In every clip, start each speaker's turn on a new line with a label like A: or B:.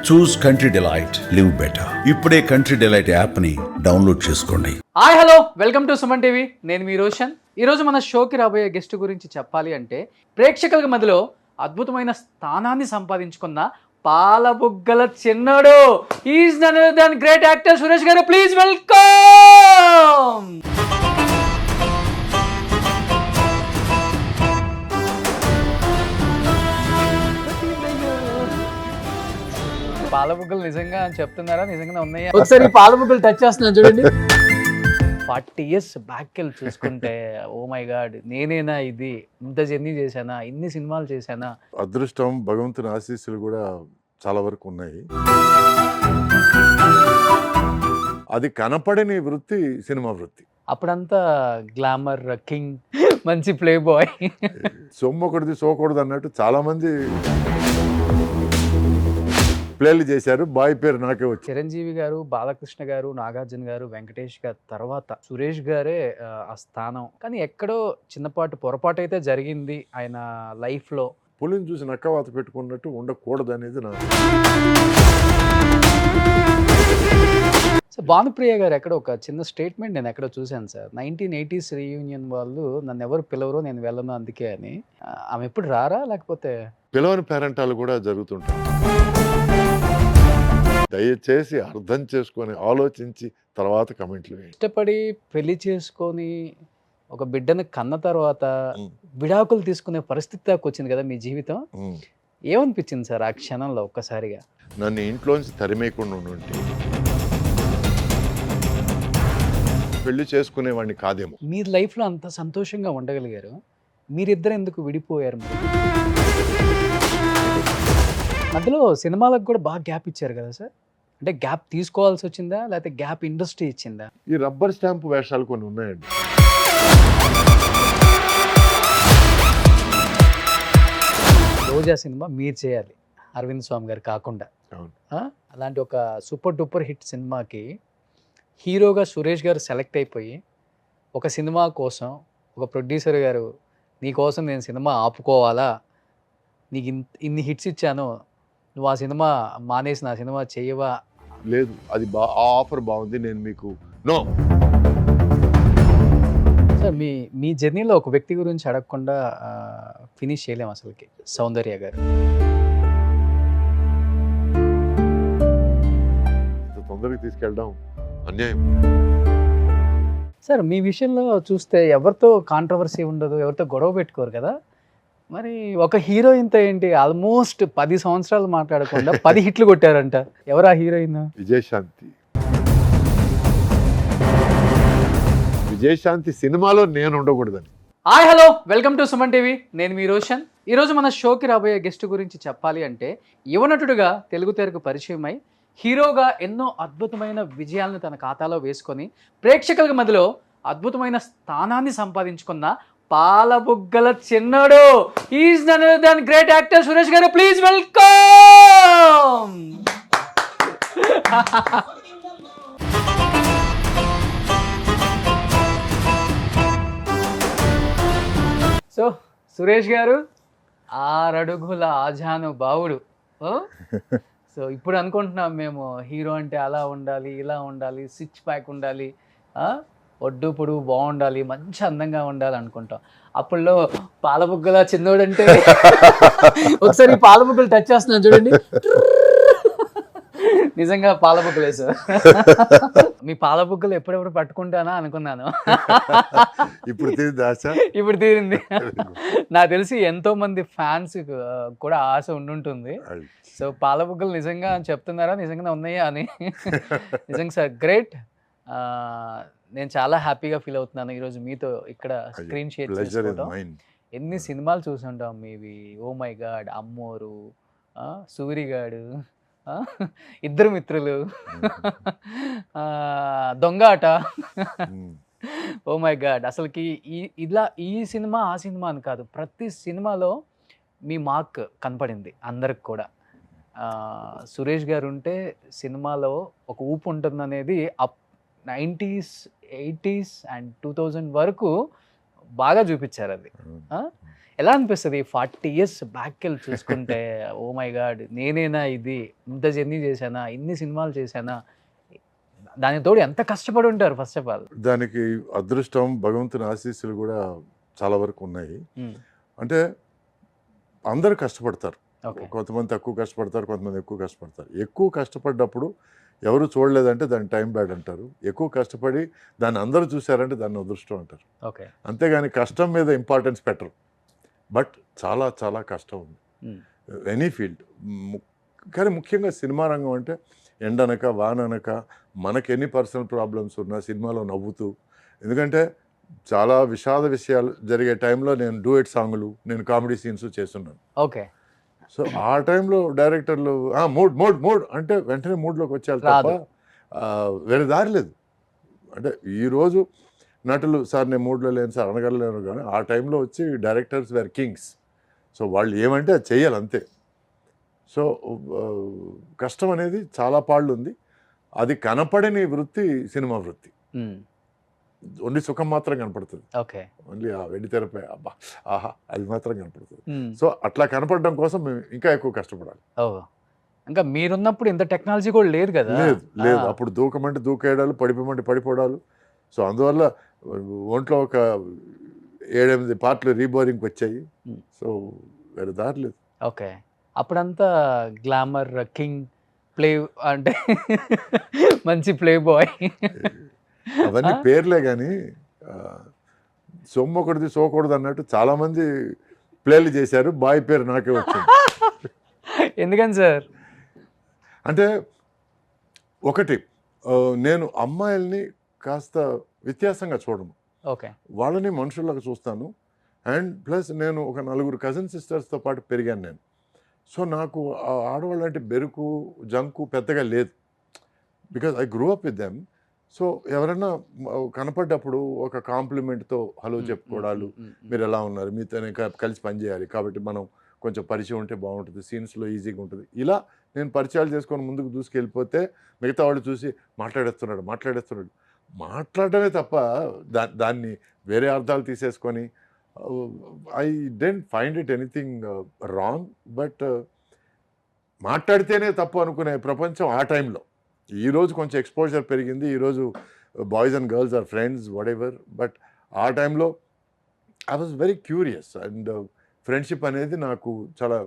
A: చూస్ country delight, live better. ఇప్పుడే country delight app ని download చేసుకోండి.
B: Hi hello, welcome to Suman TV. నేను మీ రోషన్. ఈరోజు మన షోకి రాబోయే గెస్ట్ గురించి చెప్పాలి అంటే ప్రేక్షకుల మధ్యలో అద్భుతమైన స్థానాన్ని సంపాదించుకున్న పాలబుగ్గల చిన్నోడు, is none other than great actor Suresh garu. Please welcome. పాలబుగ్గలు నిజంగా చెప్తున్నారా, నిజంగా ఉన్నాయా? ఒకసారి పాలబుగ్గలు టచ్ చేస్తున్నాను చూడండి. 40 years బ్యాక్ వెళ్ళి చూసుకుంటే ఓ మై గాడ్, నేనేనా ఇది? ఇంత జర్నీ చేశానా? ఇన్ని సినిమాలు చేశానా?
C: అదృష్టం, భగవంతుని ఆశీస్సులు కూడా చాలా వరకు ఉన్నాయి. అది కనపడని వృత్తి సినిమా వృత్తి.
B: అప్పుడంతా గ్లామర్ కింగ్, మంచి ప్లే బాయ్,
C: సొమ్మొకటిది సోకూడదు అన్నట్టు చాలా మంది ప్లేలు చేశారు. బాయ్ పేరు నాకే వచ్చి.
B: చిరంజీవి గారు, బాలకృష్ణ గారు, నాగార్జున గారు, వెంకటేష్ గారు తర్వాత సురేష్ గారే ఆ స్థానం. కానీ ఎక్కడో చిన్నపాటు పొరపాటు అయితే జరిగింది ఆయన లైఫ్లో.
C: పులిని చూసి నక్కవాత పెట్టుకున్నట్టు ఉండకూడదు అనేది నా.
B: సో భానుప్రియ గారు ఎక్కడ ఒక చిన్న స్టేట్మెంట్ నేను ఎక్కడో చూశాను సార్. 1980s రీయూనియన్ వాళ్ళు నన్ను ఎవరు పిలవరు, నేను వెళ్ళను అందుకే అని. ఆమె ఎప్పుడు రారా, లేకపోతే
C: పిలవని పేరెంటాలు కూడా జరుగుతుంటాయి. దయచేసి అర్థం చేసుకొని ఆలోచించి తర్వాత కమెంట్లు వేయండి.
B: ఇష్టపడి పెళ్లి చేసుకొని ఒక బిడ్డను కన్న తర్వాత విడాకులు తీసుకునే పరిస్థితి దాకా వచ్చింది కదా మీ జీవితం. ఏమనిపించింది సార్ ఆ క్షణంలో ఒక్కసారిగా?
C: నన్ను ఇంట్లోంచి తరిమేయకుండా ఉంటే పెళ్లి చేసుకునేవాడిని కాదేమో.
B: మీ లైఫ్లో అంత సంతోషంగా ఉండగలిగారు, మీరిద్దరు ఎందుకు విడిపోయారు? మధ్యలో సినిమాలకు కూడా బాగా గ్యాప్ ఇచ్చారు కదా సార్. అంటే గ్యాప్ తీసుకోవాల్సి వచ్చిందా, లేకపోతే గ్యాప్ ఇండస్ట్రీ ఇచ్చిందా?
C: ఈ రబ్బర్ స్టాంప్ వేషాలు కొన్ని ఉన్నాయండి.
B: రోజా సినిమా మీరు చేయాలి, అరవింద్ స్వామి గారు కాకుండా. అలాంటి ఒక సూపర్ డూపర్ హిట్ సినిమాకి హీరోగా సురేష్ గారు సెలెక్ట్ అయిపోయి ఒక సినిమా కోసం ఒక ప్రొడ్యూసర్ గారు, నీకోసం నేను సినిమా ఆపుకోవాలా, నీకు ఇన్ని హిట్స్ ఇచ్చాను, నువ్వు ఆ సినిమా మానేసి నా సినిమా చేయవా?
C: లేదు, అది ఆ ఆఫర్ బాగుంది, నేను మీకు నో.
B: సార్ మీ జర్నీలో ఒక వ్యక్తి గురించి అడగకుండా ఫినిష్ చేయలేము అసలుకి. సౌందర్య గారు
C: ఇంత తొందరగా తీసుకెళ్ళడం అన్యాయం.
B: సార్ మీ విషయంలో చూస్తే ఎవరితో కాంట్రవర్సీ ఉండదు, ఎవరితో గొడవ పెట్టుకోరు కదా. మరి ఒక హీరోయిన్తో ఏంటి ఆల్మోస్ట్ 10 సంవత్సరాలు మాట్లాడకుండా 10 హిట్లు కొట్టారంట. ఎవరా హీరోయిన్?
C: విజయశాంతి. విజయశాంతి సినిమాలో నేను ఉండకూడదని.
B: Hi hello, welcome to Suman TV. నేను మీ రోషన్. ఈరోజు మన షోకి రాబోయే గెస్ట్ గురించి చెప్పాలి అంటే యువనటుడుగా తెలుగు తెరకు పరిచయమై హీరోగా ఎన్నో అద్భుతమైన విజయాలను తన ఖాతాలో వేసుకొని ప్రేక్షకుల మధ్యలో అద్భుతమైన స్థానాన్ని సంపాదించుకున్న పాలబుగ్గల చిన్నోడు, is none other than great actor Suresh garu. Please welcome. So Suresh గారు 6 అడుగుల ఆజానుబావుడు. సో ఇప్పుడు అనుకుంటున్నాం మేము హీరో అంటే అలా ఉండాలి, ఇలా ఉండాలి, 6 ప్యాక్ ఉండాలి, ఒడ్డు పొడుగు బాగుండాలి, మంచి అందంగా ఉండాలి అనుకుంటాం. అప్పుడులో పాలబుగ్గల చిన్నోడు అంటే ఒకసారి పాలబుగ్గలు టచ్ చేస్తున్నాను చూడండి. నిజంగా పాలబుగ్గలే సార్. మీ పాలబుగ్గలు ఎప్పుడెప్పుడు పట్టుకుంటానా అనుకున్నాను.
C: ఇప్పుడు
B: ఇప్పుడు తీరింది. నాకు తెలిసి ఎంతో మంది ఫ్యాన్స్ కూడా ఆశ ఉండుంటుంది. సో పాలబుగ్గలు నిజంగా చెప్తున్నారా, నిజంగా ఉన్నాయా అని. నిజంగా సార్ గ్రేట్. నేను చాలా హ్యాపీగా ఫీల్ అవుతున్నాను ఈరోజు మీతో ఇక్కడ స్క్రీన్ షేర్ చేసుకోవడం. ఎన్ని సినిమాలు చూసుంటాం మీవి. ఓ మై గాడ్, అమ్మోరు, సూరిగాడు, ఇద్దరు మిత్రులు, దొంగ ఆట. ఓ మై గాడ్, అసలుకి ఈ సినిమా ఆ సినిమా అని కాదు, ప్రతి సినిమాలో మీ మార్క్ కనపడింది అందరికి కూడా. సురేష్ గారు ఉంటే సినిమాలో ఒక ఊపు ఉంటుందనేది 90s, 80s అండ్ 2000 వరకు బాగా చూపించారు అది. ఎలా అనిపిస్తుంది 40 ఇయర్స్ బ్యాక్ వెళ్ళి చూసుకుంటే ఓ మై గాడ్ నేనేనా ఇది ఇంత జర్నీ చేశానా ఇన్ని సినిమాలు చేశానా దానికి తోడు ఎంత కష్టపడి ఉంటారు ఫస్ట్ ఆఫ్ ఆల్.
C: దానికి అదృష్టం, భగవంతుని ఆశీస్సులు కూడా చాలా వరకు ఉన్నాయి. అంటే అందరూ కష్టపడతారు.
B: ఓకే
C: కొంతమంది తక్కువ కష్టపడతారు, కొంతమంది ఎక్కువ కష్టపడతారు. ఎక్కువ కష్టపడ్డప్పుడు ఎవరు చూడలేదంటే దాన్ని టైం బ్యాడ్ అంటారు. ఎక్కువ కష్టపడి దాన్ని అందరూ చూశారంటే దాన్ని అదృష్టం అంటారు.
B: ఓకే
C: అంతేగాని కష్టం మీద ఇంపార్టెన్స్ పెట్టరు. బట్ చాలా చాలా కష్టం ఉంది ఎనీ ఫీల్డ్. కానీ ముఖ్యంగా సినిమా రంగం అంటే ఎండనక వాననక మనకి ఎన్ని పర్సనల్ ప్రాబ్లమ్స్ ఉన్నా సినిమాలో నవ్వుతూ, ఎందుకంటే చాలా విషాద విషయాలు జరిగే టైంలో నేను డూయట్ సాంగులు, నేను కామెడీ సీన్స్ చేస్తున్నాను.
B: ఓకే
C: సో ఆ టైంలో డైరెక్టర్లు మూడ్ మూడ్ మూడ్ అంటే వెంటనే మూడ్లోకి వచ్చేయాలి తప్ప వేరే దారి లేదు. అంటే ఈరోజు నటులు సార్ నేను మూడ్లో లేను సార్ అనగలేను, కానీ ఆ టైంలో వచ్చి డైరెక్టర్స్ వేర్ కింగ్స్. సో వాళ్ళు ఏమంటే అది చెయ్యాలి అంతే. సో కష్టం అనేది చాలా పాళ్ళు ఉంది. అది కనపడని వృత్తి సినిమా వృత్తి. ఓన్లీ సుఖం మాత్రం కనపడుతుంది.
B: ఓకే
C: ఓన్లీ ఆ వెండి తెరపై అబ్బా ఆహా అది మాత్రం కనపడుతుంది. సో అట్లా కనపడడం కోసం మేము ఇంకా ఎక్కువ కష్టపడాలి.
B: ఇంకా మీరున్నప్పుడు ఇంత టెక్నాలజీ కూడా లేదు కదా.
C: లేదు లేదు, అప్పుడు దూకమంటే దూకేయడాలు, పడిపోమంటే పడిపోవడాలు. సో అందువల్ల ఒంట్లో ఒక 7-8 పార్ట్లు రీబోరింగ్కి వచ్చాయి. సో వేరే దారి లేదు.
B: ఓకే అప్పుడంతా గ్లామర్ కింగ్ ప్లే అంటే మంచి ప్లే బాయ్
C: అవన్నీ పేర్లే కానీ సొమ్ము ఒకటిది సోకూడదు అన్నట్టు చాలా మంది ప్లేలు చేశారు. బాయ్ పేరు నాకే వచ్చింది.
B: ఎందుకని సార్?
C: అంటే ఒకటి, నేను అమ్మాయిల్ని కాస్త వ్యత్యాసంగా చూడను.
B: ఓకే
C: వాళ్ళని మనుషుల్లాగా చూస్తాను. అండ్ ప్లస్ నేను ఒక 4 కజిన్ సిస్టర్స్తో పాటు పెరిగాను నేను. సో నాకు ఆడవాళ్ళు అంటే బెరుకు జంకు పెద్దగా లేదు, because I grew up with them. So ఎవరైనా కనపడ్డప్పుడు ఒక కాంప్లిమెంట్తో హలో చెప్పుకోవడాలు, మీరు ఎలా ఉన్నారు, మీతోనే కలిసి పనిచేయాలి కాబట్టి మనం కొంచెం పరిచయం ఉంటే బాగుంటుంది, సీన్స్లో ఈజీగా ఉంటుంది. ఇలా నేను పరిచయాలు చేసుకొని ముందుకు దూసుకెళ్ళిపోతే మిగతా వాళ్ళు చూసి మాట్లాడేస్తున్నాడు మాట్లాడటమే తప్ప దాన్ని వేరే అర్థాలు తీసేసుకొని I didn't find it anything wrong. But మాట్లాడితేనే తప్పు అనుకునే ప్రపంచం ఆ టైంలో. ఈరోజు కొంచెం ఎక్స్పోజర్ పెరిగింది, ఈరోజు boys and girls or friends whatever. But ఆ టైంలో I was very curious and friendship అనేది నాకు చాలా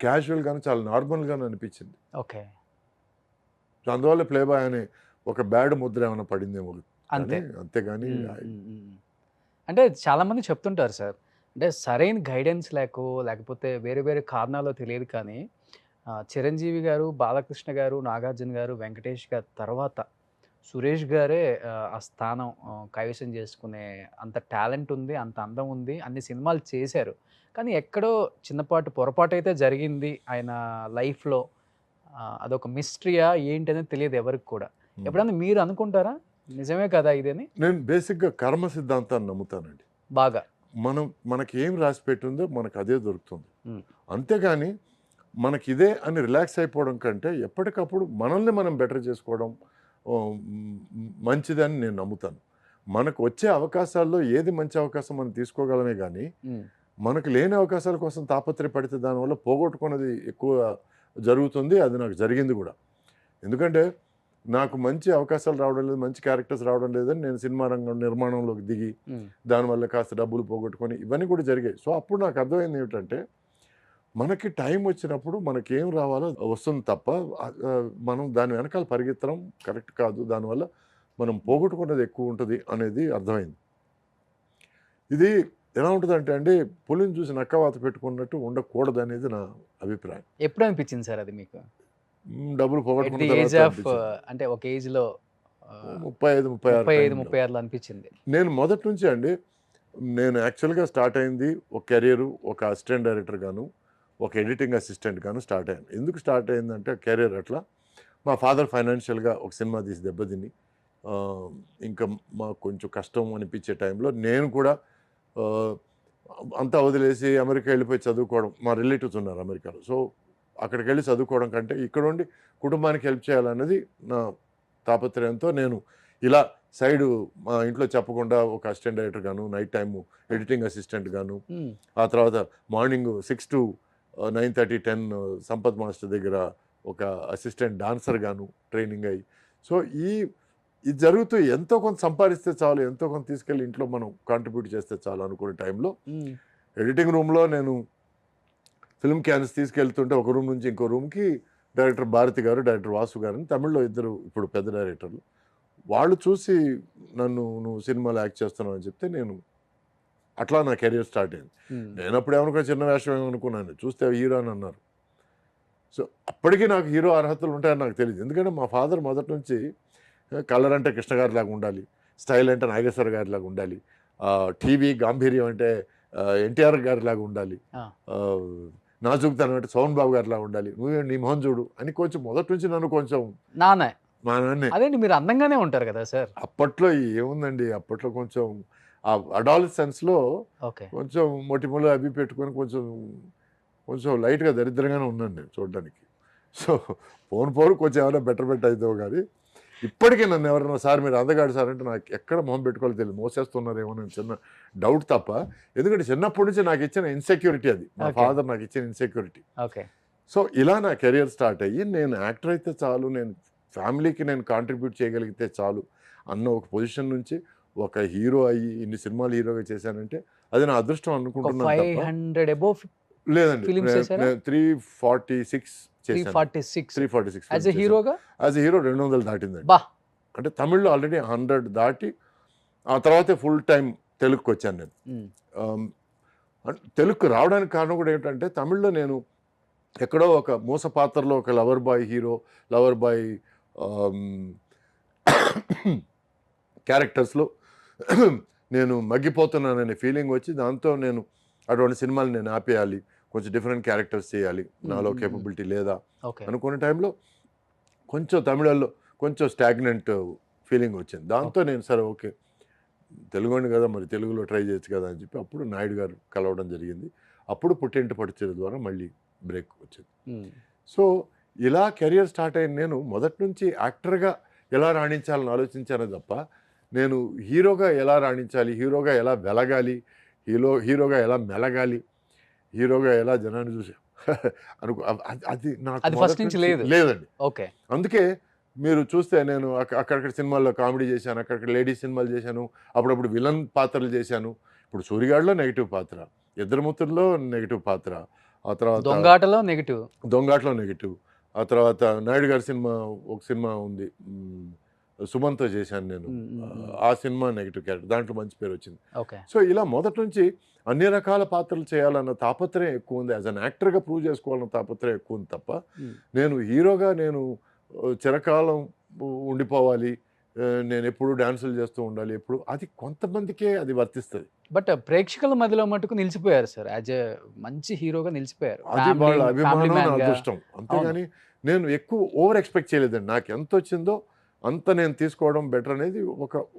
C: క్యాజువల్గాను చాలా నార్మల్గాను అనిపించింది.
B: ఓకే
C: సో అందువల్ల ప్లే బాయ్ అనే ఒక బ్యాడ్ ముద్ర ఏమైనా పడిందేమో
B: అంతే.
C: అంతేగాని
B: అంటే చాలామంది చెప్తుంటారు సార్, అంటే సరైన గైడెన్స్ లేకపోతే వేరే వేరే కారణాలు తెలియదు కానీ చిరంజీవి గారు, బాలకృష్ణ గారు, నాగార్జున గారు, వెంకటేష్ గారు తర్వాత సురేష్ గారే ఆ స్థానం కైవసం చేసుకునే అంత టాలెంట్ ఉంది, అంత అందం ఉంది, అన్ని సినిమాలు చేశారు. కానీ ఎక్కడో చిన్నపాటు పొరపాటు అయితే జరిగింది ఆయన లైఫ్లో. అదొక మిస్టరీయా ఏంటి అనేది తెలియదు ఎవరికి కూడా. ఎప్పుడన్నా మీరు అనుకుంటారా నిజమే కదా ఇదని?
C: నేను బేసిక్గా కర్మ సిద్ధాంతాన్ని నమ్ముతానండి
B: బాగా.
C: మనకి ఏం రాసి పెట్టిందో మనకు అదే దొరుకుతుంది. అంతేగాని మనకి ఇదే అని రిలాక్స్ అయిపోవడం కంటే ఎప్పటికప్పుడు మనల్ని మనం బెటర్ చేసుకోవడం మంచిదని నేను నమ్ముతాను. మనకు వచ్చే అవకాశాల్లో ఏది మంచి అవకాశం మనం తీసుకోగలమే కానీ మనకు లేని అవకాశాల కోసం తాపత్రయపడితే దానివల్ల పోగొట్టుకున్నది ఎక్కువ జరుగుతుంది. అది నాకు జరిగింది కూడా. ఎందుకంటే నాకు మంచి అవకాశాలు రావడం లేదు, మంచి క్యారెక్టర్స్ రావడం లేదని నేను సినిమా రంగం నిర్మాణంలోకి దిగి దానివల్ల కాస్త డబ్బులు పోగొట్టుకొని ఇవన్నీ కూడా జరిగాయి. సో అప్పుడు నాకు అర్థమైంది ఏమిటంటే మనకి టైం వచ్చినప్పుడు మనకేం రావాలో వస్తుంది తప్ప మనం దాని వెనకాల పరిగెత్తడం కరెక్ట్ కాదు, దానివల్ల మనం పోగొట్టుకున్నది ఎక్కువ ఉంటుంది అనేది అర్థమైంది. ఇది ఎలా ఉంటుందంటే అండి, పులిని చూసి నక్కవాత పెట్టుకున్నట్టు ఉండకూడదు అనేది నా అభిప్రాయం.
B: ఎప్పుడు అనిపించింది సార్ అది మీకు?
C: డబ్బులు పోగొట్టుకున్న
B: అంటే ఒక ఏజ్లో
C: 35-36
B: అనిపించింది.
C: నేను మొదటి నుంచి అండి, నేను యాక్చువల్గా స్టార్ట్ అయింది ఒక కెరియర్, ఒక అసిస్టెంట్ డైరెక్టర్ గాను, ఒక ఎడిటింగ్ అసిస్టెంట్ గాను స్టార్ట్ అయ్యాను. ఎందుకు స్టార్ట్ అయిందంటే కెరియర్ అట్లా, మా ఫాదర్ ఫైనాన్షియల్గా ఒక సినిమా తీసి దెబ్బతిని ఇంకా మాకు కొంచెం కష్టం అనిపించే టైంలో నేను కూడా అంతా వదిలేసి అమెరికా వెళ్ళిపోయి చదువుకోవడం. మా రిలేటివ్స్ ఉన్నారు అమెరికాలో. సో అక్కడికి వెళ్ళి చదువుకోవడం కంటే ఇక్కడ ఉండి కుటుంబానికి హెల్ప్ చేయాలన్నది నా తాపత్రయంతో నేను ఇలా సైడ్ మా ఇంట్లో చెప్పకుండా ఒక అసిస్టెంట్ డైరెక్టర్ గాను, నైట్ టైము ఎడిటింగ్ అసిస్టెంట్ గాను, ఆ తర్వాత మార్నింగ్ 6 to 9:30, 10 సంపత్ మాస్టర్ దగ్గర ఒక అసిస్టెంట్ డాన్సర్ గాను ట్రైనింగ్ అయ్యి, సో ఇది జరుగుతూ ఎంతో కొంత సంపాదిస్తే చాలు, ఎంతో కొంత తీసుకెళ్ళి ఇంట్లో మనం కాంట్రిబ్యూట్ చేస్తే చాలు అనుకునే టైంలో ఎడిటింగ్ రూమ్లో నేను ఫిల్మ్ క్యాన్స్ తీసుకెళ్తుంటే ఒక రూమ్ నుంచి ఇంకో రూమ్కి డైరెక్టర్ భారతి గారు, డైరెక్టర్ వాసు గారు అని తమిళ్లో ఇద్దరు ఇప్పుడు పెద్ద డైరెక్టర్లు, వాళ్ళు చూసి నువ్వు సినిమాలో యాక్ట్ చేస్తున్నావు అని చెప్తే నేను అట్లా నా కెరియర్ స్టార్ట్ అయింది. నేను అప్పుడు ఏమనుకున్నా, చిన్న వేషం ఏమనుకున్నాను, చూస్తే హీరో అని అన్నారు. సో అప్పటికీ నాకు హీరో అర్హతలు ఉంటాయని నాకు తెలియదు. ఎందుకంటే మా ఫాదర్ మొదటి నుంచి కలర్ అంటే కృష్ణ గారి లాగా ఉండాలి, స్టైల్ అంటే నాగేశ్వర గారి లాగా ఉండాలి, టీవీ గాంభీర్యం అంటే ఎన్టీఆర్ గారి లాగా ఉండాలి, నాజుక్తనం అంటే సోహన్ బాబు గారి లాగా ఉండాలి, నువ్వు నీ మొహం చూడు అని కొంచెం మొదటి నుంచి నన్ను కొంచెం మా నాన్నే.
B: అదేంటి మీరు అందంగానే ఉంటారు కదా సార్.
C: అప్పట్లో ఏముందండి, అప్పట్లో కొంచెం ఆ అడాలసెన్స్లో కొంచెం మొటిమలు అవి పెట్టుకొని కొంచెం లైట్గా దరిద్రంగానే ఉన్నాను నేను చూడడానికి. సో పోను కొంచెం ఏమైనా బెటర్ అవుతావు కానీ ఇప్పటికీ నన్ను ఎవరైనా సార్ మీరు అందగాడు సార్ అంటే నాకు ఎక్కడ మొహం పెట్టుకోవాలి తెలియదు, మోసేస్తున్నారేమో నేను చిన్న డౌట్ తప్ప. ఎందుకంటే చిన్నప్పటి నుంచి నాకు ఇచ్చిన ఇన్సెక్యూరిటీ, అది మా ఫాదర్ నాకు ఇచ్చిన ఇన్సెక్యూరిటీ. సో ఇలా నా కెరియర్ స్టార్ట్ అయ్యి నేను యాక్టర్ అయితే చాలు, నేను ఫ్యామిలీకి నేను కాంట్రిబ్యూట్ చేయగలిగితే చాలు అన్న ఒక పొజిషన్ నుంచి ఒక హీరో అయ్యి ఇన్ని సినిమాలు హీరోగా చేశానంటే అది నా అదృష్టం అనుకుంటున్నాను. లేదండి, 346
B: యాజ్ ఎ హీరో
C: 200 దాటిందండి. అంటే తమిళ్లో ఆల్రెడీ 100 దాటి ఆ తర్వాతే ఫుల్ టైం తెలుగుకి వచ్చాను నేను. తెలుగుకు రావడానికి కారణం కూడా ఏంటంటే తమిళ్లో నేను ఎక్కడో ఒక మూస పాత్రలో ఒక lover boy hero, lover boy క్యారెక్టర్స్లో నేను మగ్గిపోతున్నాననే ఫీలింగ్ వచ్చి దాంతో నేను అటువంటి సినిమాలు నేను ఆపేయాలి, కొంచెం డిఫరెంట్ క్యారెక్టర్స్ చేయాలి, నాలో కేపబిలిటీ లేదా అనుకునే టైంలో కొంచెం తమిళలో కొంచెం స్టాగ్నెంట్ ఫీలింగ్ వచ్చింది. దాంతో నేను సరే ఓకే తెలుగుని కదా మరి తెలుగులో ట్రై చేయొచ్చు కదా అని చెప్పి అప్పుడు నాయుడు గారు కలవడం జరిగింది. అప్పుడు పుట్టింటి పట్టుచీర ద్వారా మళ్ళీ బ్రేక్ వచ్చింది. సో ఇలా కెరియర్ స్టార్ట్ అయిన నేను మొదటి నుంచి యాక్టర్గా ఎలా రాణించాలని ఆలోచించాను తప్ప నేను హీరోగా ఎలా రాణించాలి, హీరోగా ఎలా వెలగాలి, హీరోగా ఎలా మెలగాలి, హీరోగా ఎలా జనాన్ని చూసి అది నాకు లేదండి. అందుకే మీరు చూస్తే నేను అక్కడక్కడ సినిమాల్లో కామెడీ చేశాను, అక్కడక్కడ లేడీస్ సినిమాలు చేశాను, అప్పుడప్పుడు విలన్ పాత్రలు చేశాను. ఇప్పుడు సూరిగాడిలో నెగిటివ్ పాత్ర, ఇద్దరుముత్తుల్లో నెగిటివ్ పాత్ర, ఆ తర్వాత దొంగాటలో నెగిటివ్, ఆ తర్వాత నాయుడు గారి ఒక సినిమా ఉంది సుమన్తో చేశాను నేను, ఆ సినిమా నెగిటివ్ క్యారెక్టర్, దాంట్లో మంచి పేరు వచ్చింది. సో ఇలా మొదటి నుంచి అన్ని రకాల పాత్రలు చేయాలన్న తాపత్రయం ఎక్కువ ఉంది, యాజ్ అన్ యాక్టర్గా ప్రూవ్ చేసుకోవాలన్న తాపత్రయం ఎక్కువ ఉంది తప్ప నేను హీరోగా నేను చిరకాలం ఉండిపోవాలి, నేను ఎప్పుడు డాన్సులు చేస్తూ ఉండాలి, ఎప్పుడు అది కొంతమందికే అది వర్తిస్తుంది.
B: బట్ ప్రేక్షకుల మధ్యలో మటుకు నిలిచిపోయారు సార్, యాజ్ ఎ మంచి హీరోగా నిలిచిపోయారు.
C: అది వాళ్ళ అభిమానం, అదృష్టం. అంతేగాని నేను ఎక్కువ ఓవర్ ఎక్స్పెక్ట్ చేయలేదండి. నాకు ఎంత వచ్చిందో అంత నేను తీసుకోవడం బెటర్ అనేది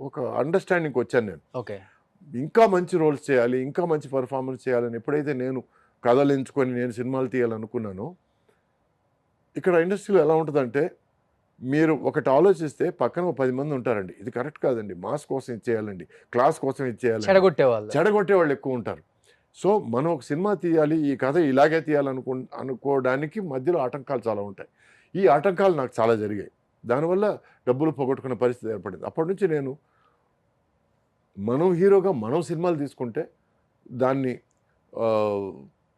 C: ఒక అండర్స్టాండింగ్కి వచ్చాను నేను. ఇంకా మంచి రోల్స్ చేయాలి, ఇంకా మంచి పర్ఫార్మెన్స్ చేయాలని ఎప్పుడైతే నేను కథలు ఎంచుకొని నేను సినిమాలు తీయాలనుకున్నానో, ఇక్కడ ఇండస్ట్రీలో ఎలా ఉంటుందంటే మీరు ఒకటి ఆలోచిస్తే పక్కన 10 మంది ఉంటారండి, ఇది కరెక్ట్ కాదండి, మాస్ కోసం ఇచ్చేయాలండి, క్లాస్ కోసం ఇచ్చేయాలి, చెడగొట్టే వాళ్ళు ఎక్కువ ఉంటారు. సో మనం ఒక సినిమా తీయాలి, ఈ కథ ఇలాగే అనుకోవడానికి మధ్యలో ఆటంకాలు చాలా ఉంటాయి. ఈ ఆటంకాలు నాకు చాలా జరిగాయి, దానివల్ల డబ్బులు పోగొట్టుకునే పరిస్థితి ఏర్పడింది. అప్పటి నుంచి నేను మనం హీరోగా మనం సినిమాలు తీసుకుంటే దాన్ని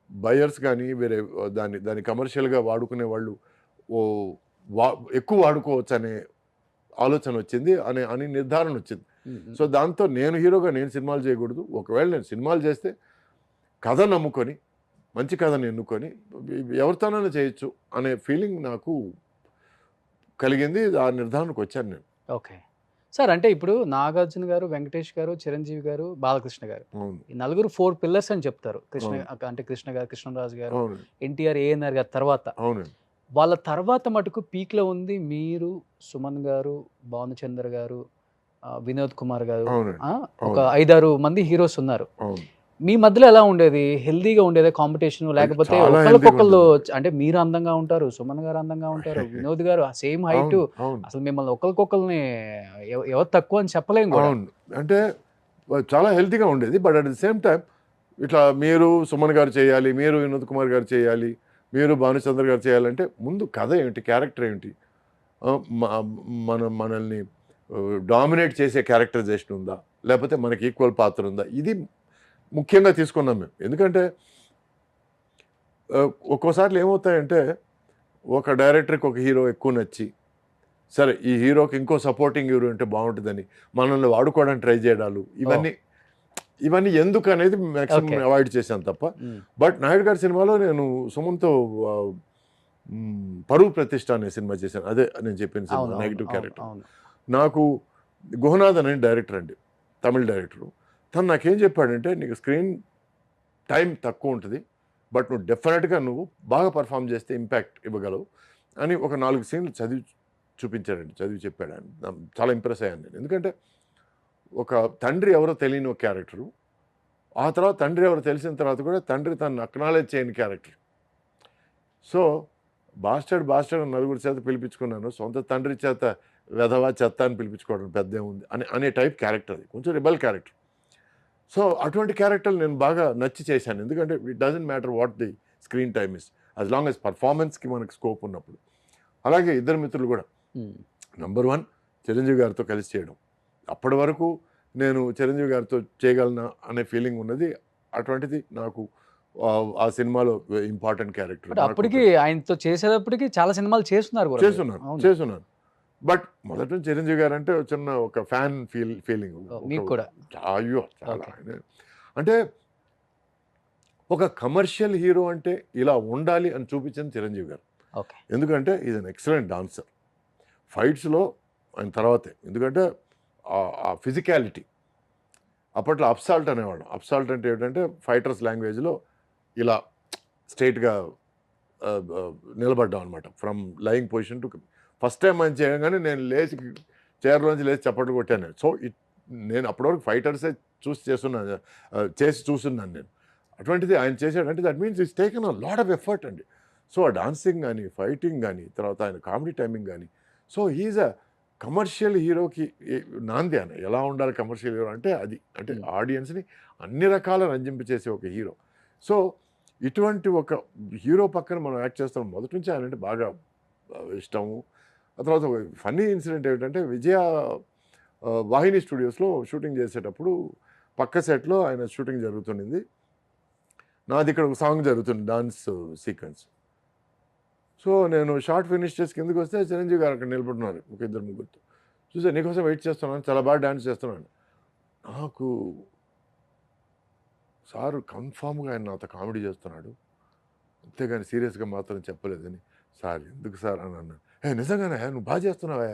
C: బయర్స్ కానీ వేరే దాన్ని కమర్షియల్గా వాడుకునే వాళ్ళు ఎక్కువ వాడుకోవచ్చు అనే ఆలోచన వచ్చింది, అని నిర్ధారణ వచ్చింది. సో దాంతో నేను హీరోగా నేను సినిమాలు చేయకూడదు, ఒకవేళ నేను సినిమాలు చేస్తే కథ నమ్ముకొని మంచి కథను ఎన్నుకొని ఎవరితోనైనా చేయొచ్చు అనే ఫీలింగ్ నాకు కలిగింది. ఆ నిర్ధారణకు వచ్చాను నేను.
B: సార్ అంటే ఇప్పుడు నాగార్జున గారు, వెంకటేష్ గారు, చిరంజీవి గారు, బాలకృష్ణ గారు, ఈ నలుగురు 4 పిల్లర్స్ అని చెప్తారు. కృష్ణ గారు, కృష్ణరాజు గారు, ఎన్టీఆర్, ఏఎన్ఆర్ గారు తర్వాత వాళ్ళ తర్వాత మటుకు పీక్ లో ఉంది మీరు, సుమన్ గారు, భానుచంద్ర గారు, వినోద్ కుమార్ గారు, ఒక 5-6 మంది హీరోస్ ఉన్నారు. మీ మధ్యలో ఎలా ఉండేది? హెల్తీగా ఉండేదా కాంపిటీషన్? లేకపోతే
C: చాలా
B: ఒకళ్ళకొకళ్ళు
C: healthy
B: అంటే మీరు అందంగా ఉంటారు, సుమన్ గారు అందంగా ఉంటారు, వినోద్ గారు సేమ్ హైట్.
C: అవును, అవును,
B: అసలు మిమ్మల్ని ఒకళ్ళకొకళ్ళని ఎవరు తక్కువ అని చెప్పలేం గూడా.
C: అవును. అంటే చాలా హెల్తీగా ఉండేది. But at the same time ఇట్లా మీరు సుమన్ గారు చేయాలి, మీరు వినోద్ కుమార్ గారు చేయాలి, మీరు భానుచంద్ర గారు చేయాలంటే ముందు కథ ఏమిటి? క్యారెక్టర్ ఏమిటి? మనల్ని డామినేట్ చేసే క్యారెక్టరైజేషన్ ఉందా? లేకపోతే మనకి ఈక్వల్ పాత్ర ఉందా? ఇది ముఖ్యంగా తీసుకున్నాం మేము. ఎందుకంటే ఒక్కోసార్లు ఏమవుతాయంటే ఒక డైరెక్టర్‌కి ఒక హీరో ఎక్కువ నచ్చి, సరే ఈ హీరోకి ఇంకో సపోర్టింగ్ హీరో ఉంటే బాగుంటుందని మనల్ని వాడుకోవడానికి ట్రై చేయడాలు ఇవన్నీ ఎందుకనేది మాక్సిమం
B: ఓకే.
C: అవాయిడ్ చేశాను తప్ప.
B: హ్మ్.
C: బట్ నాయుడు గారి సినిమాలో నేను సుమన్‌తో పరువు ప్రతిష్ఠ అనే సినిమా చేశాను. అదే నేను చెప్పిన సినిమా
B: అవును.
C: నెగెటివ్
B: అవును.
C: క్యారెక్టర్.
B: అవును.
C: నాకు గుహనాథ్ అనే డైరెక్టర్ అండి, తమిళ్ డైరెక్టరు. తను నాకేం చెప్పాడంటే, నీకు స్క్రీన్ టైం తక్కువ ఉంటుంది, బట్ నువ్వు డెఫినెట్గా నువ్వు బాగా పర్ఫామ్ చేస్తే ఇంపాక్ట్ ఇవ్వగలవు అని ఒక 4 సీన్లు చూపించాడండి, చదివి చెప్పాడు ఆయన. చాలా ఇంప్రెస్ అయ్యాను నేను. ఎందుకంటే ఒక తండ్రి ఎవరో తెలియని ఒక క్యారెక్టరు, ఆ తర్వాత తండ్రి ఎవరో తెలిసిన తర్వాత కూడా తండ్రి తను అక్నాలెడ్జ్ చేయని క్యారెక్టర్. సో బాస్టర్డ్ బాస్టర్డ్ నలుగురు చేత పిలిపించుకున్నాను, సొంత తండ్రి చేత వెధవా చెత్త అని పిలిపించుకోవడం పెద్దేముంది అనే టైప్ క్యారెక్టర్. అది కొంచెం రిబల్ క్యారెక్టర్. సో అటువంటి క్యారెక్టర్లు నేను బాగా నచ్చి చేశాను. ఎందుకంటే it doesn't matter what the screen time is, as long as పర్ఫార్మెన్స్కి మనకు స్కోప్ ఉన్నప్పుడు. అలాగే ఇద్దరు మిత్రులు కూడా
B: హ్మ్.
C: నంబర్ 1 చిరంజీవి గారితో కలిసి చేయడం. అప్పటి వరకు నేను చిరంజీవి గారితో చేయగలనా అనే ఫీలింగ్ ఉన్నది. అటువంటిది నాకు ఆ సినిమాలో ఇంపార్టెంట్ క్యారెక్టర్.
B: బట్ అప్పటికి ఆయనతో చేసేటప్పటికి చాలా సినిమాలు చేస్తున్నారు గూడా మీరు. అవును.
C: చేస్తున్నాను. బట్ మొదటి నుంచి చిరంజీవి గారు అంటే చిన్న ఒక ఫ్యాన్ ఫీలింగ్.
B: మీకు కూడా.
C: అయ్యో చాలా
B: ఓకే.
C: అంటే ఒక కమర్షియల్ హీరో అంటే ఇలా ఉండాలి అని చూపించింది చిరంజీవి గారు.
B: ఓకే.
C: ఎందుకంటే ఈజ్ అన్ ఎక్సలెంట్ డాన్సర్. ఫైట్స్లో ఆయన తర్వాతే. ఎందుకంటే ఆ ఫిజికాలిటీ. అప్పట్లో అప్సాల్ట్ అనేవాడు. అప్సాల్ట్ అంటే ఏంటంటే ఫైటర్స్ లాంగ్వేజ్లో ఇలా స్ట్రైట్గా నిలబడ్డాం అనమాట. From lying position to first time ఆయన చేయగానే నేను లేచి చైర్లోంచి లేచి చప్పట్లు కొట్టాను. సో నేను అప్పటివరకు ఫైటర్సే చేసి చూస్తున్నాను నేను. అటువంటిది ఆయన చేశాడంటే that means it's taken a lot of effort అండి. సో ఆ డాన్సింగ్ కానీ, ఫైటింగ్ కానీ, తర్వాత ఆయన కామెడీ టైమింగ్ కానీ, సో హీఈస్ అ కమర్షియల్ హీరోకి నాంది ఆయన. ఎలా ఉండాలి కమర్షియల్ హీరో అంటే అది. అంటే ఆడియన్స్ని అన్ని రకాల రంజింపచేసే ఒక హీరో. సో ఇటువంటి ఒక హీరో పక్కన మనం యాక్ట్ చేస్తాం. మొదటి నుంచి ఆయన అంటే బాగా ఇష్టము. ఆ తర్వాత ఒక ఫన్నీ ఇన్సిడెంట్ ఏమిటంటే విజయ వాహిని స్టూడియోస్లో షూటింగ్ చేసేటప్పుడు పక్క సెట్లో ఆయన షూటింగ్ జరుగుతుండింది. నాది ఇక్కడ ఒక సాంగ్ జరుగుతుంది, డాన్స్ సీక్వెన్స్. సో నేను షార్ట్ ఫినిష్ చేసి కిందకి వస్తే చిరంజీవి గారు అక్కడ నిలబడుతున్నారు ఒక ఇద్దరు ముగ్గురితో. చూసా, నీకోసం వెయిట్ చేస్తున్నాను, చాలా బాగా డాన్స్ చేస్తున్నాను. నాకు సారు కన్ఫామ్గా ఆయన నాతో కామెడీ చేస్తున్నాడు, అంతేగాని సీరియస్గా మాత్రం చెప్పలేదని. సార్ ఎందుకు సార్ అని అన్నాను. నిజంగానే నువ్వు బాగా చేస్తున్నావా,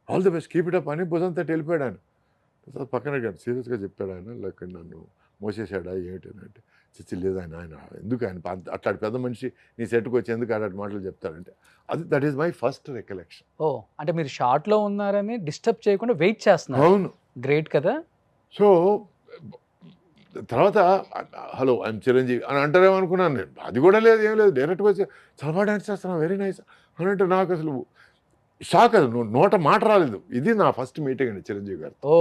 C: all the best, keep it up అని భుజంతో వెళ్ళిపోయాడు ఆయన. పక్కన కానీ సీరియస్గా చెప్పాడు ఆయన, లేక నన్ను మోసేసాడా ఏమిటి అంటే, చిచ్చి లేదు ఆయన ఎందుకు ఆయన అట్లాంటి పెద్ద మనిషి నీ సెట్కి వచ్చి ఎందుకు అలాంటి మాటలు చెప్తారంటే, అది that is my first recollection.
B: ఓ అంటే మీరు షార్ట్లో ఉన్నారని డిస్టర్బ్ చేయకుండా వెయిట్ చేస్తున్నారు.
C: అవును.
B: గ్రేట్ కదా.
C: సో తర్వాత హలో ఐఎమ్ చిరంజీవి అని అంటారేమో అనుకున్నాను నేను. అది కూడా లేదు, ఏం లేదు, డైరెక్ట్గా వచ్చి చాలా బాగా డాన్స్ చేస్తున్నాను, వెరీ నైస్ అని అంటే నాకు అసలు షాక్. అది నోట మాట రాలేదు. ఇది నా ఫస్ట్ మీటింగ్ అండి చిరంజీవి గారు.
B: ఓ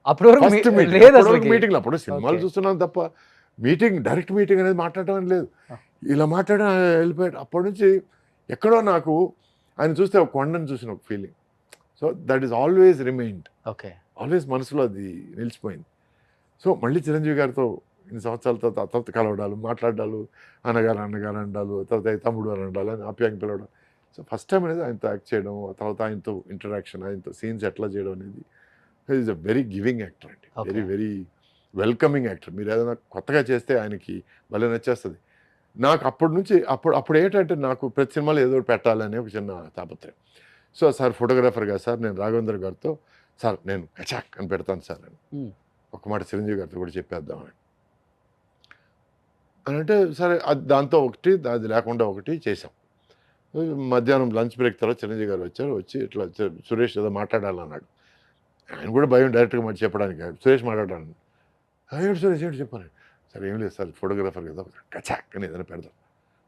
B: అప్పటి వరకు
C: ఫస్ట్
B: లేదు అసలు
C: మీటింగ్లో. అప్పుడు సినిమాలు చూస్తున్నాను తప్ప మీటింగ్, డైరెక్ట్ మీటింగ్ అనేది మాట్లాడటం అని లేదు. ఇలా మాట్లాడడం వెళ్ళిపోయాడు. అప్పటి నుంచి ఎక్కడో నాకు ఆయన చూస్తే ఒక కొండను చూసిన ఒక feeling. So that is always remained.
B: Okay.
C: Always మనసులో అది నిలిచిపోయింది. సో మళ్ళీ చిరంజీవి గారితో ఇన్ని సంవత్సరాల తర్వాత కలవడాలు, మాట్లాడాలు, అన్నగారు అనడాలు, తర్వాత తమ్ముడు అని అనడాలు, అని ఆప్యాయంగా పిలవడం. సో ఫస్ట్ టైం అనేది ఆయనతో యాక్ట్ చేయడం, తర్వాత ఆయనతో ఇంటరాక్షన్, ఆయనతో సీన్స్ ఎట్లా చేయడం అనేది, is a very giving actor అండి. Very very welcoming actor. మీరు ఏదైనా కొత్తగా చేస్తే ఆయనకి భలే నచ్చేస్తుంది. నాకు అప్పటి నుంచి అప్పుడు ఏంటంటే నాకు ప్రతి సినిమాలో ఏదో ఒకటి పెట్టాలని ఒక చిన్న తాపత్రయం. సో సార్ ఫోటోగ్రాఫర్గా సార్ నేను రాఘవేంద్ర గారితో, సార్ నేను కచాక్ అని పెడతాను సార్ అని ఒక మాట చిరంజీవి గారితో కూడా చెప్పేద్దామని అని అంటే, సరే అది దాంతో ఒకటి, అది లేకుండా ఒకటి చేసాం. మధ్యాహ్నం లంచ్ బ్రేక్ తర్వాత చిరంజీవి గారు వచ్చి ఇట్లా సురేష్ ఏదో మాట్లాడాలన్నాడు. ఆయన కూడా భయం డైరెక్ట్గా మరి చెప్పడానికి, సురేష్ మాట్లాడాలని. ఏంటి సురేష్ ఏంటి చెప్పాను సరే ఏం లేదు సార్ ఫోటోగ్రాఫర్ కదా కచాక్ అని ఏదైనా పెడదాం,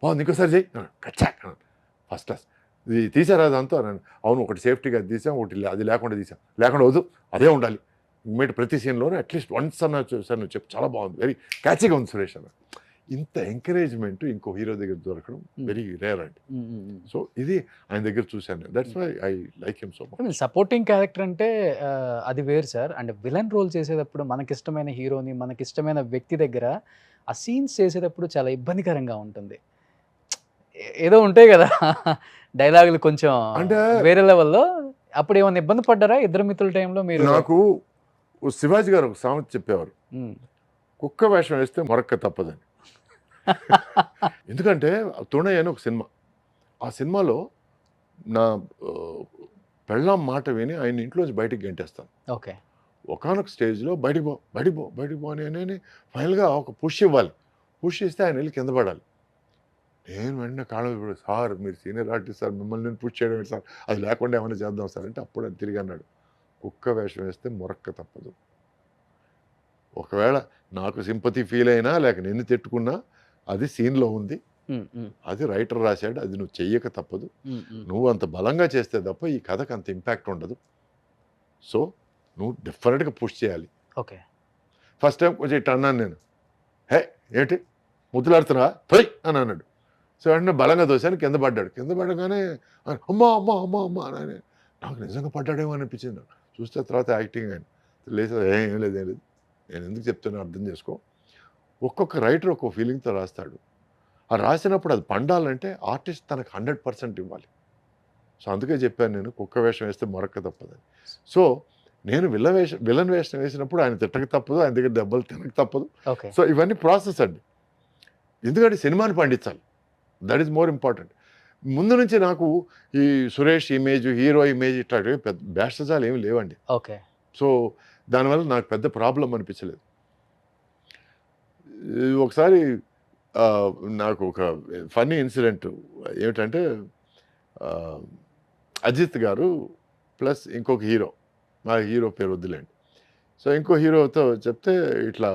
C: బాగుంది ఇంకోసారి చెయ్యి కచాక్ అన్నాను. ఫస్ట్ క్లాస్ ఇది తీసారా అదంతా అన్నాను. అవును ఒకటి సేఫ్టీగా అది తీసాం, ఒకటి అది లేకుండా తీసాం, లేకుండా వద్దు అదే ఉండాలి ఇమ్మీడియట్ ప్రతి సీన్లోనే అట్లీస్ట్ వన్స్ అన్న సార్ నువ్వు చెప్పు చాలా బాగుంది, వెరీ క్యాచీగా ఉంది సురేష్ అన్న. ఇంత ఎంకరేజ్మెంట్ ఇంకో హీరో దగ్గర దొరకడం వెరీ రేర్ అండి. సో ఇది ఆయన దగ్గర చూశాను, that's why I like him so much.
B: Supporting character అంటే అది వేరు సార్. అండ్ విలన్ రోల్ చేసేటప్పుడు మనకిష్టమైన హీరోని మనకిష్టమైన వ్యక్తి దగ్గర ఆ సీన్స్ చేసేటప్పుడు చాలా ఇబ్బందికరంగా ఉంటుంది. ఏదో ఉంటాయి కదా డైలాగులు కొంచెం
C: అంటే
B: వేరే లెవెల్లో. అప్పుడు ఏమైనా ఇబ్బంది పడ్డారా ఇద్దరు మిత్రుల టైంలో మీరు?
C: నాకు శివాజీ గారు ఒక సామెత చెప్పేవారు, కుక్క వేషం వేస్తే మొరక్క తప్పదని. ఎందుకంటే తుణయ్య అని ఒక సినిమా, ఆ సినిమాలో నా పెళ్ళాం మాట విని ఆయన ఇంట్లోంచి బయటికి గంటేస్తాను.
B: ఓకే.
C: ఒకనొక స్టేజ్లో బయటికి పో అని ఫైనల్గా ఒక పుష్ ఇవ్వాలి, పుష్ ఇస్తే ఆయన వెళ్ళి కింద పడాలి. నేను వెంటనే కాళ్ళ ఇప్పుడు సార్ మీరు సీనియర్ ఆర్టిస్ట్ సార్ మిమ్మల్ని నేను పుష్ చేయడం ఏంటి సార్, అది లేకుండా ఏమైనా చేద్దాం సార్ అంటే అప్పుడు అది తిరిగి అన్నాడు, కుక్క వేషం వేస్తే మొరక్క తప్పదు. ఒకవేళ నాకు సింపతి ఫీల్ అయినా లేక నిన్ను తిట్టుకున్నా అది సీన్లో ఉంది, అది రైటర్ రాశాడు, అది నువ్వు చెయ్యక తప్పదు. నువ్వు అంత బలంగా చేస్తే తప్ప ఈ కథకు అంత ఇంపాక్ట్ ఉండదు. సో నువ్వు డెఫినెట్గా పుష్ చేయాలి.
B: ఓకే.
C: ఫస్ట్ టైం కొంచెం ఇట్లా అన్నాను నేను, హే ఏంటి ముద్దులాడుతున్నా పోయ్ అని అన్నాడు. సో వెంటనే బలంగా దోశాను, కింద పడ్డాడు. కింద పడగానే అమ్మా అమ్మా అమ్మా అమ్మా అని నాకు నిజంగా పడ్డాడేమో అనిపించింది. నాకు చూస్తే తర్వాత యాక్టింగ్ ఆయన లేదు ఏం లేదు నేను ఎందుకు చెప్తున్నా అర్థం చేసుకో. ఒక్కొక్క రైటర్ ఒక్కొక్క ఫీలింగ్తో రాస్తాడు. ఆ రాసినప్పుడు అది పండాలంటే ఆర్టిస్ట్ తనకు 100% ఇవ్వాలి. సో అందుకే చెప్పాను నేను కుక్క వేషం వేస్తే మొరక్క తప్పదని. సో నేను విలన్ వేషం వేసినప్పుడు ఆయన తిట్టక తప్పదు, ఆయన దగ్గర దెబ్బలు తినక తప్పదు. సో ఇవన్నీ ప్రాసెస్ అండి, ఎందుకంటే సినిమాని పండించాలి, దట్ ఈస్ మోర్ ఇంపార్టెంట్. ముందు నుంచి నాకు ఈ సురేష్ ఇమేజ్ హీరో ఇమేజ్ ఇట్లాంటివి పెద్ద బ్యాషజాలు ఏమి లేవండి.
B: ఓకే.
C: సో దానివల్ల నాకు పెద్ద ప్రాబ్లం అనిపించలేదు. ఒకసారి నాకు ఒక ఫన్నీ ఇన్సిడెంట్ ఏమిటంటే అజిత్ గారు ప్లస్ ఇంకొక హీరో, మా హీరో పేరు వద్దులేండి. సో ఇంకో హీరోతో చెప్తే ఇట్లా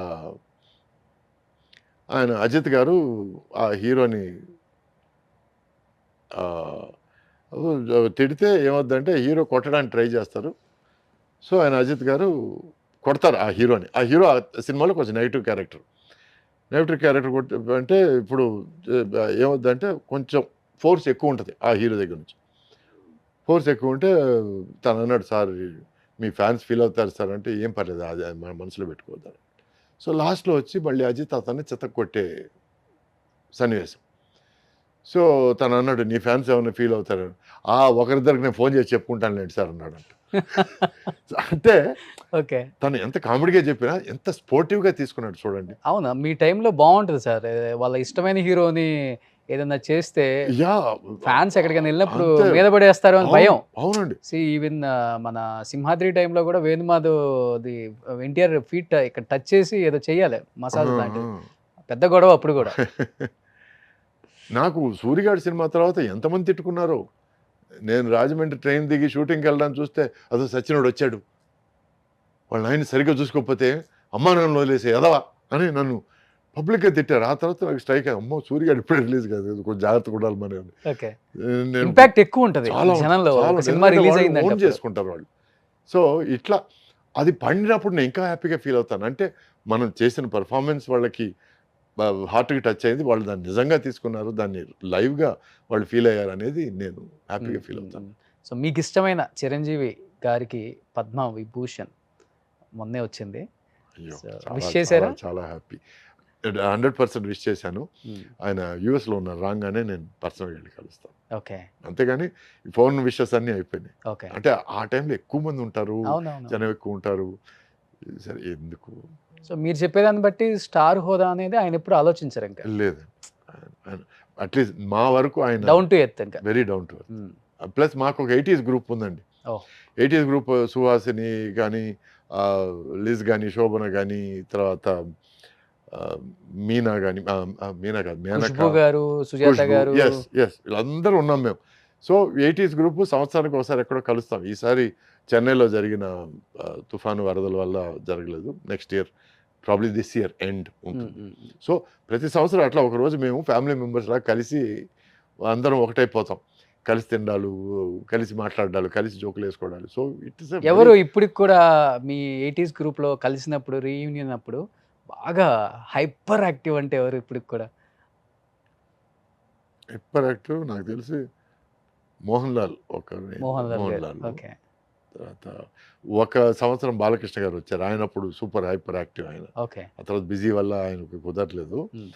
C: ఆయన అజిత్ గారు ఆ హీరోని తిడితే ఏమవుద్దంటే హీరో కొట్టడానికి ట్రై చేస్తారు. సో ఆయన అజిత్ గారు కొడతారు ఆ హీరోని. ఆ హీరో ఆ సినిమాలో కొంచెం నెగిటివ్ క్యారెక్టర్ కొట్టి అంటే ఇప్పుడు ఏమవుద్దంటే కొంచెం ఫోర్స్ ఎక్కువ ఉంటుంది ఆ హీరో దగ్గర నుంచి. ఫోర్స్ ఎక్కువ ఉంటే తను అన్నాడు, సార్ మీ ఫ్యాన్స్ ఫీల్ అవుతారు సార్ అంటే, ఏం పర్లేదు అది మన మనసులో పెట్టుకోవద్దారు. సో లాస్ట్లో వచ్చి మళ్ళీ అజిత్ అతన్ని చెత్త కొట్టే సన్నివేశం. సో తను అన్నాడు, నీ ఫ్యాన్స్ ఏమైనా ఫీల్ అవుతారు, ఒకరిద్దరికి నేను ఫోన్ చేసి చెప్పుకుంటాను లేండి సార్ అన్నాడు. అంటే
B: ఓకే.
C: తను ఎంత కామెడీగా చెప్పినా ఎంత స్పోర్టివ్గా తీసుకున్నాడు చూడండి.
B: అవునా, మీ టైంలో బాగుంటుంది సార్. వాళ్ళ ఇష్టమైన హీరోని ఏదన్నా చేస్తే ఫ్యాన్స్ ఎక్కడికైనా వెళ్ళినప్పుడు మీద పడేస్తారు అని భయం.
C: అవునండి.
B: ఈవెన్ మన సింహాద్రి టైంలో కూడా వేణుమాధవ్ ఎన్టీఆర్ ఫీట్ ఇక్కడ టచ్ చేసి ఏదో చెయ్యాలి మసాజ్ లాంటిది, పెద్ద గొడవ అప్పుడు కూడా.
C: నాకు సూర్యగాడి సినిమా తర్వాత ఎంతమంది తిట్టుకున్నారో. నేను రాజమండ్రి ట్రైన్ దిగి షూటింగ్కి వెళ్ళడానికి చూస్తే అదో సచ్చినోడు వచ్చాడు, వాళ్ళ ఆయన సరిగ్గా చూసుకోకపోతే అమ్మా నన్ను వదిలేసి ఎదవా అని నన్ను పబ్లిక్గా తిట్టారు. ఆ తర్వాత నాకు స్ట్రైక్ అయ్యి, అమ్మో సూర్యగాడు ఇప్పుడే రిలీజ్ కాదు, కొంచెం జాగ్రత్తగా ఉండాలి మన.
B: ఇంపాక్ట్ ఎక్కువ ఉంటుంది జనంలో, సినిమా రిలీజ్ అయింది
C: చేసుకుంటారు వాళ్ళు. సో ఇట్లా అది పండినప్పుడు నేను ఇంకా హ్యాపీగా ఫీల్ అవుతాను. అంటే మనం చేసిన పర్ఫార్మెన్స్ వాళ్ళకి హార్ట్కి టచ్ అయింది, వాళ్ళు దాన్ని నిజంగా తీసుకున్నారు, దాన్ని లైవ్గా వాళ్ళు ఫీల్ అయ్యారు అనేది నేను హ్యాపీగా ఫీల్ అవుతాను.
B: సో మీకు ఇష్టమైన చిరంజీవి గారికి పద్మ విభూషణ్ మొన్నే వచ్చింది, విష్ చేశారా?
C: చాలా హ్యాపీ, 100% విష్ చేశాను. ఆయన యూఎస్లో ఉన్నారు, రాగానే నేను పర్సనల్గా వెళ్ళి కలుస్తాను.
B: ఓకే.
C: అంతేగాని ఫోన్ విషెస్ అన్నీ అయిపోయినాయి.
B: ఓకే.
C: అంటే ఆ టైంలో ఎక్కువ మంది ఉంటారు, జనం ఎక్కువ ఉంటారు, సరే ఎందుకు.
B: సో మీరు చెప్పేదాన్ని బట్టి స్టార్ హోదా అనేది ఆయన ఎప్పుడు ఆలోచించారు? ఇంకా
C: లేదు, అట్లీస్ట్ మా వరకు ఆయన
B: డౌన్ టు ఎర్త్, ఇంకా
C: very down to earth. Plus మాకు ఒక 80s గ్రూప్ ఉందండి. 80s గ్రూప్ సుహాసిని కానీ, లిజ్ కానీ, శోభన కానీ, తర్వాత మీనా కానీ, మీనా కాదు మేనకా గారు, సుజాత గారు, ఎస్ వీళ్ళందరూ ఉన్నాం మేము. సో 80s గ్రూప్ సంవత్సరానికి ఒకసారి ఎక్కడో కలుస్తాం. ఈసారి చెన్నైలో జరిగిన తుఫాను వరదల వల్ల జరగలేదు, next year probably this year end ఉంటుంది. సో ప్రతి సంవత్సరం అట్లా ఒకరోజు మేము ఫ్యామిలీ మెంబర్స్ లాగా కలిసి అందరం ఒకటైపోతాం, కలిసి తినడాలు, కలిసి మాట్లాడాలు, కలిసి జోకులు వేసుకోవడాలు. సో ఇట్స్
B: ఎవరు ఇప్పటికి కూడా మీ 80s గ్రూప్లో కలిసినప్పుడు రీయూనియన్ అప్పుడు బాగా హైపర్ యాక్టివ్ అంటే ఎవరు ఇప్పటికి కూడా?
C: హైపర్ యాక్టివ్ నాకు తెలిసి మోహన్ లాల్
B: మోహన్ లాల్ గారు.
C: లాల్.
B: ఓకే.
C: తర్వాత ఒక సంవత్సరం బాలకృష్ణ గారు వచ్చారు, ఆయన అప్పుడు సూపర్ హైపర్ యాక్టివ్ ఆయన.
B: ఓకే.
C: ఆ తర్వాత బిజీ వల్ల ఆయనకు కుదరట్లేదు.
B: మ్మ్.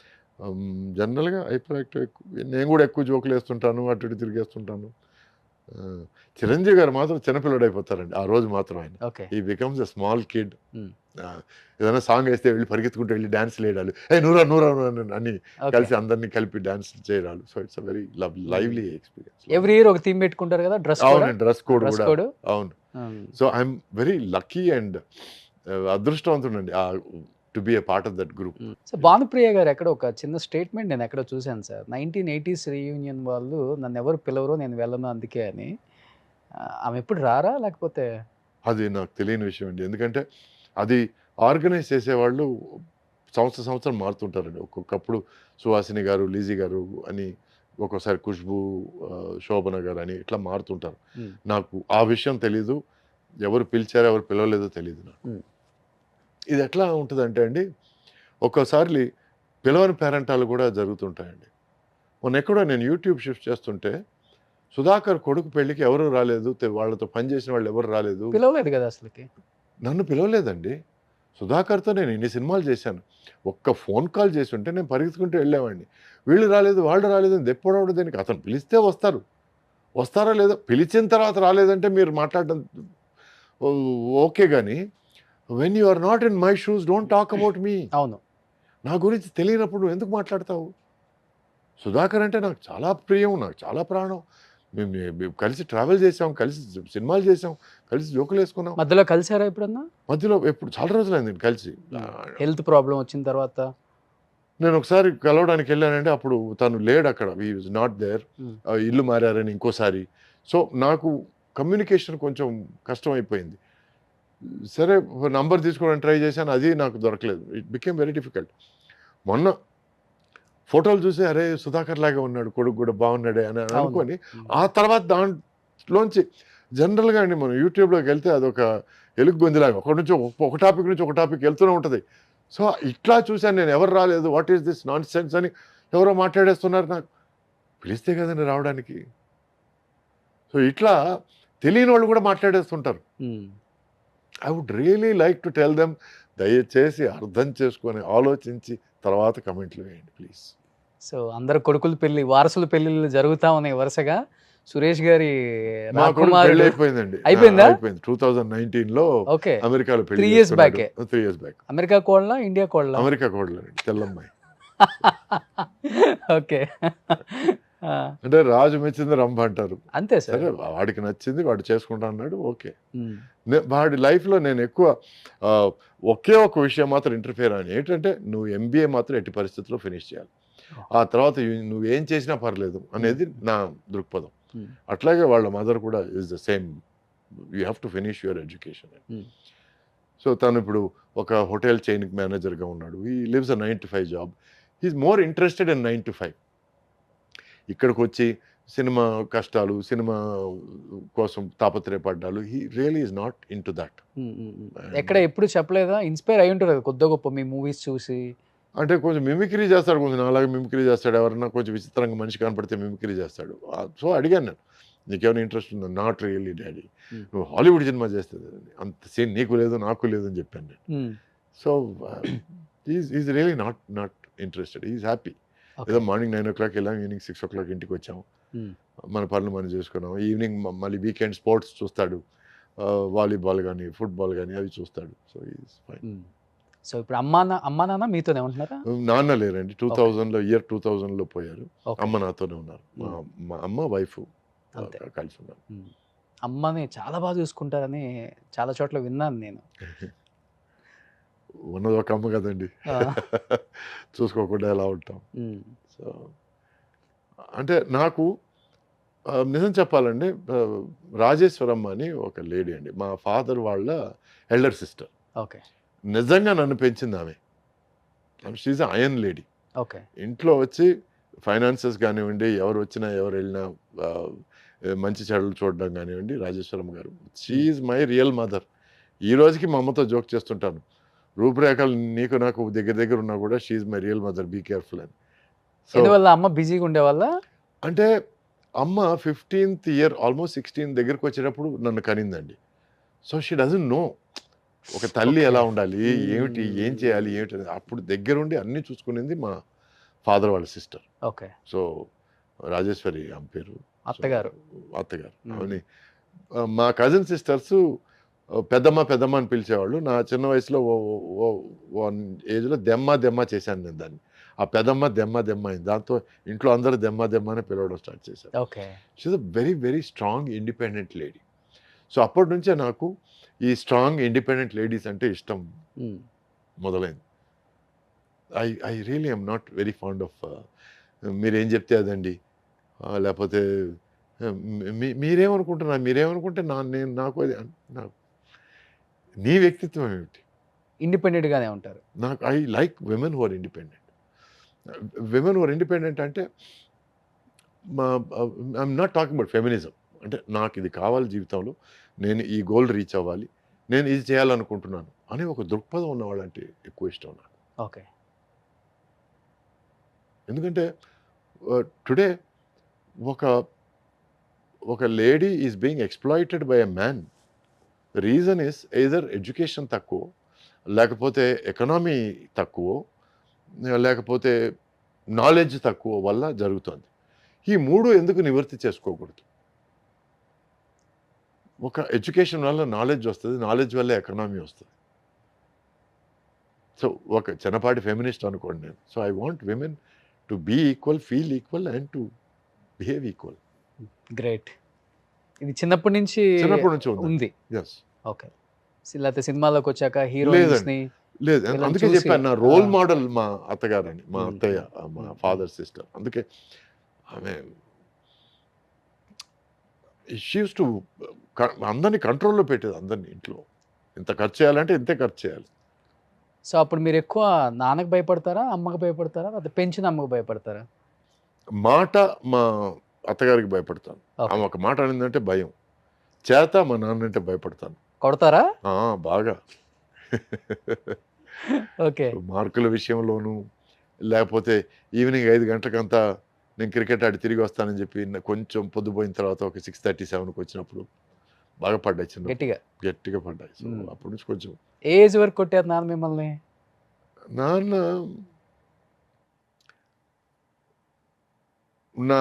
C: జనరల్గా హైపర్ యాక్టివ్ ఎక్కువ, నేను కూడా ఎక్కువ జోకులు వేస్తుంటాను, అటు ఇటు తిరిగేస్తుంటాను. ఆ, చిరంజీవి గారు మాత్రం చిన్నపిల్లడు అయిపోతారండి ఆ రోజు మాత్రం. ఆయన
B: ఓకే.
C: ఈ బికమ్స్ ఎ స్మాల్ కిడ్.
B: మ్మ్.
C: ఏదైనా సాంగ్ వేస్తే వెళ్ళి పరిగెత్తుకుంటూ వెళ్ళి డాన్స్ వేయడాలు, ఏ నూరా నూరా అని
B: ఓకే.
C: కలిసి అందరినీ కలిపి డాన్స్ చేయడాలు. So it's a very lively experience.
B: Every year ఒక థీమ్ పెట్టుకుంటారు కదా, డ్రెస్ కోడ్.
C: అవునండి, డ్రెస్ కోడ్
B: డ్రెస్
C: కూడా.
B: కోడ్.
C: అవును. So I'm very lucky and అదృష్టవంతుడండి to be a part of that group.
B: So Bhanupriya garu ఎక్కడ ఒక చిన్న స్టేట్మెంట్ నేను ఎక్కడో చూశాను సార్, 1980s రీయూనియన్ వాళ్ళు నన్ను ఎవరు పిలవరు, నేను వెళ్ళను అందుకే అని. ఆమె ఎప్పుడు రారా లేకపోతే?
C: అది నాకు తెలియని విషయం అండి, ఎందుకంటే అది ఆర్గనైజ్ చేసేవాళ్ళు సంవత్సరం మారుతుంటారండి. ఒక్కొక్కప్పుడు సుహాసిని గారు, లీజీ గారు అని, ఒక్కోసారి ఖుష్బు, శోభన గారు అని ఇట్లా మారుతుంటారు. నాకు ఆ విషయం తెలీదు, ఎవరు పిలిచారో ఎవరు పిలవలేదో తెలియదు నాకు. ఇది ఎట్లా ఉంటుందంటే అండి, ఒక్కోసారి పిలవని పేరెంటాలు కూడా జరుగుతుంటాయండి. మొన్న ఎక్కడో నేను యూట్యూబ్ షిఫ్ట్ చేస్తుంటే సుధాకర్ కొడుకు పెళ్ళికి ఎవరు రాలేదు, వాళ్ళతో పనిచేసిన వాళ్ళు ఎవరు రాలేదు.
B: పిలవలేదు కదా అసలుకి.
C: నన్ను పిలవలేదండి. సుధాకర్తో నేను ఇన్ని సినిమాలు చేశాను, ఒక్క ఫోన్ కాల్ చేసి ఉంటే నేను పరిగెత్తుకుంటూ వెళ్ళేవాడిని. వీళ్ళు రాలేదు, వాళ్ళు రాలేదు అని దెప్పడవడం దేనికి? అతను పిలిస్తే వస్తారు, వస్తారా లేదా, పిలిచిన తర్వాత రాలేదంటే మీరు మాట్లాడడం ఓకే, కానీ when you are not in my shoes don't talk about me.
B: అవును.
C: నా గురించి తెలియనప్పుడు ఎందుకు మాట్లాడతావు? సుధాకర్ అంటే నాకు చాలా ప్రియం, నాకు చాలా ప్రాణం. మేము కలిసి ట్రావెల్ చేసాం, కలిసి సినిమాలు చేసాం, కలిసి జోకులు వేసుకున్నాం.
B: మధ్యలో కలిసారా ఎప్పుడన్నా?
C: మధ్యలో ఎప్పుడు చాలా రోజులైంది కలిసి.
B: హెల్త్ ప్రాబ్లం వచ్చిన తర్వాత
C: నేను ఒకసారి కలవడానికి వెళ్ళానంటే అప్పుడు తను లేడు అక్కడ, హీ వాజ్ నాట్ దేర్. ఇల్లు మారారని ఇంకోసారి. సో నాకు కమ్యూనికేషన్ కొంచెం కష్టం అయిపోయింది. సరే నంబర్ తీసుకోవడానికి ట్రై చేశాను, అది నాకు దొరకలేదు. It became very difficult. మొన్న ఫోటోలు చూసి అరే సుధాకర్ లాగా ఉన్నాడు, కొడుకు కూడా బాగున్నాడే అని అనుకొని, ఆ తర్వాత దాంట్లోంచి జనరల్గా అండి మనం యూట్యూబ్లోకి వెళ్తే అదొక ఎలుగు గొంతులాగా ఒక టాపిక్ నుంచి ఒక టాపిక్ వెళ్తూనే ఉంటుంది. సో ఇట్లా చూశాను నేను, ఎవరు రాలేదు, what is this non sense అని ఎవరో మాట్లాడేస్తున్నారు. నాకు పిలిస్తే కదండి రావడానికి. సో ఇట్లా తెలియని వాళ్ళు కూడా మాట్లాడేస్తుంటారు. I would really like to tell them, దయచేసి అర్థం చేసుకొని ఆలోచించి తర్వాత కమెంట్లు వేయండి ప్లీజ్.
B: సో అందరు కొడుకుల పెళ్లి, వారసుల పెళ్లిళ్ళు జరుగుతా ఉన్నాయి వరుసగా. సురేష్ గారి
C: మా కొడుకు పెళ్లి
B: రాకుమారుడు
C: అయిపోయిందండి.
B: అయిపోయిందా?
C: అయిపోయింది 2019లో
B: ఓకే.
C: అమెరికాలో పెళ్లి
B: 3 years
C: చేసుకున్నాడు.
B: back.
C: 3 years back.
B: అమెరికా కోళ్ళ, ఇండియా కోళ్ళ?
C: అమెరికా కోడలండి, తెల్లమ్మాయి.
B: ఓకే.
C: అంటే రాజు మెచ్చింది రంభ అంటారు.
B: అంతే సార్.
C: సరే వాడికి నచ్చింది, వాడు చేసుకుంటా అన్నాడు, ఓకే. వాడి లైఫ్లో నేను ఎక్కువ ఒకే ఒక విషయం మాత్రం ఇంటర్ఫియర్ అని, ఏంటంటే నువ్వు ఎంబీఏ మాత్రం ఎట్టి పరిస్థితుల్లో ఫినిష్ చేయాలి, ఆ తర్వాత నువ్వు ఏం చేసినా పర్లేదు అనేది నా దృక్పథం. అట్లాగే వాళ్ళ మదర్ కూడా is the same, you have to finish your education. So తను ఇప్పుడు ఒక హోటల్ చైన్ మేనేజర్గా ఉన్నాడు. He lives a 9 to 5 job. He is more interested in 9 to 5. ఇక్కడికి వచ్చి సినిమా కష్టాలు, సినిమా కోసం తాపత్రయపడ్డాలు, he really is not into that.
B: ఎక్కడ ఎప్పుడు చెప్పలేదా? ఇన్స్పైర్ అయి ఉంటారు కొద్ది గొప్ప మీ మూవీస్ చూసి.
C: అంటే కొంచెం మిమిక్రీ చేస్తాడు, కొంచెం అలాగే మిమిక్రీ చేస్తాడు. ఎవరన్నా కొంచెం విచిత్రంగా మనిషి కనపడితే మిమిక్రీ చేస్తాడు. సో అడిగాను నేను, నీకేమైనా ఇంట్రెస్ట్ ఉందా? నాట్ రియల్లీ డాడీ, నువ్వు హాలీవుడ్ సినిమా చేస్తుంది అంత సీన్ నీకు లేదు నాకు లేదు అని చెప్పాను నేను. So is really not interested, is happy. ఏదో మార్నింగ్ 9 o'clock వెళ్ళాం, ఈవినింగ్ 6 o'clock ఇంటికి వచ్చాము, మన పనులు మనం చేసుకున్నాం. ఈవినింగ్ మళ్ళీ వీకెండ్ స్పోర్ట్స్ చూస్తాడు, వాలీబాల్ కానీ ఫుట్బాల్ కానీ అవి చూస్తాడు. So is fine.
B: సో ఇప్పుడు అమ్మా నాన్న మీతోనే ఉంటున్నారా?
C: నాన్న లేరండి, 2000లో పోయారు. అమ్మ నాతోనే ఉన్నారు. మా అమ్మ వైఫ్ కలిసి ఉన్నారు.
B: అమ్మని చాలా బాగా చూసుకుంటారని చాలా చోట్ల విన్నాను నేను.
C: ఉన్నది ఒక అమ్మ కదండి, చూసుకోకుండా ఎలా ఉంటాం. సో అంటే నాకు నిజం చెప్పాలండి, రాజేశ్వరమ్మ అని ఒక లేడీ అండి, మా ఫాదర్ వాళ్ళ ఎల్డర్ సిస్టర్.
B: ఓకే.
C: నిజంగా నన్ను పెంచింది ఆమె. She's iron lady.
B: ఓకే.
C: ఇంట్లో వచ్చి ఫైనాన్సెస్ కానివ్వండి, ఎవరు వచ్చినా ఎవరు వెళ్ళినా మంచి చెడులు చూడడం కానివ్వండి, రాజేశ్వరం గారు షీఈ్ మై రియల్ మదర్. ఈ రోజుకి మా అమ్మతో జోక్ చేస్తుంటాను, రూపురేఖలు నీకు నాకు దగ్గర దగ్గర ఉన్నా కూడా she's my real mother, be careful అని. సో
B: ఎందువల్ల అమ్మ బిజీగా ఉండేవాళ్ళ?
C: అంటే అమ్మ 15th ఇయర్ ఆల్మోస్ట్ 16 దగ్గరకు వచ్చేటప్పుడు నన్ను కనిందండి. సో షీ డజంట్ నో ఒక తల్లి ఎలా ఉండాలి, ఏమిటి, ఏం చేయాలి, ఏమిటి అనేది. అప్పుడు దగ్గరుండి అన్నీ చూసుకునేది మా ఫాదర్ వాళ్ళ సిస్టర్.
B: ఓకే.
C: సో రాజేశ్వరి ఆమె పేరు,
B: అత్తగారు.
C: అత్తగారు. అవుని మా కజిన్ సిస్టర్స్ పెద్దమ్మ పెద్దమ్మ అని పిలిచేవాళ్ళు. నా చిన్న వయసులో వన్ ఏజ్లో దెమ్మ చేశాను నేను దాన్ని. ఆ పెద్దమ్మ దెమ్మ అయింది. దాంతో ఇంట్లో అందరూ దెమ్మ అని పిలవడం స్టార్ట్ చేశారు.
B: Okay.
C: She's a very very strong independent lady. So అప్పటి నుంచే నాకు ఈ స్ట్రాంగ్ ఇండిపెండెంట్ లేడీస్ అంటే ఇష్టం మొదలైంది. I really I'm not very fond of మీరేం చెప్తే అదండి, లేకపోతే మీరేమనుకుంటే నేను నాకు అది నాకు నీ వ్యక్తిత్వం ఏమిటి?
B: ఇండిపెండెంట్గానే ఉంటారు.
C: నాకు I like women who are independent. Women who are independent అంటే I'm not talking about feminism. అంటే నాకు ఇది కావాలి జీవితంలో, నేను ఈ గోల్ రీచ్ అవ్వాలి, నేను ఇది చేయాలనుకుంటున్నాను అని ఒక దృక్పథం ఉన్నవాళ్ళంటే ఎక్కువ ఇష్టం నాకు.
B: ఓకే.
C: ఎందుకంటే టుడే ఒక lady is being exploited by a man. Reason is either education తక్కువ, లేకపోతే ఎకనామీ తక్కువ, లేకపోతే నాలెడ్జ్ తక్కువ వల్ల జరుగుతుంది. ఈ మూడు ఎందుకు నివృత్తి చేసుకోకూడదు? ఒక ఎడ్యుకేషన్ వల్ల నాలెడ్జ్ వస్తుంది, నాలెడ్జ్ వల్ల ఎకనామీ వస్తుంది. సో ఒక చిన్నపాటి ఫెమినిస్ట్ అనుకోండి నేను. So I want women to be equal, feel equal and to behave equal.
B: Great. ఇది చిన్నప్పటి నుంచి ఉంది.
C: ఎస్.
B: ఓకే. లేకపోతే సినిమాలోకి వచ్చాక హీరోయిన్స్ని
C: లేదు, అందుకే చెప్పాను నా రోల్ మోడల్ మా అత్తగారని, మా అత్తయ్య, మా ఫాదర్ సిస్టర్. అందుకే ఆమె షీ యూస్ టు అందరినీ కంట్రోల్లో పెట్టేది, అందరినీ. ఇంట్లో ఇంత ఖర్చు చేయాలంటే ఇంతే ఖర్చు చేయాలి.
B: సో అప్పుడు మీరు ఎక్కువ నాన్నకు భయపడతారా, అమ్మకు భయపడతారా, అది పెంచిన అమ్మకు భయపడతారా?
C: మాట మా అత్తగారికి భయపడతాను. ఆమె ఒక మాట అనిందంటే భయం. చేత మా నాన్న అంటే భయపడతాను.
B: కొడతారా?
C: బాగా.
B: ఓకే.
C: మార్కుల విషయంలోనూ, లేకపోతే ఈవినింగ్ 5 గంటలకంతా నేను క్రికెట్ ఆడి తిరిగి వస్తానని చెప్పి కొంచెం పొద్దుపోయిన తర్వాత ఒక 6:37కి వచ్చినప్పుడు బాగా పడ్డాయి, చిన్న గట్టిగా పడ్డాయి. సో అప్పటి నుంచి కొంచెం.
B: ఏజ్ వరకు కొట్టారు నాన్న మిమ్మల్ని?
C: నాన్న నా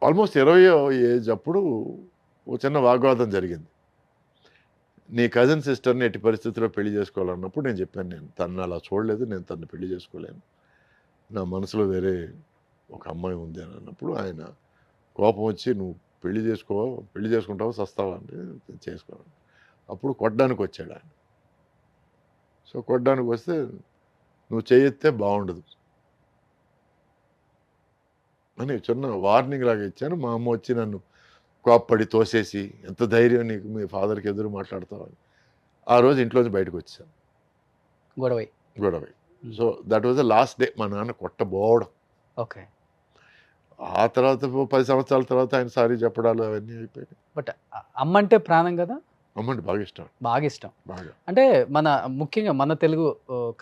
C: ఆల్మోస్ట్ 20వ ఏజ్ అప్పుడు ఒక చిన్న వాగ్వాదం జరిగింది. నీ కజిన్ సిస్టర్ని ఎట్టి పరిస్థితుల్లో పెళ్లి చేసుకోవాలన్నప్పుడు నేను చెప్పాను, నేను తను అలా చూడలేదు, నేను తను పెళ్లి చేసుకోలేను, నా మనసులో వేరే ఒక అమ్మాయి ఉంది అని అన్నప్పుడు ఆయన కోపం వచ్చి, నువ్వు పెళ్లి చేసుకుంటావు సస్తావా అంటే చేసుకోవాలి. అప్పుడు కొట్టడానికి వచ్చాడు ఆయన. సో కొట్టడానికి వస్తే, నువ్వు చేయెత్తే బాగుండదు అని చిన్న వార్నింగ్ లాగా ఇచ్చాను. మా అమ్మ వచ్చి నన్ను కోప్పడి తోసేసి, ఎంత ధైర్యం నీకు, మీ ఫాదర్కి ఎదురు మాట్లాడతావు అని. ఆ రోజు ఇంట్లోంచి బయటకు వచ్చాను, గొడవ. So that was the last day మా నాన్న కొట్టబోవడం.
B: ఓకే.
C: ఆ తర్వాత 10 సంవత్సరాల తర్వాత ఆయన సారీ చెప్పడాలు అవన్నీ అయిపోయాయి.
B: బట్ అమ్మ అంటే ప్రాణం కదా?
C: అమ్మంటే బాగా ఇష్టం.
B: బాగా అంటే ముఖ్యంగా మన తెలుగు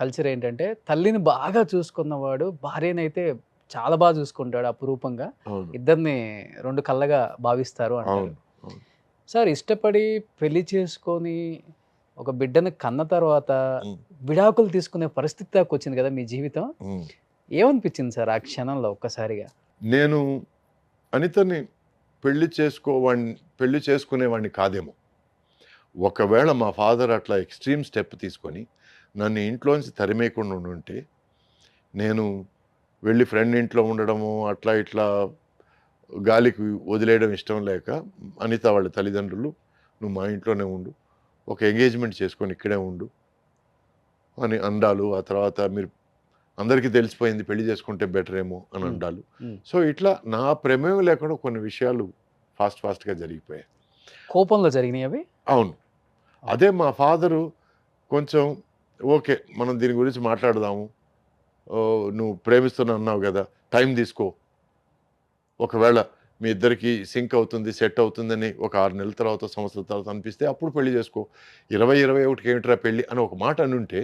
B: కల్చర్ ఏంటంటే, తల్లిని బాగా చూసుకున్నవాడు భార్యనైతే చాలా బాగా చూసుకుంటాడు అపురూపంగా, ఇద్దరిని 2 కళ్ళగా భావిస్తారు అంటారు. సార్, ఇష్టపడి పెళ్లి చేసుకొని ఒక బిడ్డను కన్న తర్వాత విడాకులు తీసుకునే పరిస్థితి దాకా వచ్చింది కదా మీ జీవితం. ఏమనిపించింది సార్ ఆ క్షణంలో ఒక్కసారిగా?
C: నేను అనితని పెళ్లి చేసుకునేవాడిని కాదేమో. ఒకవేళ మా ఫాదర్ అట్లా ఎక్స్ట్రీమ్ స్టెప్ తీసుకొని నన్ను ఇంట్లోంచి తరిమేయకుండా ఉంటే, నేను వెళ్ళి ఫ్రెండ్ ఇంట్లో ఉండడము, అట్లా ఇట్లా గాలికి వదిలేయడం ఇష్టం లేక, అనిత వాళ్ళ తల్లిదండ్రులు, నువ్వు మా ఇంట్లోనే ఉండు, ఒక ఎంగేజ్మెంట్ చేసుకొని ఇక్కడే ఉండు అని అండాలు. ఆ తర్వాత మీరు అందరికీ తెలిసిపోయింది, పెళ్లి చేసుకుంటే బెటర్ ఏమో అని అండాలు. సో ఇట్లా నా ప్రమేయం లేకుండా కొన్ని విషయాలు ఫాస్ట్గా జరిగిపోయాయి.
B: కోపంలో జరిగినాయి అవి?
C: అవును. అదే మా ఫాదరు కొంచెం ఓకే మనం దీని గురించి మాట్లాడదాము, నువ్వు ప్రేమిస్తున్నా అన్నావు కదా, టైం తీసుకో, ఒకవేళ మీ ఇద్దరికి సింక్ అవుతుంది, సెట్ అవుతుందని ఒక 6 నెలల తర్వాత, సంవత్సరం తర్వాత అనిపిస్తే అప్పుడు పెళ్లి చేసుకో, 20-21కి ఏమిట్రా పెళ్ళి అని ఒక మాట అనుంటే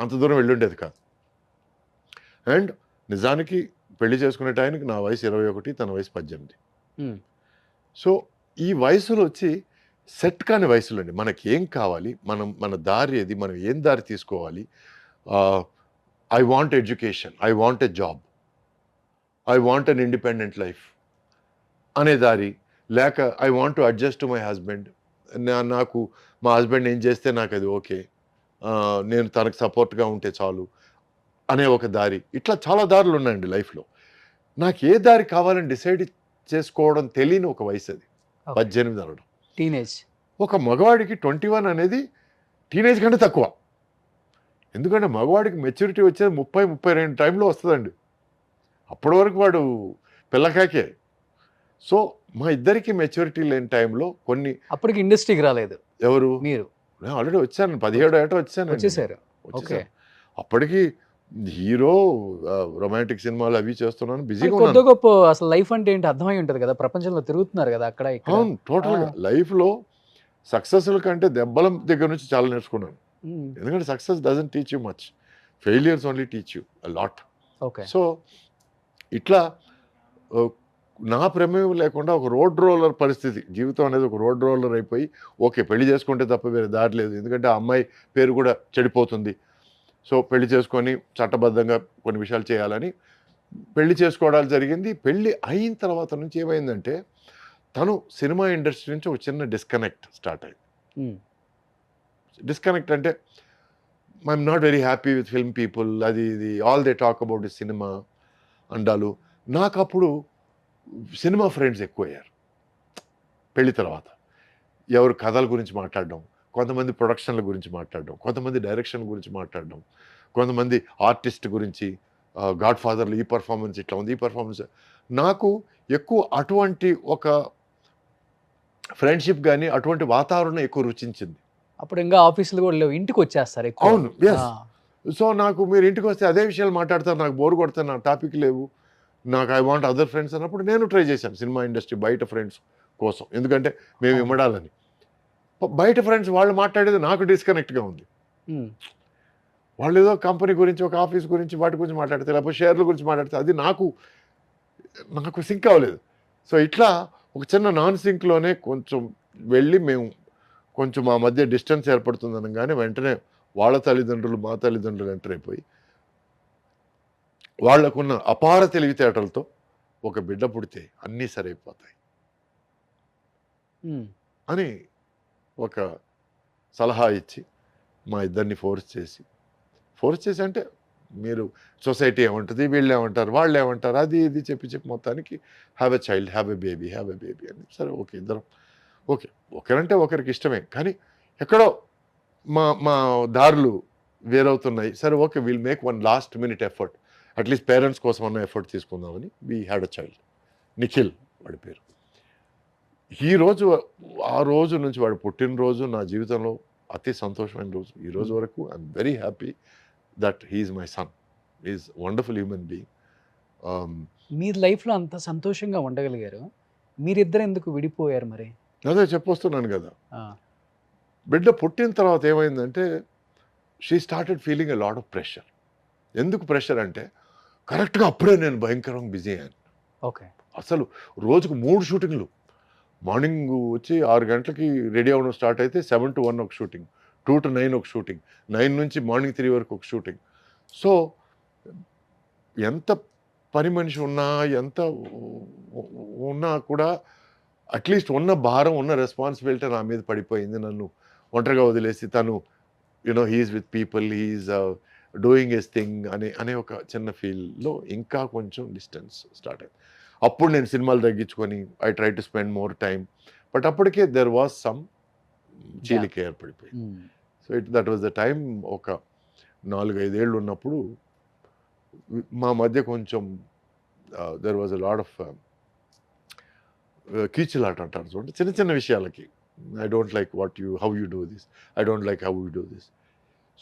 C: అంత దూరం వెళ్ళుండేది కాదు. అండ్ నిజానికి పెళ్లి చేసుకునే టైంకి నా వయసు 21, తన వయసు 18. సో ఈ వయసులో వచ్చి సెట్ కాని వయసులో అండి మనకి ఏం కావాలి, మన దారి ఏది, మనం ఏం దారి తీసుకోవాలి. I want education, I want a job, I want an independent life అనే దారి, లేక I want to adjust to my husband, నాకు మా హస్బెండ్ ఏం చేస్తే నాకు అది ఓకే, నేను తనకు సపోర్ట్గా ఉంటే చాలు అనే ఒక దారి. ఇట్లా చాలా దారులు ఉన్నాయండి లైఫ్లో. నాకు ఏ దారి కావాలని డిసైడ్ చేసుకోవడం తెలియని ఒక వయసు అది, 18 అనడం.
B: టీనేజ్.
C: ఒక మగవాడికి 21 అనేది టీనేజ్ కంటే తక్కువ. ఎందుకంటే మగవాడికి మెచ్యూరిటీ వచ్చేది 30-32 టైంలో వస్తుందండి. అప్పటి వరకు వాడు పిల్లకాకే. సో మా ఇద్దరికి మెచ్యూరిటీ లేని టైంలో కొన్ని.
B: అప్పటికి ఇండస్ట్రీకి రాలేదు
C: ఎవరు?
B: మీరు.
C: నేను ఆల్రెడీ వచ్చాను, 17 ఏట వచ్చాను.
B: వచ్చేసారు. ఓకే.
C: అప్పటికి హీరో, రొమాంటిక్ సినిమాలు అవి చేస్తున్నాను, బిజీగా
B: కొద్ది
C: ఉన్నాను.
B: గొప్ప అసలు లైఫ్ అంటే ఏంటి అర్థమై ఉంటుంది కదా, ప్రపంచంలో తిరుగుతున్నారు కదా అక్కడ ఇక్కడ.
C: అవును, టోటల్గా లైఫ్లో సక్సెస్ల కంటే దెబ్బల దగ్గర నుంచి చాలా నేర్చుకున్నాను. ఎందుకంటే success doesn't teach you much, failures only teach you a lot.
B: Okay.
C: So ఇట్లా నా ప్రమేయం లేకుండా ఒక రోడ్ రోలర్ పరిస్థితి, జీవితం అనేది ఒక రోడ్ రోలర్ అయిపోయి, ఓకే పెళ్లి చేసుకుంటే తప్ప వేరే దారి లేదు, ఎందుకంటే ఆ అమ్మాయి పేరు కూడా చెడిపోతుంది, సో పెళ్లి చేసుకొని చట్టబద్ధంగా కొన్ని విషయాలు చేయాలని పెళ్లి చేసుకోవడాలు జరిగింది. పెళ్లి అయిన తర్వాత నుంచి ఏమైందంటే తను సినిమా ఇండస్ట్రీ నుంచి ఒక చిన్న డిస్కనెక్ట్ స్టార్ట్ అయింది. డిస్కనెక్ట్ అంటే I'm not very happy with film people, అది ఇది all they talk about the cinema అండాలు. నాకు అప్పుడు సినిమా ఫ్రెండ్స్ ఎక్కువయ్యారు పెళ్లి తర్వాత. ఎవరు కథల గురించి మాట్లాడడం, కొంతమంది ప్రొడక్షన్ల గురించి మాట్లాడడం, కొంతమంది డైరెక్షన్ గురించి మాట్లాడడం, కొంతమంది ఆర్టిస్ట్ గురించి, గాడ్ ఫాదర్లో ఈ పర్ఫార్మెన్స్ ఇట్లా ఉంది, ఈ పర్ఫార్మెన్స్. నాకు ఎక్కువ అటువంటి ఒక ఫ్రెండ్షిప్ కానీ అటువంటి వాతావరణం ఎక్కువ రుచించింది.
B: అప్పుడు ఇంకా ఆఫీసులు కూడా లేవు, ఇంటికి వచ్చేస్తారు ఎక్కువ.
C: అవును, ఎస్. సో నాకు మీరు ఇంటికి వస్తే అదే విషయాలు మాట్లాడతారు, నాకు బోర్ కొడతాను, నా టాపిక్ లేవు, నాకు ఐ వాంట్ అదర్ ఫ్రెండ్స్ అన్నప్పుడు నేను ట్రై చేశాను సినిమా ఇండస్ట్రీ బయట ఫ్రెండ్స్ కోసం, ఎందుకంటే మేము ఇమ్మడాలని. బయట ఫ్రెండ్స్ వాళ్ళు మాట్లాడేది నాకు డిస్కనెక్ట్గా ఉంది. వాళ్ళు ఏదో కంపెనీ గురించి, ఒక ఆఫీస్ గురించి, వాటి గురించి మాట్లాడితే, లేకపోతే షేర్ల గురించి మాట్లాడితే అది నాకు సింక్ అవ్వలేదు. సో ఇట్లా ఒక చిన్న నాన్ సింక్లోనే కొంచెం వెళ్ళి మేము కొంచెం మా మధ్య డిస్టెన్స్ ఏర్పడుతుంది అనగానే వెంటనే వాళ్ళ తల్లిదండ్రులు మా తల్లిదండ్రులు ఎంటర్ అయిపోయి వాళ్లకున్న అపార తెలివితేటలతో ఒక బిడ్డ పుడితే అన్నీ సరైపోతాయి అని ఒక సలహా ఇచ్చి మా ఇద్దరిని ఫోర్స్ చేసి అంటే మీరు సొసైటీ ఏమంటుంది, వీళ్ళు ఏమంటారు, వాళ్ళు ఏమంటారు, అది ఇది చెప్పి మొత్తానికి have a child, have a baby అని. సరే ఓకే, ఇద్దరం ఓకే, ఒకరంటే ఒకరికి ఇష్టమే, కానీ ఎక్కడో మా దారులు వేరవుతున్నాయి. సరే okay, will make one last minute effort, at least parents కోసం అన్న ఎఫర్ట్ తీసుకుందామని we had a child, Nikhil వాడి పేరు. ఆ రోజు నుంచి వాడు పుట్టినరోజు నా జీవితంలో అతి సంతోషమైన రోజు. ఈ రోజు వరకు I'm very happy that he's my son, is wonderful human being.
B: మీరు లైఫ్లో అంత సంతోషంగా ఉండగలిగారు, మీరిద్దరు ఎందుకు విడిపోయారు మరి?
C: అదే చెప్పొస్తున్నాను కదా. బిడ్డ పుట్టిన తర్వాత ఏమైందంటే she started feeling a lot of pressure. ఎందుకు ప్రెషర్ అంటే కరెక్ట్గా అప్పుడే నేను భయంకరంగా బిజీ అయ్యాను.
B: ఓకే.
C: అసలు రోజుకు 3 షూటింగ్లు. మార్నింగ్ వచ్చి 6 గంటలకి రెడీ అవ్వడం స్టార్ట్ అయితే 7 to 1 ఒక షూటింగ్, 2 to 9 ఒక షూటింగ్, 9 నుంచి మార్నింగ్ 3 వరకు ఒక షూటింగ్. సో ఎంత పని మనిషి ఉన్నా, ఎంత ఉన్నా కూడా అట్లీస్ట్ ఉన్న భారం, ఉన్న రెస్పాన్సిబిలిటీ నా మీద పడిపోయింది. నన్ను ఒంటరిగా వదిలేసి తను he's with people, he's doing his thing అనే ఒక చిన్న ఫీల్లో ఇంకా కొంచెం డిస్టెన్స్ స్టార్ట్ అయింది. అప్పుడు నేను సినిమాలు తగ్గించుకొని I try to spend more time, but అప్పటికే దెర్ వాజ్ సమ్ చీలిక ఏర్పడిపోయింది. So that was the time. ఒక 4-5 ఏళ్ళు ఉన్నప్పుడు మా మధ్య కొంచెం there was a lot of కీచులాట అంటారు చూడండి, చిన్న చిన్న విషయాలకి I don't like how you do this, I don't like how you do this.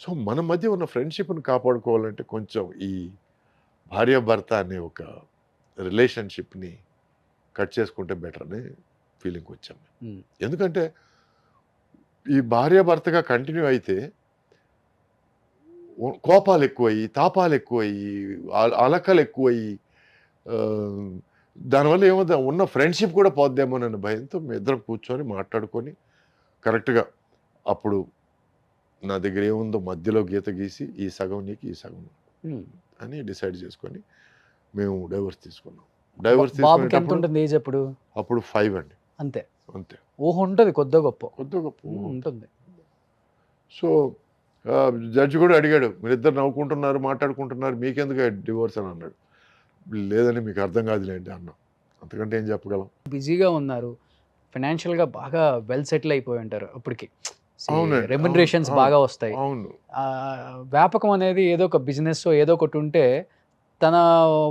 C: So మన మధ్య ఉన్న ఫ్రెండ్షిప్ని కాపాడుకోవాలంటే కొంచెం ఈ భార్యాభర్త అనే ఒక రిలేషన్షిప్ని కట్ చేసుకుంటే బెటర్ అనే ఫీలింగ్కి వచ్చాము. ఎందుకంటే ఈ భార్యాభర్తగా కంటిన్యూ అయితే కోపాలు ఎక్కువయ్యి, తాపాలు ఎక్కువయ్యి, అలకలు ఎక్కువయ్యి, దానివల్ల ఏమవుతా ఉన్న ఫ్రెండ్షిప్ కూడా పోద్దేమోనన్న భయంతో మీ ఇద్దరం కూర్చొని మాట్లాడుకొని కరెక్ట్గా అప్పుడు నా దగ్గర ఏముందో మధ్యలో గీత గీసి ఈ సగం నీకు ఈ సగం అని డిసైడ్ చేసుకొని మేము డైవర్స్ తీసుకున్నాం. డైవర్స్
B: బాబుకి ఎంత
C: తీసుకునేటప్పుడు
B: ఉంటుంది ఏజ్ అప్పుడు?
C: అప్పుడు 5 అండి.
B: అంతే
C: అంతే,
B: ఊహ ఉంటుంది కొద్ది గొప్ప
C: కొద్ది గొప్ప
B: ఉంటుంది.
C: సో జడ్జి కూడా అడిగాడు, మీరిద్దరు నవ్వుకుంటున్నారు, మాట్లాడుకుంటున్నారు, మీకెందుకు డివోర్స్ అని అన్నాడు. లేదని మీకు అర్థం కాదులేండి అన్నాం. అంతకంటే ఏం చెప్పగలం.
B: బిజీగా ఉన్నారు, ఫైనాన్షియల్ గా బాగా వెల్ సెటిల్ అయిపోయి ఉంటారు అప్పటికి.
C: అవునండి,
B: రెమ్యునరేషన్స్
C: అవును,
B: బాగా వస్తాయి.
C: అవును.
B: వ్యాపకం అనేది ఏదో ఒక బిజినెస్ ఏదో ఒకటి ఉంటే తన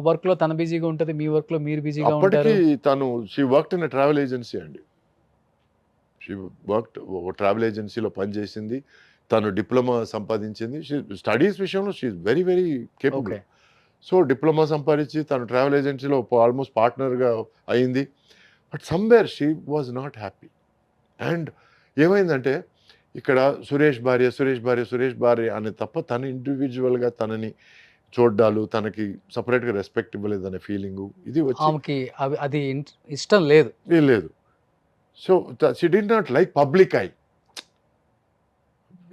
B: వర్క్ లో తన బిజీగా ఉంటుంది, మీ వర్క్ లో మీరు బిజీగా ఉంటారు.
C: అప్పటికి తను she worked in travel agency అండి. షీ వర్క్డ్ ఒక ట్రావెల్ ఏజెన్సీలో పనిచేసింది. తను డిప్లొమా సంపాదించింది. స్టడీస్ విషయంలో she very very capable.
B: Okay.
C: So diploma సంపాదించి తను ట్రావెల్ ఏజెన్సీలో ఆల్మోస్ట్ పార్ట్నర్గా అయింది. But somewhere she was not happy. And ఏమైందంటే ఇక్కడ సురేష్ భార్య అనే తప్ప తను ఇండివిజువల్గా తనని చూడ్డాలు, తనకి సపరేట్గా రెస్పెక్ట్ ఇవ్వలేదనే ఫీలింగు ఇది వచ్చి
B: ఆమెకి అది ఇష్టం లేదు.
C: లేదు. So she did not like public I.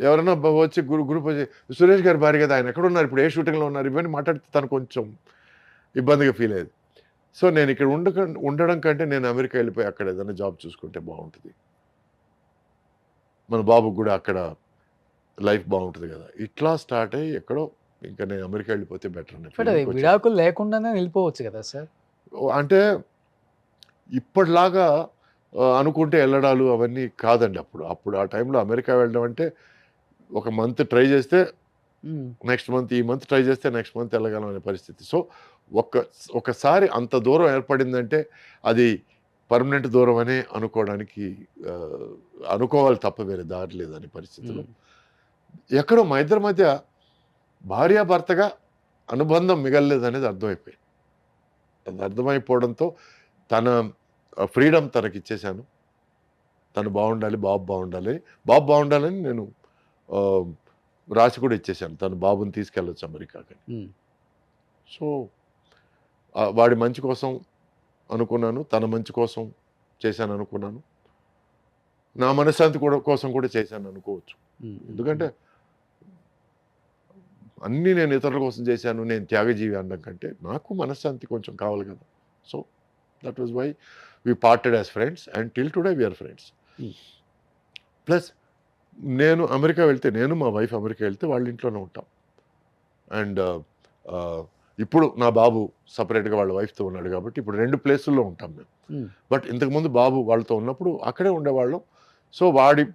C: ఎవరైనా వచ్చి గ్రూప్ వచ్చి సురేష్ గారి భార్య కదా, ఆయన ఎక్కడ ఉన్నారు, ఇప్పుడు ఏ షూటింగ్లో ఉన్నారు, ఇవన్నీ మాట్లాడితే తను కొంచెం ఇబ్బందిగా ఫీల్ అయ్యేది. సో నేను ఇక్కడ ఉండడం కంటే నేను అమెరికా వెళ్ళిపోయి అక్కడ ఏదైనా జాబ్ చూసుకుంటే బాగుంటుంది, మన బాబుకి కూడా అక్కడ లైఫ్ బాగుంటుంది కదా, ఇట్లా స్టార్ట్ అయ్యి ఎక్కడో ఇంకా నేను అమెరికా వెళ్ళిపోతే బెటర్
B: బట్ అది విడాకులు లేకుండానే వెళ్ళిపోవచ్చు కదా సార్.
C: అంటే ఇప్పటిలాగా అనుకుంటే వెళ్ళడాలు అవన్నీ కాదండి. అప్పుడు ఆ టైంలో అమెరికా వెళ్ళడం అంటే ఒక మంత్ ట్రై చేస్తే నెక్స్ట్ మంత్, ఈ మంత్ ట్రై చేస్తే నెక్స్ట్ మంత్ వెళ్ళగలం అనే పరిస్థితి. సో ఒకసారి అంత దూరం ఏర్పడిందంటే అది పర్మనెంట్ దూరం అనే అనుకోవాలి తప్ప వేరే దారి లేదనే పరిస్థితిలో ఎక్కడో మా ఇద్దరి మధ్య భార్యాభర్తగా అనుబంధం మిగలలేదనేది అర్థమైపోయింది. అది అర్థమైపోవడంతో తన ఫ్రీడమ్ తనకి ఇచ్చేశాను. తను బాగుండాలి, బాబు బాగుండాలని నేను రాసి కూడా ఇచ్చేసాను. తను బాబుని తీసుకెళ్ళొచ్చు అమెరికాకి. సో వాడి మంచి కోసం అనుకున్నాను, తన మంచి కోసం చేశాను అనుకున్నాను, నా మనశ్శాంతి కోసం కూడా చేశాను అనుకోవచ్చు. ఎందుకంటే అన్నీ నేను ఇతరుల కోసం చేశాను, నేను త్యాగజీవి అనడం కంటే నాకు మనశ్శాంతి కొంచెం కావాలి కదా. So that was why we parted as friends and till today we're friends. Plus నేను అమెరికా వెళ్తే, నేను మా వైఫ్ అమెరికా వెళ్తే వాళ్ళ ఇంట్లోనే ఉంటాం. అండ్ ఇప్పుడు నా బాబు సపరేట్గా వాళ్ళ వైఫ్తో ఉన్నాడు కాబట్టి ఇప్పుడు 2 ప్లేసుల్లో ఉంటాం మేము. బట్ ఇంతకుముందు బాబు వాళ్ళతో ఉన్నప్పుడు అక్కడే ఉండేవాళ్ళం. సో వాడి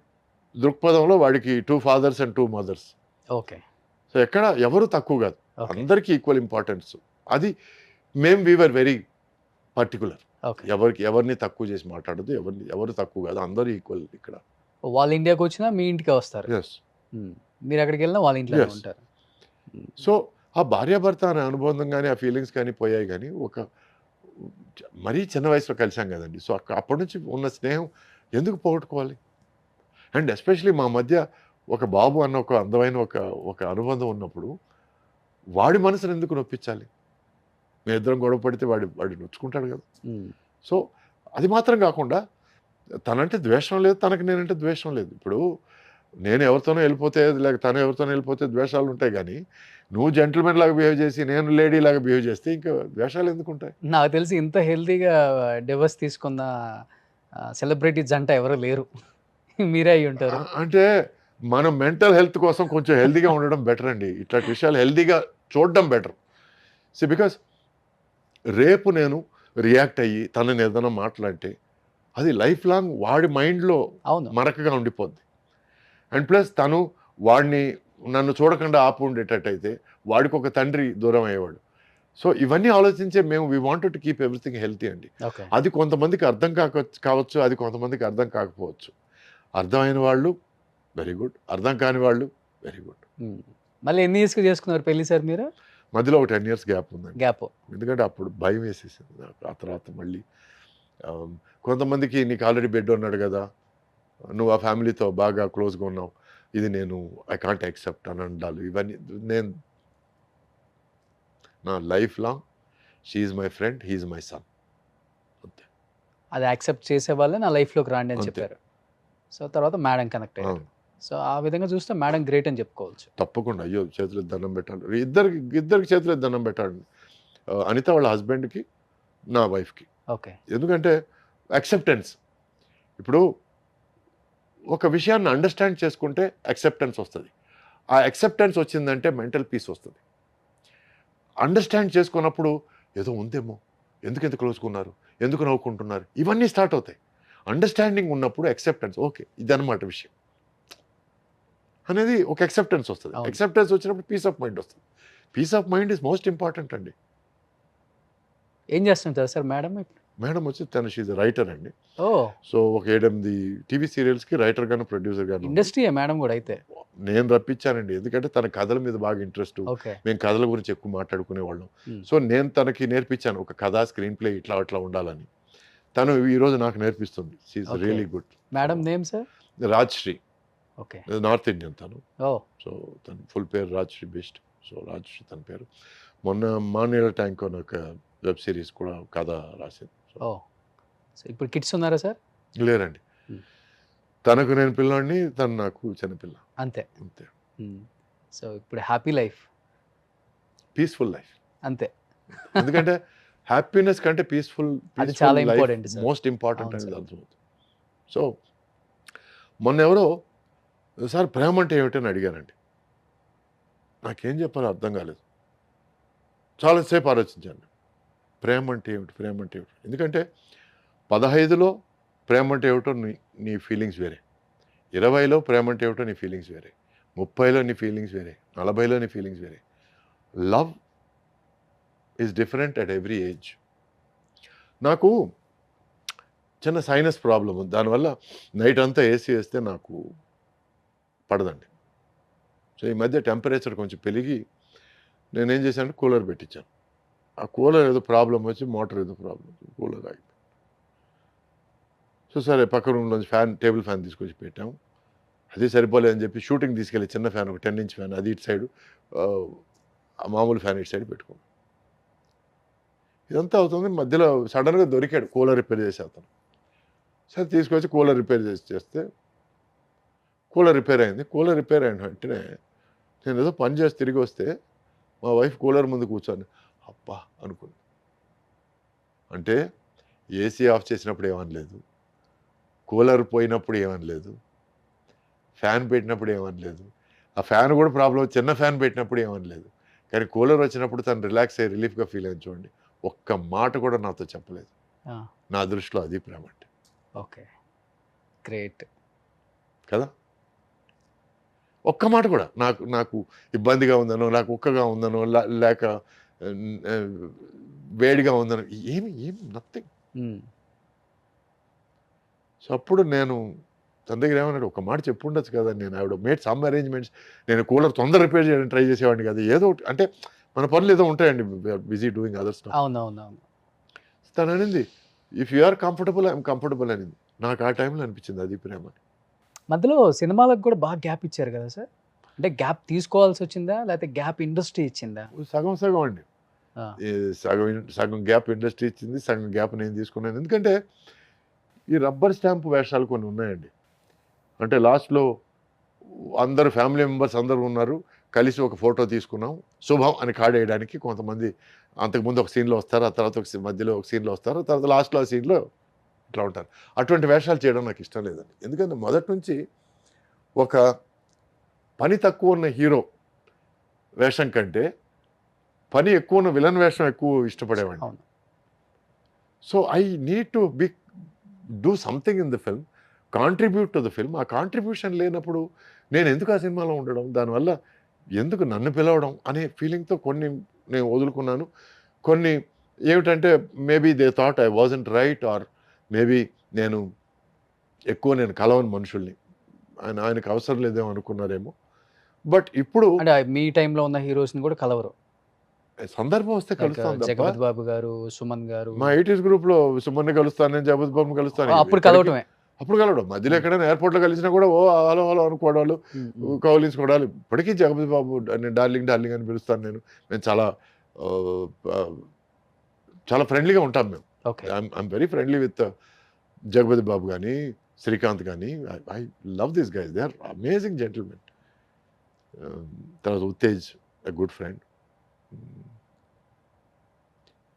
C: దృక్పథంలో వాడికి 2 fathers and 2 mothers.
B: Okay.
C: So ఎక్కడ ఎవరు తక్కువ కాదు, అందరికీ ఈక్వల్ ఇంపార్టెన్స్. అది మేము వీఆర్ వెరీ పర్టికులర్. ఎవరిని తక్కువ చేసి మాట్లాడదు, ఎవరు తక్కువ కాదు, అందరూ ఈక్వల్. ఇక్కడ
B: వాళ్ళ ఇండియాకి వచ్చినా మీ ఇంటికి వస్తారు, మీరు అక్కడికి వెళ్ళినా వాళ్ళ ఇంట్లో ఉంటారు.
C: సో ఆ భార్యాభర్త అనే అనుబంధం కానీ ఆ ఫీలింగ్స్ కానీ పోయాయి. కానీ మరీ చిన్న వయసులో కలిసాం కదండి. సో అప్పటి నుంచి ఉన్న స్నేహం ఎందుకు పోగొట్టుకోవాలి? అండ్ ఎస్పెషలీ మా మధ్య ఒక బాబు అన్న ఒక అందమైన ఒక అనుబంధం ఉన్నప్పుడు వాడి మనసును ఎందుకు నొప్పించాలి? మేము ఇద్దరం గొడవ పడితే వాడు నొచ్చుకుంటాడు కదా. సో అది మాత్రం కాకుండా తనంటే ద్వేషం లేదు, తనకి నేనంటే ద్వేషం లేదు. ఇప్పుడు నేను ఎవరితోనో వెళ్ళిపోతే, లేక తను ఎవరితోనో వెళ్ళిపోతే ద్వేషాలు ఉంటాయి. కానీ నువ్వు జెంటిల్మెన్ లాగా బిహేవ్ చేసి నేను లేడీ లాగా బిహేవ్ చేస్తే ఇంకా ద్వేషాలు ఎందుకు ఉంటాయి?
B: నాకు తెలిసి ఇంత హెల్తీగా డివోర్స్ తీసుకున్న సెలబ్రిటీ జంట ఎవరు లేరు, మీరే అయి ఉంటారు.
C: అంటే మనం మెంటల్ హెల్త్ కోసం కొంచెం హెల్తీగా ఉండడం బెటర్ అండి. ఇట్లాంటి విషయాలు హెల్తీగా చూడడం బెటర్. సో బికాస్ రేపు నేను రియాక్ట్ అయ్యి తనని ఏదైనా మాట్లాడితే అది లైఫ్ లాంగ్ వాడి మైండ్లో మరకగా ఉండిపోద్ది. అండ్ ప్లస్ తను వాడిని నన్ను చూడకుండా ఆపు ఉండేటట్టయితే వాడికి ఒక తండ్రి దూరం అయ్యేవాడు. సో ఇవన్నీ ఆలోచించే మేము we wanted to keep everything healthy అండి. అది కొంతమందికి అర్థం కావచ్చు, అది కొంతమందికి అర్థం కాకపోవచ్చు. అర్థమైన వాళ్ళు వెరీ గుడ్, అర్థం కాని వాళ్ళు వెరీ గుడ్.
B: మళ్ళీ ఎన్ని ఇయర్స్కి చేసుకున్నారు పెళ్లి సార్ మీరు?
C: మధ్యలో ఒక 10 years గ్యాప్ ఉందండి.
B: గ్యాప్.
C: ఎందుకంటే అప్పుడు భయం వేసేసింది నాకు. ఆ తర్వాత మళ్ళీ కొంతమందికి నీకు ఆల్రెడీ బెడ్ ఉన్నాడు కదా, నువ్వు ఆ ఫ్యామిలీతో బాగా క్లోజ్గా ఉన్నావు, ఇది నేను ఐ కాంట్ యాక్సెప్ట్ అని అండాలి. ఇవన్నీ నేను నా life long she's my friend, he's my son, అంతే.
B: అది యాక్సెప్ట్ చేసే వాళ్ళే నా లైఫ్లోకి రాండి అని
C: అంతే.
B: చెప్పారు. సో తర్వాత మేడం కనెక్ట్ అయ్యారు.
C: అవును.
B: సో ఆ విధంగా చూస్తే మేడం గ్రేట్ అని చెప్పుకోవచ్చు.
C: తప్పకుండా. అయ్యో చేతులు దండం పెట్టాలి, ఇద్దరికి చేతులు దండం పెట్టాలి. అనిత వాళ్ళ హస్బెండ్కి, నా వైఫ్కి.
B: ఓకే.
C: ఎందుకంటే యాక్సెప్టెన్స్. ఇప్పుడు ఒక విషయాన్ని అండర్స్టాండ్ చేసుకుంటే యాక్సెప్టెన్స్ వస్తుంది. ఆ యాక్సెప్టెన్స్ వచ్చిందంటే మెంటల్ పీస్ వస్తుంది. అండర్స్టాండ్ చేసుకున్నప్పుడు ఏదో ఉందేమో, ఎందుకు ఎంత క్లోజ్కున్నారు, ఎందుకు నవ్వుకుంటున్నారు, ఇవన్నీ స్టార్ట్ అవుతాయి. అండర్స్టాండింగ్ ఉన్నప్పుడు యాక్సెప్టెన్స్, ఓకే ఇదన్నమాట విషయం అనేది ఒక యాక్సెప్టెన్స్ వస్తుంది.
B: అవును.
C: యాక్సెప్టెన్స్ వచ్చినప్పుడు పీస్ ఆఫ్ మైండ్ వస్తుంది. Peace of mind is most important అండి.
B: ఏం చేస్తుంటారు సార్ మేడం?
C: మేడం వచ్చి తను షీజ్ రైటర్ అండి.
B: ఓ,
C: సో ఒక 7-8 టీవీ సీరియల్స్కి రైటర్ గాను ప్రొడ్యూసర్ గాను
B: ఇండస్ట్రీ మేడం కూడా అయితే.
C: నేను రప్పించానండి. ఎందుకంటే తన కథల మీద బాగా ఇంట్రెస్ట్,
B: ఓకే.
C: మేము కథల గురించి ఎక్కువ మాట్లాడుకునే వాళ్ళం.
B: Hmm.
C: సో నేను తనకి నేర్పించాను ఒక కథ, స్క్రీన్ ప్లే ఇట్లా అట్లా ఉండాలని. తను ఈరోజు నాకు నేర్పిస్తుంది. She's
B: Okay.
C: Really good.
B: Madam name sir?
C: Rajshree,
B: okay.
C: North Indian తను.
B: ఓ,
C: సో తన ఫుల్ పేరు రాజ్శ్రీ బెస్ట్. సో రాజ్శ్రీ తన పేరు. మొన్న మానేల ట్యాంక్ అని ఒక వెబ్ సిరీస్ కూడా కథ రాసింది.
B: ఓ. సో ఇప్పుడు కిడ్స్ ఉన్నారా సార్?
C: లేరండి.
B: Hmm.
C: తనకు నేను పిల్లాడిని, తను నాకు చిన్నపిల్ల,
B: అంతే.
C: అంతే.
B: సో ఇప్పుడు హ్యాపీ లైఫ్,
C: పీస్ఫుల్ లైఫ్.
B: అంతే.
C: ఎందుకంటే హ్యాపీనెస్ కంటే పీస్ఫుల్
B: అది చాలా important, sir.
C: మోస్ట్ ఇంపార్టెంట్
B: అవును,
C: అనేది
B: sir.
C: అర్థమవుతుంది. సో మొన్న ఎవరో సార్ ప్రేమ అంటే ఏమిటని అడిగానండి. నాకేం చెప్పాలో అర్థం కాలేదు. చాలాసేపు ఆలోచించాను. ప్రేమ అంటే ఏమిటి, ప్రేమ అంటే ఏమిటి. ఎందుకంటే 15లో ప్రేమ అంటే ఏమిటో నీ ఫీలింగ్స్ వేరే, 20లో ప్రేమ అంటే ఏమిటో నీ ఫీలింగ్స్ వేరే, 30లో నీ ఫీలింగ్స్ వేరే, 40లో నీ ఫీలింగ్స్ వేరే. Love is different at every age. నాకు చిన్న సైనస్ ప్రాబ్లం ఉంది. దానివల్ల నైట్ అంతా ఏసీ వేస్తే నాకు పడదండి. సో ఈ మధ్య టెంపరేచర్ కొంచెం పెరిగి నేనేం చేశాను, కూలర్ పెట్టించాను. ఆ కూలర్ ఏదో ప్రాబ్లం వచ్చి, మోటార్ ఏదో ప్రాబ్లం వచ్చి కూలర్ ఆగింది. సో సరే పక్క రూమ్లోంచి టేబుల్ ఫ్యాన్ తీసుకొచ్చి పెట్టాము. అది సరిపోలేదని చెప్పి షూటింగ్ తీసుకెళ్ళి చిన్న ఫ్యాన్, ఒక 10-inch ఫ్యాన్, అది ఇటు సైడు, మామూలు ఫ్యాన్ ఇటు సైడ్ పెట్టుకున్నాం. ఇదంతా అవుతుంది. మధ్యలో సడన్గా దొరికాడు కూలర్ రిపేర్ చేసే అతను. సరే తీసుకొచ్చి కూలర్ రిపేర్ చేస్తే కూలర్ రిపేర్ అయింది. కూలర్ రిపేర్ అయిన వెంటనే నేను ఏదో పని చేసి తిరిగి వస్తే మా వైఫ్ కూలర్ ముందు కూర్చొని అబ్బా అనుకుంది. అంటే ఏసీ ఆఫ్ చేసినప్పుడు ఏమనలేదు, కూలర్ పోయినప్పుడు ఏమనలేదు, ఫ్యాన్ పెట్టినప్పుడు ఏమనలేదు, ఆ ఫ్యాన్ కూడా ప్రాబ్లం, చిన్న ఫ్యాన్ పెట్టినప్పుడు ఏమనలేదు. కానీ కూలర్ వచ్చినప్పుడు తను రిలాక్స్ అయ్యి రిలీఫ్గా ఫీల్ అయింది చూడండి. ఒక్క మాట కూడా నాతో చెప్పలేదు. నా దృష్టిలో అది ప్రేమ అంటే.
B: ఓకే, గ్రేట్
C: కదా. ఒక్క మాట కూడా నాకు ఇబ్బందిగా ఉందనో, నాకు ఉక్కగా ఉందనో, లేక వేడిగా ఉందనో, ఏమి నథింగ్. సో అప్పుడు నేను తన దగ్గర ఏమన్నాడు, ఒక మాట చెప్పు ఉండొచ్చు కదా. నేను ఆవిడ మేడ్ సమ్ అరేంజ్మెంట్స్. నేను కూలర్ తొందర రిపేర్ చేయడానికి ట్రై చేసేవాడిని కదా. ఏదో ఒకటి అంటే మన పనులు ఏదో ఉంటాయండి, బిజీ డూయింగ్ అదర్ స్టఫ్.
B: అవునవునవును.
C: తను అనింది if you are comfortable I'm comfortable అనింది. నాకు ఆ టైంలో అనిపించింది అది ప్రేమ.
B: మధ్యలో సినిమాలకు కూడా బాగా గ్యాప్ ఇచ్చారు కదా సార్. అంటే గ్యాప్ తీసుకోవాల్సి వచ్చిందా, లేకపోతే గ్యాప్ ఇండస్ట్రీ ఇచ్చిందా?
C: సగం సగం అండి. సగం గ్యాప్ ఇండస్ట్రీ ఇచ్చింది, సగం గ్యాప్ నేను తీసుకున్నాను. ఎందుకంటే ఈ రబ్బర్ స్టాంప్ వేషాలు కొన్ని ఉన్నాయండి. అంటే లాస్ట్లో అందరు ఫ్యామిలీ మెంబర్స్ అందరూ ఉన్నారు, కలిసి ఒక ఫోటో తీసుకున్నాం, శుభం అని కాడేయడానికి. కొంతమంది అంతకుముందు ఒక సీన్లో వస్తారు, ఆ తర్వాత మధ్యలో ఒక సీన్లో వస్తారు, తర్వాత లాస్ట్లో ఆ సీన్లో ఇట్లా ఉంటారు. అటువంటి వేషాలు చేయడం నాకు ఇష్టం లేదండి. ఎందుకంటే మొదటి నుంచి ఒక పని తక్కువ ఉన్న హీరో వేషం కంటే పని ఎక్కువ ఉన్న విలన్ వేషం ఎక్కువ ఇష్టపడేవాడిని. So I need to do something in the film, contribute to the film. ఆ కాంట్రిబ్యూషన్ లేనప్పుడు నేను ఎందుకు ఆ సినిమాలో ఉండడం, దానివల్ల ఎందుకు నన్ను పిలవడం అనే ఫీలింగ్తో కొన్ని నేను వదులుకున్నాను. కొన్ని ఏమిటంటే maybe they thought I wasn't right, or maybe నేను కలవని మనుషుల్ని. ఆయనకు అవసరం లేదేమో అనుకున్నారేమో. బట్ ఇప్పుడు
B: అంటే మీ టైంలో ఉన్న హీరోస్ని కూడా కలవరు,
C: సందర్భం వస్తే కలుస్తాను తప్ప.
B: జగపతి బాబు గారు, సుమన్ గారు.
C: మా 80s గ్రూప్లో సుమన్ని కలుస్తాను, నేను జగపతి బాబుని కలుస్తాను.
B: అప్పుడు కలవటమే.
C: అప్పుడు కలవడం, మధ్యలో ఎక్కడైనా ఎయిర్పోర్ట్లో కలిసినా కూడా ఓ హలో హలో అనుకోవడాలు, కౌలించుకోవడాలు. ఇప్పటికీ జగపతి బాబు డార్లింగ్ డార్లింగ్ అని పిలుస్తాను నేను. మేము చాలా చాలా ఫ్రెండ్లీగా ఉంటాం మేము. I'm very friendly with Jagapathi Babu కానీ, శ్రీకాంత్ కానీ. I love this guys, they are amazing gentlemen. తర్వాత ఉత్తేజ్, ఎ గుడ్ ఫ్రెండ్.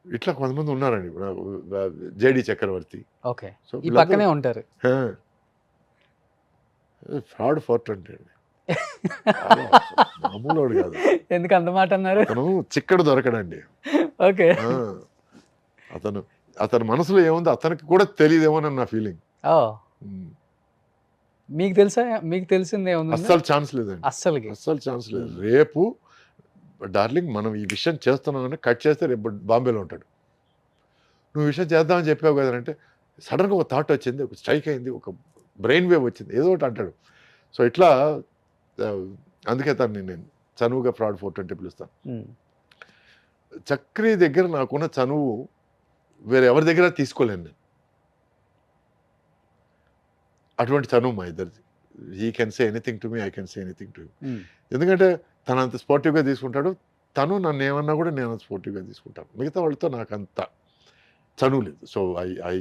C: ఇట్లా కొంతమంది ఉన్నారండి. జేడి చక్రవర్తి.
B: ఓకే, ఈ పక్కనే ఉంటారు.
C: ఫ్రాడ్ ఫోర్ట్ అంటే మామూలు కాదు.
B: ఎందుకు అంత మాట అన్నారు?
C: అతను చిక్కడు దొరకడండి.
B: ఓకే,
C: అతని మనసులో ఏముందో అతనికి కూడా తెలియదేమోనని నా ఫీలింగ్.
B: మీకు తెలుసా? మీకు తెలిసింది ఏముంది?
C: అస్సలు ఛాన్స్ లేదండి, అస్సలు ఛాన్స్ లేదు. రేపు డార్లింగ్ మనం ఈ విషయం చేస్తున్నామని కట్ చేస్తే రేపు బాంబేలో ఉంటాడు. నువ్వు విషయం చేద్దామని చెప్పావు కదా అంటే సడన్గా ఒక థాట్ వచ్చింది, ఒక స్ట్రైక్ అయింది, ఒక బ్రెయిన్ వేవ్ వచ్చింది, ఏదో ఒకటి అంటాడు. సో ఇట్లా అందుకే తను నేను చనువుగా ఫ్రాడ్ ఫోర్ట్ అంటే పిలుస్తాను. చక్రి దగ్గర నాకున్న చనువు వేరే ఎవరి దగ్గర తీసుకోలేను నేను. అటువంటి చనువు మా ఇద్దరిది. He can say anything to me, I can say anything to him. ఎందుకంటే తను అంత స్పోర్టివ్గా తీసుకుంటాడు, తను నన్ను ఏమన్నా కూడా నేను అంత స్పోర్టివ్గా తీసుకుంటాను. మిగతా వాళ్ళతో నాకు అంత చనువు లేదు. So I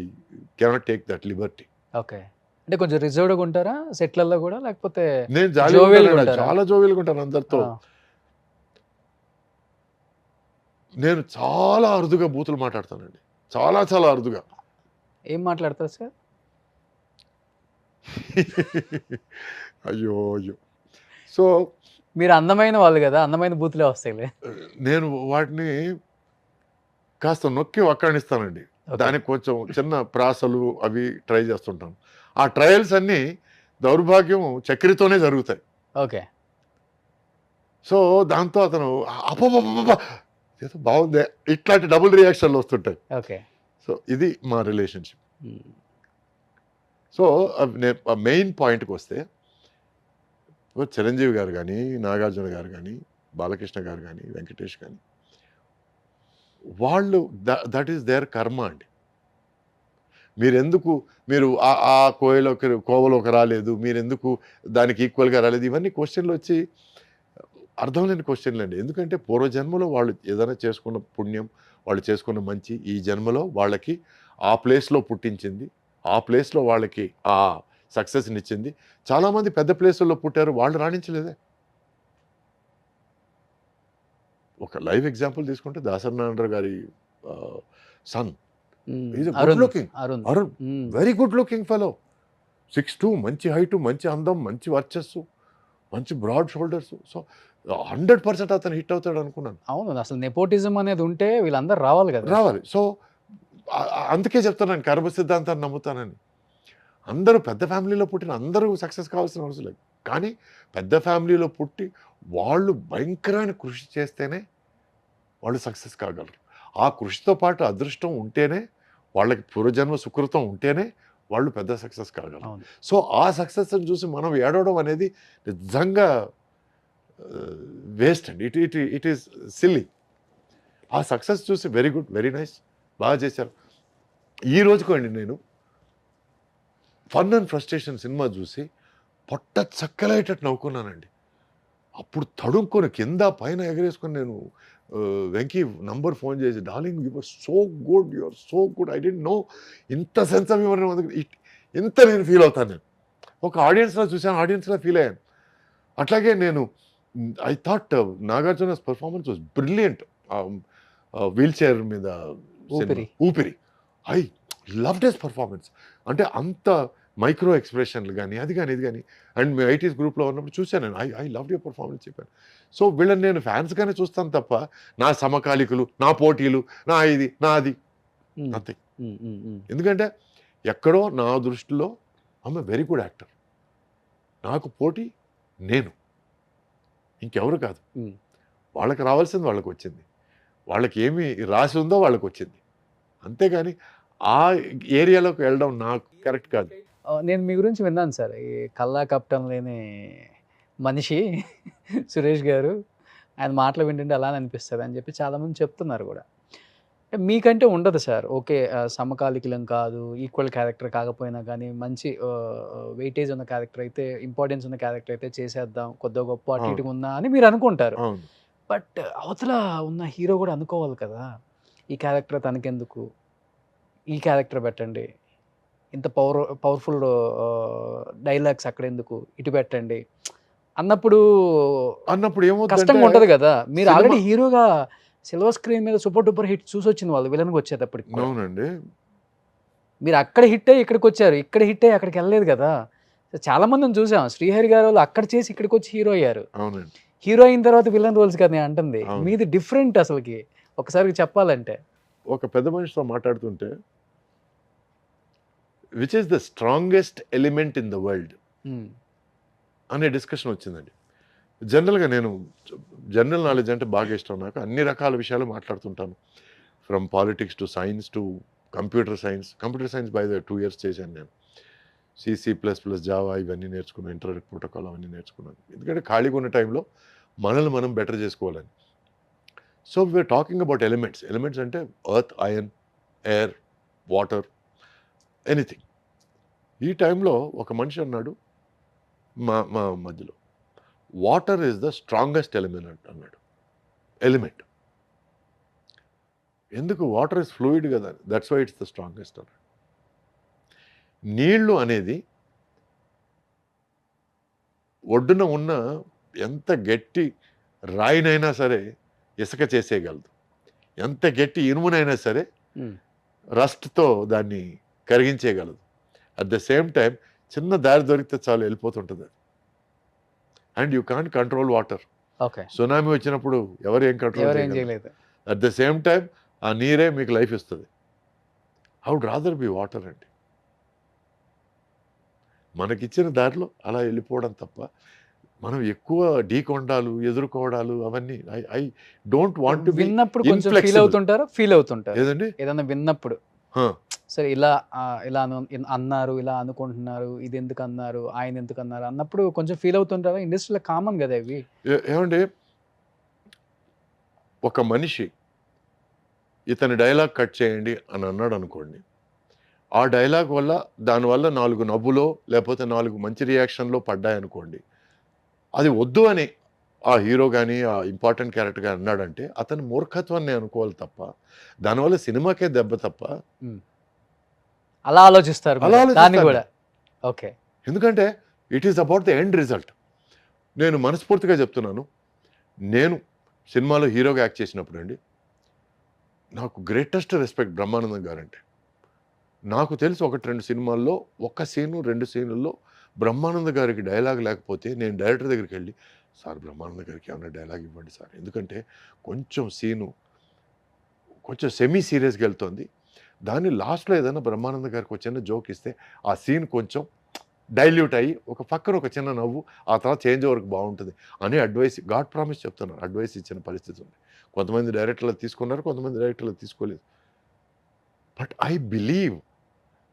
C: cannot take that Liberty.
B: Okay, అంటే కొంచెం రిజర్వ్డ్గా ఉంటారా సెట్లలో కూడా, లేకపోతే?
C: నేను చాలా జోవియల్గా ఉంటాను అందరితో. నేను చాలా అరుదుగా బూతులు మాట్లాడతానండి, చాలా చాలా అరుదుగా.
B: ఏం మాట్లాడతారు సార్?
C: అయ్యో అయ్యో. సో
B: మీరు అందమైన వాళ్ళు కదా, అందమైన బూతులే వస్తాయిలే.
C: నేను వాటిని కాస్త నొక్కి వక్కాణిస్తానండి. దానికి కొంచెం చిన్న ప్రాసలు అవి ట్రై చేస్తుంటాను. ఆ ట్రయల్స్ అన్నీ దౌర్భాగ్యం చక్రితోనే జరుగుతాయి.
B: ఓకే,
C: సో దాంతో అతను అప ఏదో బాగుందే, ఇట్లాంటి డబుల్ రియాక్షన్లు వస్తుంటాయి.
B: ఓకే,
C: సో ఇది మా రిలేషన్షిప్. సో మెయిన్ పాయింట్కి వస్తే చిరంజీవి గారు కానీ, నాగార్జున గారు కానీ, బాలకృష్ణ గారు కానీ, వెంకటేష్ కానీ, వాళ్ళు దట్ ఈస్ దేర్ కర్మ అండి. మీరు ఆ కోవలోకి రాలేదు, మీరెందుకు దానికి ఈక్వల్గా రాలేదు, ఇవన్నీ క్వశ్చన్లు వచ్చి అర్థం లేని క్వశ్చన్లు అండి. ఎందుకంటే పూర్వజన్మలో వాళ్ళు ఏదైనా చేసుకున్న పుణ్యం, వాళ్ళు చేసుకున్న మంచి ఈ జన్మలో వాళ్ళకి ఆ ప్లేస్లో పుట్టించింది, ఆ ప్లేస్లో వాళ్ళకి ఆ సక్సెస్ని ఇచ్చింది. చాలామంది పెద్ద ప్లేసుల్లో పుట్టారు, వాళ్ళు రాణించలేదే. ఒక లైవ్ ఎగ్జాంపుల్ తీసుకుంటే దాసరి నారాయణ గారి son, is good looking, Arun, very good looking fellow, 6'2", మంచి హైటు, మంచి అందం, మంచి వర్చస్సు, మంచి బ్రాడ్ షోల్డర్స్. సో 100% అతను హిట్ అవుతాడు అనుకున్నాను.
B: అవును, అసలు నెపోటిజం అనేది ఉంటే వీళ్ళందరూ రావాలి కదా,
C: రావాలి. సో అందుకే చెప్తున్నాను కర్మ సిద్ధాంతాన్ని నమ్ముతానని. అందరూ పెద్ద ఫ్యామిలీలో పుట్టిన అందరూ సక్సెస్ కావాల్సిన అవసరం లేదు. కానీ పెద్ద ఫ్యామిలీలో పుట్టి వాళ్ళు భయంకరమైన కృషి చేస్తేనే వాళ్ళు సక్సెస్ కాగలరు. ఆ కృషితో పాటు అదృష్టం ఉంటేనే, వాళ్ళకి పూర్వజన్మ సుకృతం ఉంటేనే వాళ్ళు పెద్ద సక్సెస్ కాగలరు. సో ఆ సక్సెస్ని చూసి మనం ఏడవడం అనేది నిజంగా వేస్ట్ అండి. It is silly. ఆ సక్సెస్ చూసి వెరీ గుడ్, వెరీ నైస్, బాగా చేశారు. ఈ రోజుకోండి నేను ఫన్ అండ్ ఫ్రస్ట్రేషన్ సినిమా చూసి పొట్ట చక్కలేటట్టు నవ్వుకున్నానండి. అప్పుడు తడుక్కొని కింద పైన ఎగరేసుకొని నేను వెంకీ నంబర్ ఫోన్ చేసి, darling you are so good, you are so good, I didn't know ఇంత సెన్స్ ఆఫ్ హ్యూమర్ ఇంత నేను ఫీల్ అవుతాను. నేను ఒక ఆడియన్స్లో చూశాను, ఆడియన్స్లో ఫీల్ అయ్యాను. అట్లాగే నేను I thought Nagarjuna's performance was brilliant. Wheelchair మీద ఊపిరి, ఐ లవ్డ్ హిస్ పర్ఫార్మెన్స్. అంటే అంత మైక్రో ఎక్స్ప్రెషన్లు కానీ అది కానీ ఇది కానీ. అండ్ మీ 80s గ్రూప్లో ఉన్నప్పుడు చూశాను నేను, ఐ లవ్డ్ యువర్ పర్ఫార్మెన్స్ చెప్పాను. సో వీళ్ళని నేను ఫ్యాన్స్గానే చూస్తాను తప్ప నా సమకాలికులు, నా పోటీలు, నా ఇది నా అది నథింగ్. ఎందుకంటే ఎక్కడో నా దృష్టిలో ఆమె వెరీ గుడ్ యాక్టర్. నాకు పోటీ నేను, ఇంకెవరు కాదు. వాళ్ళకి రావాల్సింది వాళ్ళకి వచ్చింది, వాళ్ళకి ఏమి రాసి ఉందో వాళ్ళకి వచ్చింది. అంతేగాని ఆ ఏరియాలోకి వెళ్ళడం నాకు కరెక్ట్ కాదు.
B: నేను మీ గురించి విన్నాను సార్. ఈ కల్లా కపటం లేని మనిషి సురేష్ గారు. ఆయన మాటలు వింటుంటే అలానే అనిపిస్తది అని చెప్పి చాలామంది చెప్తున్నారు గూడా. మీకంటే ఉండదు సార్. ఓకే. సమకాలికులం కాదు, ఈక్వల్ క్యారెక్టర్ కాకపోయినా గానీ, మంచి వెయిటేజ్ ఉన్న క్యారెక్టర్ అయితే, ఇంపార్టెన్స్ ఉన్న క్యారెక్టర్ అయితే చేసేద్దాం. కొద్దో గొప్పో అటు
C: అవును.
B: ఇటుగా ఉన్నా అని మీరు అనుకుంటారు.
C: అవును.
B: బట్ అవతల ఉన్న హీరో గూడా అనుకోవాలి కదా! ఈ క్యారెక్టర్ తనకెందుకు? ఈ క్యారెక్టర్ పెట్టండి. ఇంత పవర్‌ఫుల్ డైలాగ్స్ అక్కడెందుకు? ఇటు పెట్టండి. అన్నప్పుడు
C: అన్నప్పుడు ఏమవుతుందంటే
B: కష్టంగా ఉంటది గదా! మీరు
C: సినిమా
B: ఆల్రెడీ హీరోగా సిల్వర్ స్క్రీన్ మీద సూపర్ డూపర్ హిట్ చూసొచ్చింది వాళ్ళు విలన్‌గా వచ్చేటప్పటికి కూడా.
C: అవునండి.
B: మీరు అక్కడ హిట్ అయ్యి ఇక్కడికొచ్చారు. ఇక్కడ హిట్ అయ్యి అక్కడికెళ్ళలేదు గదా! చాలా మందిని చూసాం. శ్రీహరి గారోళ్ళు అక్కడ చేసి ఇక్కడికొచ్చి హీరో అయ్యారు.
C: అవునండి.
B: హీరో అయిన తర్వాత విలన్ రోల్స్ కదా నేను అంటుంది.
C: అవును.
B: మీది డిఫరెంట్ అసలకి. ఒకసారి చెప్పాలంటే.
C: ఒక పెద్ద మనిషితో మాట్లాడుతుంటే which is the strongest element in the world
B: హ్మ్.
C: అనే డిస్కషన్ వచ్చిందండి. జనరల్గా నేను జనరల్ నాలెడ్జ్ అంటే బాగా ఇష్టం నాకు. అన్ని రకాల విషయాలు మాట్లాడుతుంటాను. From politics to science to computer science. Computer science by the 2 years చేశాను నేను. C++, జావా ఇవన్నీ నేర్చుకున్నాను. ఇంటర్నెట్ ప్రోటోకాల్ అవన్నీ నేర్చుకున్నాను. ఎందుకంటే ఖాళీగా ఉన్న టైంలో మనల్ని మనం బెటర్ చేసుకోవాలని. So we are talking about elements. Elements అంటే earth, iron, air, water, anything. ఈ టైంలో ఒక మనిషి అన్నాడు మా మా మధ్యలో, water is the strongest element అన్నాడు. ఎలిమెంట్. ఎందుకు? వాటర్ ఇస్ ఫ్లూయిడ్ కదా, that's why it's the strongest అన్నాడు. నీళ్లు అనేది ఒడ్డున ఉన్న ఎంత గట్టి రాయినైనా సరే ఇసుక చేసేయగలదు. ఎంత గట్టి ఇనుమునైనా సరే
B: హ్మ్.
C: రస్ట్తో దాన్ని కరిగించేయగలదు. అట్ ద సేమ్ టైం చిన్న దారి దొరికితే చాలు వెళ్ళిపోతుంటుంది అది. And you can't control water.
B: Okay.
C: Tsunami వచ్చినప్పుడు ఎవరు ఏం కంట్రోల్
B: ఎవరేం
C: చేయగలరు?
B: చేయలేదు.
C: అట్ ద సేమ్ టైం ఆ నీరే మీకు లైఫ్ ఇస్తుంది. I would rather be water అండి. మనకిచ్చిన దారిలో అలా వెళ్ళిపోవడం తప్ప మనం ఎక్కువ ఢీకొండాలు, ఎదుర్కోవడాలు అవన్నీ I don't want to be
B: విన్నప్పుడు కొంచెం ఫీల్
C: ఇన్ఫ్లెక్సిబుల్.
B: అవుతుంటారా? ఫీల్ అవుతుంటారు.
C: ఏదండి?
B: ఏదన్నా విన్నప్పుడు.
C: హా.
B: సరే ఇలా ఇలా అన్నారు, ఇలా అనుకుంటున్నారు, ఇది ఎందుకు అన్నారు, ఆయన ఎందుకు అన్నారు అన్నప్పుడు కొంచెం ఫీల్ అవుతుంటారా? ఇండస్ట్రీలో కామన్ కదా ఇవి.
C: ఏమండి, ఒక మనిషి ఇతని డైలాగ్ కట్ చేయండి అని అన్నాడు అనుకోండి, ఆ డైలాగ్ వల్ల దానివల్ల 4 నవ్వులో లేకపోతే 4 మంచి రియాక్షన్లో పడ్డాయనుకోండి, అది వద్దు అని ఆ హీరో కానీ ఆ ఇంపార్టెంట్ క్యారెక్టర్ కానీ అన్నాడంటే అతని మూర్ఖత్వాన్ని అనుకోవాలి తప్ప దానివల్ల సినిమాకే దెబ్బ తప్ప.
B: అలా ఆలోచిస్తారు
C: అలా
B: మీరు దాన్ని
C: ఆలోచిస్తాను.
B: కూడా. ఓకే.
C: ఎందుకంటే it is about the end result. నేను మనస్ఫూర్తిగా చెప్తున్నాను, నేను సినిమాలో హీరోగా యాక్ట్ చేసినప్పుడు అండి నాకు గ్రేటెస్ట్ రెస్పెక్ట్ బ్రహ్మానందం గారంటే. నాకు తెలిసి 1-2 సినిమాల్లో 1 సీను 2 సీనుల్లో బ్రహ్మానంద గారికి డైలాగ్ లేకపోతే నేను డైరెక్టర్ దగ్గరికి వెళ్ళి, సార్ బ్రహ్మానంద గారికి ఏమైనా డైలాగ్ ఇవ్వండి సార్, ఎందుకంటే కొంచెం సీను కొంచెం సెమీ సీరియస్గా వెళ్తుంది, దాన్ని లాస్ట్లో ఏదైనా బ్రహ్మానంద గారికి ఒక చిన్న జోక్ ఇస్తే ఆ సీన్ కొంచెం డైల్యూట్ అయ్యి ఒక పక్కన ఒక చిన్న నవ్వు ఆ తర్వాత చేంజ్ ఓవర్కి బాగుంటుంది అని అడ్వైస్, గాడ్ ప్రామిస్ చెప్తున్నారు, అడ్వైస్ ఇచ్చిన పరిస్థితి ఉంది. కొంతమంది డైరెక్టర్లు తీసుకున్నారు, కొంతమంది డైరెక్టర్లు తీసుకోలేదు. But I believe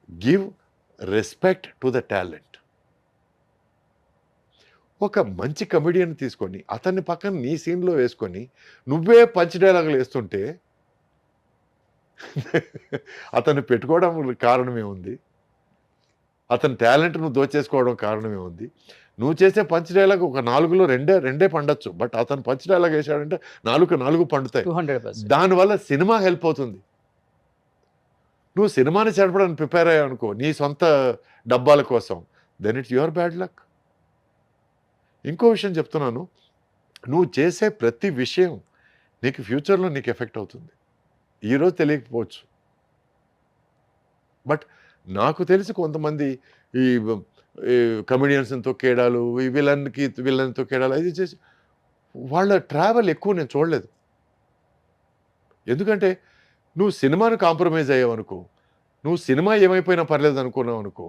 C: give respect to the talent. ఒక మంచి కమెడియన్ తీసుకొని అతన్ని పక్కన నీ సీన్లో వేసుకొని నువ్వే పంచ్ డైలాగులు వేస్తుంటే అతన్ని పెట్టుకోవడం కారణమే ఉంది, అతని టాలెంట్ నువ్వు దోచేసుకోవడం కారణమే ఉంది. నువ్వు చేసే పంచ్ డైలాగ్ ఒక 4లో రెండే పండొచ్చు, బట్ అతను పంచ్ డైలాగ్ వేసాడంటే 4 పండుతాయి.
B: 200%.
C: దానివల్ల సినిమా హెల్ప్ అవుతుంది. నువ్వు సినిమాని చెడపడానికి ప్రిపేర్ అయ్యావు అనుకో నీ సొంత డబ్బాల కోసం, then it's your bad luck. ఇంకో విషయం చెప్తున్నాను, నువ్వు చేసే ప్రతి విషయం నీకు ఫ్యూచర్లో నీకు ఎఫెక్ట్ అవుతుంది. ఈరోజు తెలియకపోవచ్చు, బట్ నాకు తెలిసి కొంతమంది ఈ కమెడియన్స్ని తొక్కేయడాలు, ఈ విలన్ని తొక్కేయడాలు అది చేసి వాళ్ళ ట్రావెల్ ఎక్కువ నేను చూడలేదు. ఎందుకంటే నువ్వు సినిమాను కాంప్రమైజ్ అయ్యావు అనుకో, నువ్వు సినిమా ఏమైపోయినా పర్లేదు అనుకున్నావు అనుకో,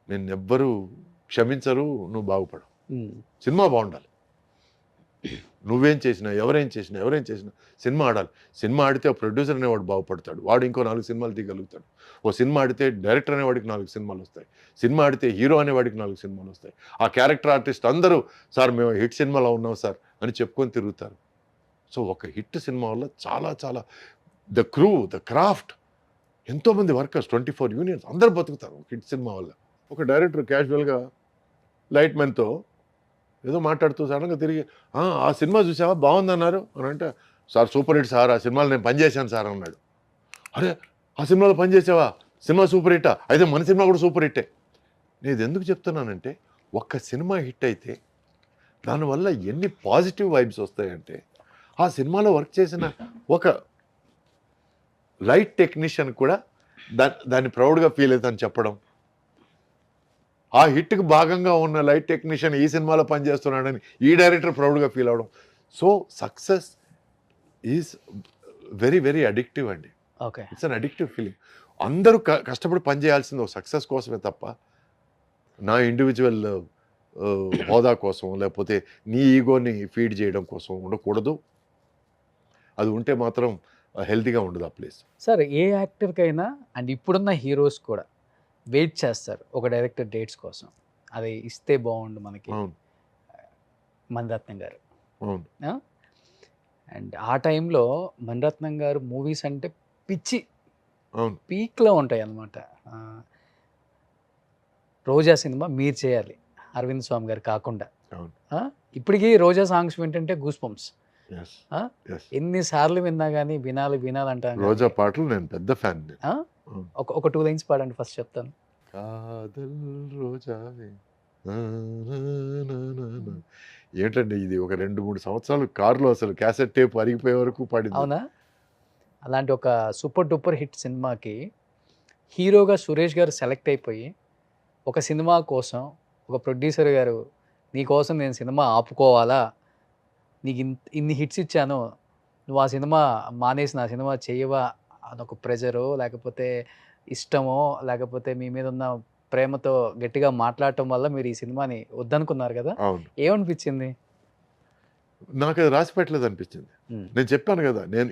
C: నిన్నెవ్వరూ క్షమించరు, నువ్వు బాగుపడవు. సినిమా బాగుండాలి. నువ్వేం చేసినా ఎవరేం చేసినా సినిమా ఆడాలి. సినిమా ఆడితే ఆ ప్రొడ్యూసర్ అనేవాడు బాగుపడతాడు, వాడు ఇంకో 4 సినిమాలు తీయగలుగుతాడు. ఓ సినిమా ఆడితే డైరెక్టర్ అనేవాడికి 4 సినిమాలు వస్తాయి, సినిమా ఆడితే హీరో అనేవాడికి 4 సినిమాలు వస్తాయి. ఆ క్యారెక్టర్ ఆర్టిస్ట్ అందరూ సార్ మేము హిట్ సినిమాలో ఉన్నాం సార్ అని చెప్పుకొని తిరుగుతారు. సో ఒక హిట్ సినిమా వల్ల చాలా చాలా ద క్రూ, ద క్రాఫ్ట్, ఎంతోమంది వర్కర్స్, 24 యూనియన్స్ అందరూ బతుకుతారు హిట్ సినిమా వల్ల. ఒక డైరెక్టర్ క్యాజువల్గా లైట్ మ్యాన్తో ఏదో మాట్లాడుతూ సడన్గా తిరిగి ఆ సినిమా చూసావా బాగుందన్నారు అని అంటే, సార్ సూపర్ హిట్ సార్, ఆ సినిమాలో నేను పనిచేశాను సార్ అన్నాడు. అరే ఆ సినిమాలో పనిచేసావా, సినిమా సూపర్ హిట్టా, అయితే మన సినిమా కూడా సూపర్ హిట్టే. నేను ఎందుకు చెప్తున్నానంటే ఒక్క సినిమా హిట్ అయితే దానివల్ల ఎన్ని పాజిటివ్ వైబ్స్ వస్తాయంటే, ఆ సినిమాలో వర్క్ చేసిన ఒక లైట్ టెక్నీషియన్ కూడా దాన్ని ప్రౌడ్గా ఫీల్ అవుతాను చెప్పడం, ఆ హిట్కి భాగంగా ఉన్న లైట్ టెక్నీషియన్ ఈ సినిమాలో పనిచేస్తున్నాడని ఈ డైరెక్టర్ ప్రౌడ్గా ఫీల్ అవడం. So success is very very addictive అండి.
B: Okay.
C: It's an addictive feeling. అందరూ కష్టపడి పనిచేయాల్సింది ఒక సక్సెస్ కోసమే తప్ప నా ఇండివిజువల్ హోదా కోసం లేకపోతే నీ ఈగోని ఫీడ్ చేయడం కోసం ఉండకూడదు. అది ఉంటే మాత్రం హెల్తీగా ఉండదు ఆ ప్లేస్.
B: సార్ ఏ యాక్టర్కైనా అండ్ ఇప్పుడున్న హీరోస్ కూడా వెయిట్ చేస్తారు ఒక డైరెక్టర్ డేట్స్ కోసం, అది ఇస్తే బాగుండు మనకి.
C: అవును
B: మణిరత్నం గారు.
C: అవును
B: అండ్ ఆ టైంలో మణిరత్నం గారు మూవీస్ అంటే పిచ్చి
C: అవును
B: పీక్లో ఉంటాయి అన్నమాట. రోజా సినిమా మీరు చేయాలి, అరవింద్ స్వామి గారు కాకుండా.
C: అవును.
B: ఇప్పటికీ రోజా సాంగ్స్ వింటుంటే గూస్ పంప్స్.
C: yes yes
B: ఎన్నిసార్లు విన్నా కానీ వినాలి వినాలి అంటాను.
C: రోజా పాటలు నేను పెద్ద ఫ్యాన్.
B: ఒక 2 లైన్స్ పాడండి, ఫస్ట్ చెప్తాను.
C: కాదల్ రోజావే నా నా నా నా నా. ఏంటండి ఇది ఒక 2-3 సంవత్సరాలు కారులో అసలు క్యాసెట్ టేప్ అరిగిపోయే వరకు పాడింది.
B: అవునా? అలాంటి ఒక సూపర్ డూపర్ హిట్ సినిమాకి హీరోగా సురేష్ గారు సెలెక్ట్ అయిపోయి ఒక సినిమా కోసం ఒక ప్రొడ్యూసర్ గారు నీకోసం నేను సినిమా ఆపుకోవాలా, నీకు ఇన్ని హిట్స్ ఇచ్చాను, నువ్వు ఆ సినిమా మానేసి నా సినిమా చేయవా అదొక ప్రెజరో లేకపోతే ఇష్టమో లేకపోతే మీ మీద ఉన్న ప్రేమతో గట్టిగా మాట్లాడటం వల్ల మీరు ఈ సినిమాని వద్దనుకున్నారు కదా,
C: అవును
B: ఏమనిపించింది?
C: నాకు అది రాసి పెట్టలేదు అనిపించింది. నేను చెప్పాను కదా, నేను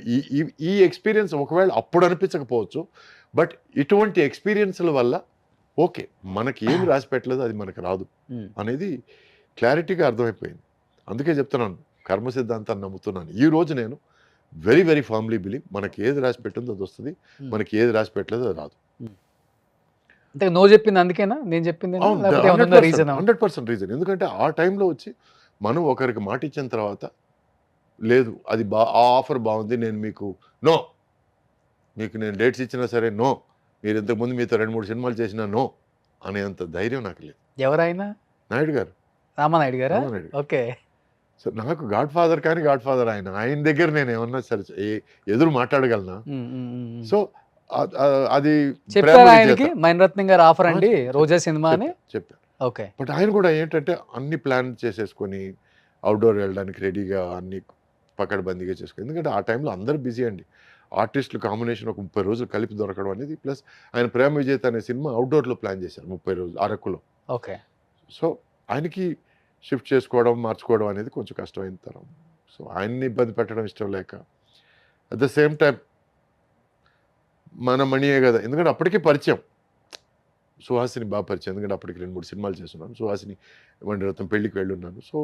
C: ఈ ఎక్స్పీరియన్స్ ఒకవేళ అప్పుడు అనిపించకపోవచ్చు, బట్ ఇటువంటి ఎక్స్పీరియన్స్ల వల్ల ఓకే మనకి ఏమి రాసి పెట్టలేదు అది మనకు రాదు అనేది క్లారిటీగా అర్థమైపోయింది. అందుకే చెప్తున్నాను కర్మ సిద్ధాంతాన్ని నమ్ముతున్నాను. ఈ రోజు నేను వెరీ వెరీ ఫార్మ్లీ బిలీవ్ మనకి ఏది రాసి పెట్టిందో అది వస్తుంది, మనకి ఏది రాసి పెట్టలేదో అది రాదు.
B: అంటే నో చెప్పింది అందుకేనా నేను చెప్పింది?
C: 100% రీజన్. ఎందుకంటే ఆ టైంలో వచ్చి మనం ఒకరికి మాట ఇచ్చిన తర్వాత లేదు అది ఆ ఆఫర్ బాగుంది, నేను మీకు నేను డేట్స్ ఇచ్చినా సరే నో, మీరు ఇంతకుముందు మీతో 2-3 సినిమాలు చేసినా నో అనేంత ధైర్యం నాకు లేదు.
B: ఎవరైనా?
C: నాయుడు గారు,
B: రామానాయుడు గారా?
C: రామానాయుడు.
B: ఓకే.
C: సో నాకు గాడ్ ఫాదర్ కానీ గాడ్ ఫాదర్ ఆయన దగ్గర నేను ఏమన్నా సరే ఎదురు మాట్లాడగలనా? సో అది
B: చెప్పారు ఆయనకి మణిరత్నం గారు ఆఫర్ అండి రోజా సినిమా అని
C: చెప్పారు.
B: ఓకే.
C: బట్ ఆయన కూడా ఏంటంటే అన్ని ప్లాన్ చేసేసుకొని అవుట్డోర్ వెళ్ళడానికి రెడీగా అన్ని పకడ్బందీగా చేసుకొని, ఎందుకంటే ఆ టైంలో అందరూ బిజీ అండి. ఆర్టిస్టులు కాంబినేషన్ ఒక 30 రోజులు కలిపి దొరకడం అనేది, ప్లస్ ఆయన ప్రేమ విజేత అనే సినిమా అవుట్డోర్లో ప్లాన్ చేశారు 30 రోజులు అరకులో.
B: ఓకే.
C: సో ఆయనకి షిఫ్ట్ చేసుకోవడం మార్చుకోవడం అనేది కొంచెం కష్టమైన తరం. సో ఆయన్ని ఇబ్బంది పెట్టడం ఇష్టం లేక, అట్ ద సేమ్ టైం మన మణియే కదా, ఎందుకంటే అప్పటికే పరిచయం సుహాసిని బాగా పరిచయం, ఎందుకంటే అప్పటికి 2-3 సినిమాలు చేస్తున్నాను. సుహాసిని మణిరత్నం పెళ్ళికి వెళ్ళున్నాను. సో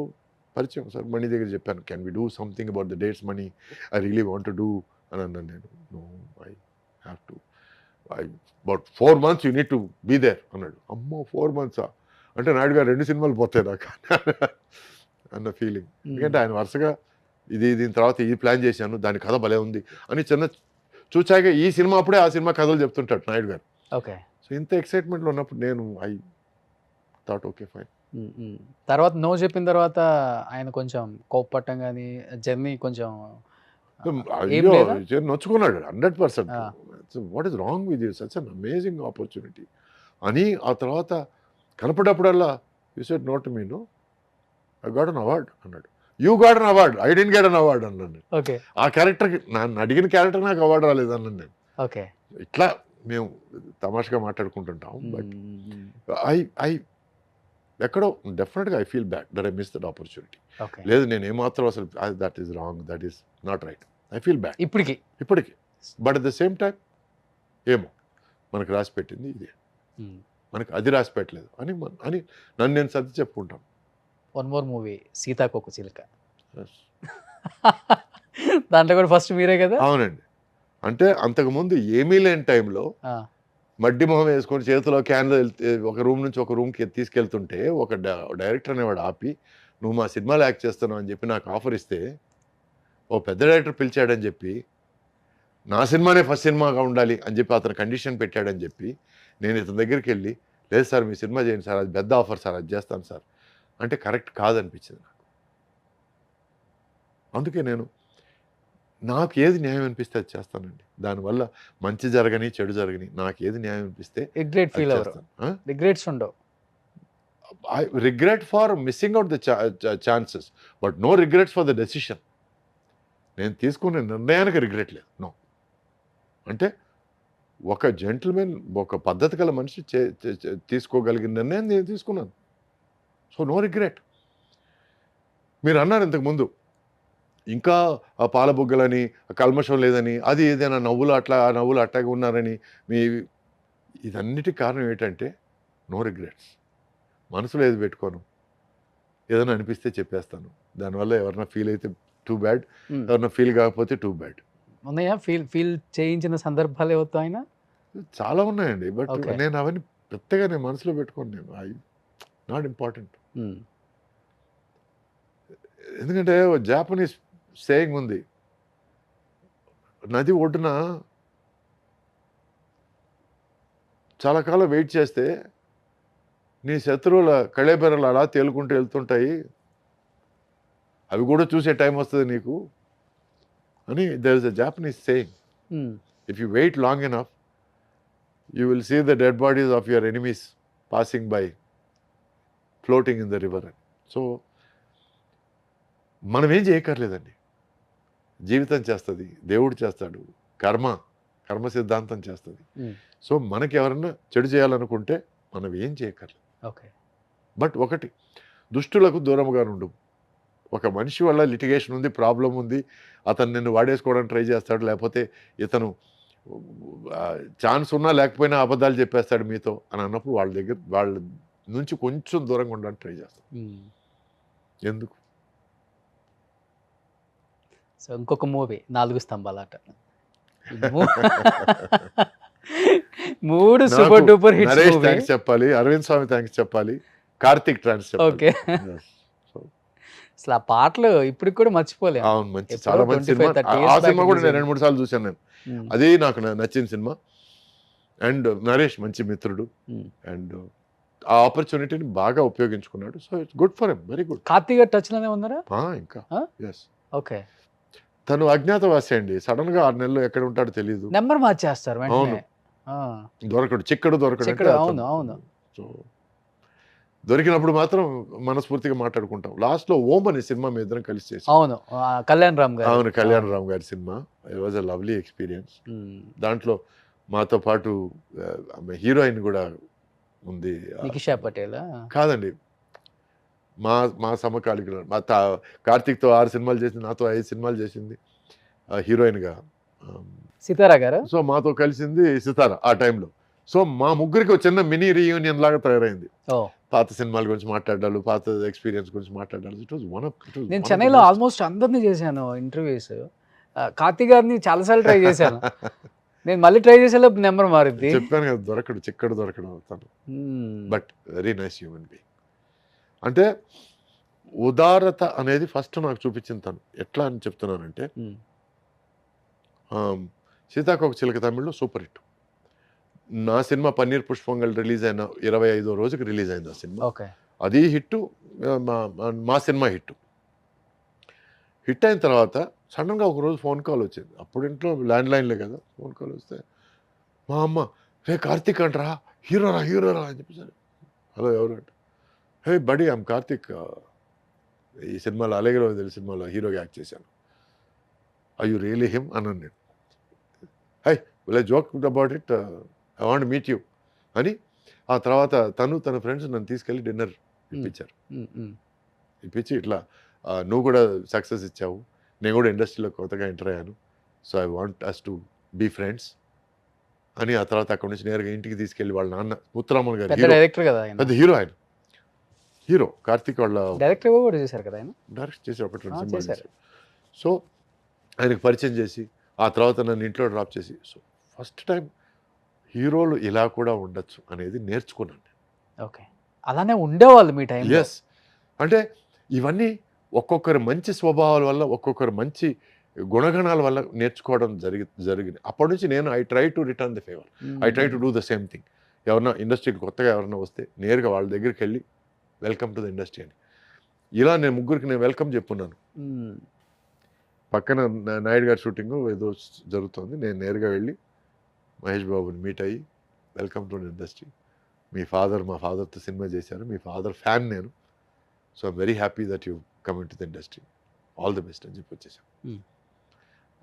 C: పరిచయం. సార్ మణి దగ్గర చెప్పాను, can we do something about the dates Mani, I really want to do అని అన్నాను. నేను no I have to about 4 months you need to be there అన్నాడు. అమ్మో 4 months అంటే నాయుడు గారు 2 సినిమాలు పోతాయి నాకు అన్న ఫీలింగ్. ఎందుకంటే ఆయన వరుసగా దీని తర్వాత ఇది ప్లాన్ చేశాను, దాని కథ భలే ఉంది అని చిన్న చూచాక ఈ సినిమా అప్పుడే ఆ సినిమా కథలు చెప్తుంటాడు నాయుడు గారు.
B: ఓకే.
C: సో ఇంత ఎక్సైట్మెంట్లో ఉన్నప్పుడు నేను ఐ థాట్ ఓకే ఫైన్.
B: తర్వాత నో చెప్పిన తర్వాత ఆయన కొంచెం కోప్పట్టం కానీ జర్నీ కొంచెం
C: అయ్యో నొచ్చుకున్నాడు 100%. What is wrong with you, such an amazing opportunity అని. ఆ తర్వాత కనపడప్పుడల్లా you said no to me, no I got an award అన్నాడు. You got an award, I didn't get an award అన్నాను.
B: ఓకే.
C: ఆ క్యారెక్టర్కి నన్ను అడిగిన క్యారెక్టర్ నాకు అవార్డు రాలేదు అన్నాను నేను.
B: ఓకే.
C: ఇట్లా మేము తమాషగా మాట్లాడుకుంటుంటాం. బట్ ఎక్కడో డెఫినెట్గా I feel bad that I miss that opportunity.
B: Okay.
C: లేదు నేను ఏమాత్రం అసలు that is wrong, that is not right, I feel bad
B: ఇప్పటికి
C: ఇప్పటికీ. But at the same time ఏమో మనకు రాసి పెట్టింది ఇదే, మనకు అది రాసి పెట్టలేదు అని అని నన్ను నేను సర్ది చెప్పుకుంటాను.
B: వన్ మోర్ మూవీ సీతాకోక చిలుక, దాంట్లో కూడా ఫస్ట్ మీరే కదా?
C: అవునండి. అంటే అంతకుముందు ఏమీ లేని టైంలో మడ్డి మొహం వేసుకొని చేతిలో క్యాన్లో ఒక రూమ్ నుంచి ఒక రూమ్కి తీసుకెళ్తుంటే ఒక డైరెక్టర్ అనేవాడు ఆపి, నువ్వు మా సినిమాలో యాక్ట్ చేస్తున్నావు అని చెప్పి నాకు ఆఫర్ ఇస్తే, ఓ పెద్ద డైరెక్టర్ పిలిచాడని చెప్పి నా సినిమానే ఫస్ట్ సినిమాగా ఉండాలి అని చెప్పి అతను కండిషన్ పెట్టాడని చెప్పి నేను ఇతని దగ్గరికి వెళ్ళి, లేదు సార్ మీ సినిమా చేయండి సార్, అది పెద్ద ఆఫర్ సార్, అది చేస్తాను సార్ అంటే కరెక్ట్ కాదనిపించింది నాకు. అందుకే నాకు ఏది న్యాయం అనిపిస్తే అది చేస్తానండి. దానివల్ల మంచి జరగని చెడు జరగని నాకు ఏది న్యాయం అనిపిస్తే
B: రిగ్రెట్ ఫీల్ అవ్వరు, రిగ్రెట్స్ ఉండవు.
C: I regret for missing out the chances, but no regrets for the decision. నేను తీసుకునే నిర్ణయానికి రిగ్రెట్ లేదు. నో అంటే ఒక జెంటిల్మెన్, ఒక పద్ధతి గల మనిషి తీసుకోగలిగిన నిర్ణయం నేను తీసుకున్నాను. So no regret. మీరు అన్నారు ఇంతకుముందు ఇంకా ఆ పాలబుగ్గలని కల్మషం లేదని, అది ఏదైనా నవ్వులు అట్లాగే ఉన్నారని, ఇదన్నిటికి కారణం ఏంటంటే నో రిగ్రెట్స్. మనసులో ఏది పెట్టుకోను, ఏదైనా అనిపిస్తే చెప్పేస్తాను. దానివల్ల ఎవరైనా ఫీల్ అయితే టూ బ్యాడ్, ఎవరైనా ఫీల్ కాకపోతే టూ బ్యాడ్.
B: ఉన్నాయా ఫీల్ చేయించిన సందర్భాలు ఏవో ఆయన?
C: చాలా ఉన్నాయండి. బట్ నేను అవన్నీ పెద్దగా నేను మనసులో పెట్టుకోను. నేను నాట్ ఇంపార్టెంట్. ఎందుకంటే జాపనీస్ సేయింగ్ ఉంది, నది ఒడ్డున చాలా కాలం వెయిట్ చేస్తే నీ శత్రువుల కళేబెరలు అలా తేలుకుంటూ వెళ్తుంటాయి, అవి కూడా చూసే టైం వస్తుంది నీకు అని. There is a Japanese saying, if you wait long enough you will see the dead bodies of your enemies passing by floating in the river అని. సో మనం ఏం చేయక్కర్లేదండి, జీవితం చేస్తుంది, దేవుడు చేస్తాడు, కర్మ సిద్ధాంతం చేస్తుంది. సో మనకి ఎవరన్నా చెడు చేయాలనుకుంటే మనం ఏం చేయక్కర్లేదు.
B: ఓకే.
C: బట్ ఒకటి, దుష్టులకు దూరంగా ఉండు. ఒక మనిషి వల్ల లిటిగేషన్ ఉంది, ప్రాబ్లం ఉంది, అతను నిన్ను వాడేసుకోవడానికి ట్రై చేస్తాడు, లేకపోతే ఇతను ఛాన్స్ ఉన్నా లేకపోయినా అబద్ధాలు చెప్పేస్తాడు మీతో అని అన్నప్పుడు వాళ్ళ నుంచి కొంచెం దూరంగా ఉండడానికి ట్రై చేస్తాడు. ఎందుకు?
B: సో ఇంకొక movie 4 స్తంభాలాట, 3 super duper hits.
C: Naresh thanks చెప్పాలి, అరవింద్ స్వామి థ్యాంక్స్ చెప్పాలి, కార్తిక్ థ్యాంక్స్ చెప్పాలి.
B: ఓకే. అసలు ఆ పాటలు ఇప్పటికి కూడా మర్చిపోలేము.
C: అవును, మంచి చాలా మంచి సినిమా. ఆ సినిమా కూడా నేను 2-3 సార్లు చూశాను నేను. అది నాకు నచ్చిన సినిమా. అండ్ నరేష్ మంచి మిత్రుడు, అండ్ ఆ ఆపర్చునిటీని బాగా ఉపయోగించుకున్నాడు. So it's good for him, very good.
B: Karthik touch లోనే ఉన్నారా
C: ఇంకా? ఎస్.
B: ఓకే.
C: తను అజ్ఞాతవాసి అండి, సడన్ గా 6 నెలలు ఎక్కడ ఉంటాడో తెలియదు,
B: నెంబర్ మార్చేస్తారు వెంటనే.
C: దొరకడు, చిక్కడు.
B: అవును అవును.
C: సో దొరికినప్పుడు మాత్రం మనస్ఫూర్తిగా మాట్లాడుకుంటాం. లాస్ట్ లో ఓం అనే సినిమా మీ ఇద్దరం కలిసి చేసాం.
B: అవును, కళ్యాణ్ రామ్ గారు.
C: అవును, కళ్యాణ్ రామ్ గారి cinema. It was a lovely experience. దాంట్లో మాతో పాటు హీరోయిన్ కూడా ఉంది.
B: నికిషా పటేల్
C: కాదండి, మా సమకాలికులు. కార్తీక్తో 6 సినిమాలు చేసింది, నాతో 5 సినిమాలు చేసింది హీరోయిన్గా
B: సితారా గారు.
C: సో మాతో కలిసింది సితారా ఆ టైంలో. సో మా ముగ్గురికి ఒక చిన్న మినీ రీయూనియన్ లాగా తయారైంది. పాత సినిమాల గురించి మాట్లాడాలి, పాత ఎక్స్పీరియన్స్ గురించి మాట్లాడాలి.
B: నేను చెన్నైలో ఆల్మోస్ట్ అందరినీ చేశాను ఇంటర్వ్యూస్. కార్తీక్ గారిని చాలాసార్లు ట్రై చేశాను. నేను మళ్ళీ ట్రై చేసేలోపు నెంబర్ మారింది.
C: చెప్పాను కదా, దొరకడు, చిక్కడు దొరకడం అవుతాను. But very nice human being. అంటే ఉదారత అనేది ఫస్ట్ నాకు చూపించింది తను. ఎట్లా అని చెప్తున్నానంటే, సీతాకోక చిలక తమిళ్లో సూపర్ హిట్. నా సినిమా పన్నీర్ పుష్పంగల్ రిలీజ్ అయిన 25వ రోజుకి రిలీజ్ అయింది ఆ సినిమా. అది హిట్, మా సినిమా హిట్ అయిన తర్వాత సడన్గా ఒకరోజు ఫోన్ కాల్ వచ్చింది. అప్పుడు ఇంట్లో ల్యాండ్ లైన్లే కదా, ఫోన్ కాల్ వస్తే మా అమ్మ, రే కార్తీక్ అంటరా, హీరోరా అని చెప్పేసారు. హలో ఎవరు అంటే, హే బడీ ఐమ్ కార్తీక్, ఈ సినిమాలో అలగిలో తెలిసి సినిమాలో హీరోగా యాక్ట్ చేశాను, ఐ యు రియలీ హిమ్ అన్నాను నేను. High will I joke about it, I want meet you అని. ఆ తర్వాత తన ఫ్రెండ్స్ నన్ను తీసుకెళ్ళి డిన్నర్ ఇప్పించారు.
B: ఉమ్.
C: ఇప్పించి ఇట్లా నువ్వు కూడా సక్సెస్ ఇచ్చావు, నేను కూడా ఇండస్ట్రీలో కొత్తగా ఎంటర్ అయ్యాను, so I want us to be friends అని. ఆ తర్వాత అక్కడ నుంచి నేరుగా ఇంటికి తీసుకెళ్ళి వాళ్ళ నాన్న ముత్తురామన్ గారు
B: పెద్ద డైరెక్టర్ కదా ఆయన,
C: పెద్ద హీరో, ఆయన హీరో కార్తీక్ వాళ్ళ
B: డైరెక్టర్ కూడా చేశారు కదా ఆయన.
C: డైరెక్ట్ చేసి ఒకటి రెండు
B: ఆ,
C: సినిమాలు
B: చేశారు.
C: చేశారు. సో ఆయనకు పరిచయం చేసి ఆ తర్వాత నన్ను ఇంట్లో డ్రాప్ చేసి, సో ఫస్ట్ టైం హీరోలు ఇలా కూడా ఉండొచ్చు అనేది నేర్చుకున్నాను.
B: ఓకే, అలానే ఉండేవాళ్ళు మీ టైం.
C: ఎస్, అంటే ఇవన్నీ ఒక్కొక్కరి మంచి స్వభావాల వల్ల, ఒక్కొక్కరి మంచి గుణగణాల వల్ల నేర్చుకోవడం జరిగింది. అప్పటి నుంచి నేను I try to return the favour, I try to do the same thing. ఎవరన్నా ఇండస్ట్రీకి కొత్తగా ఎవరన్నా వస్తే నేరుగా వాళ్ళ దగ్గరికి వెళ్ళి వెల్కమ్ టు ద ఇండస్ట్రీ అని, ఇలా నేను ముగ్గురికి నేను వెల్కమ్ చెప్పున్నాను. పక్కన నాయుడు గారి షూటింగ్ ఏదో జరుగుతుంది, నేను నేరుగా వెళ్ళి మహేష్ బాబుని మీట్ అయ్యి welcome to industry, me father మా ఫాదర్తో సినిమా చేశారు, మీ ఫాదర్ ఫ్యాన్ నేను, so I'm very happy that you come in to the industry, all the best అని చెప్పి వచ్చేసాను.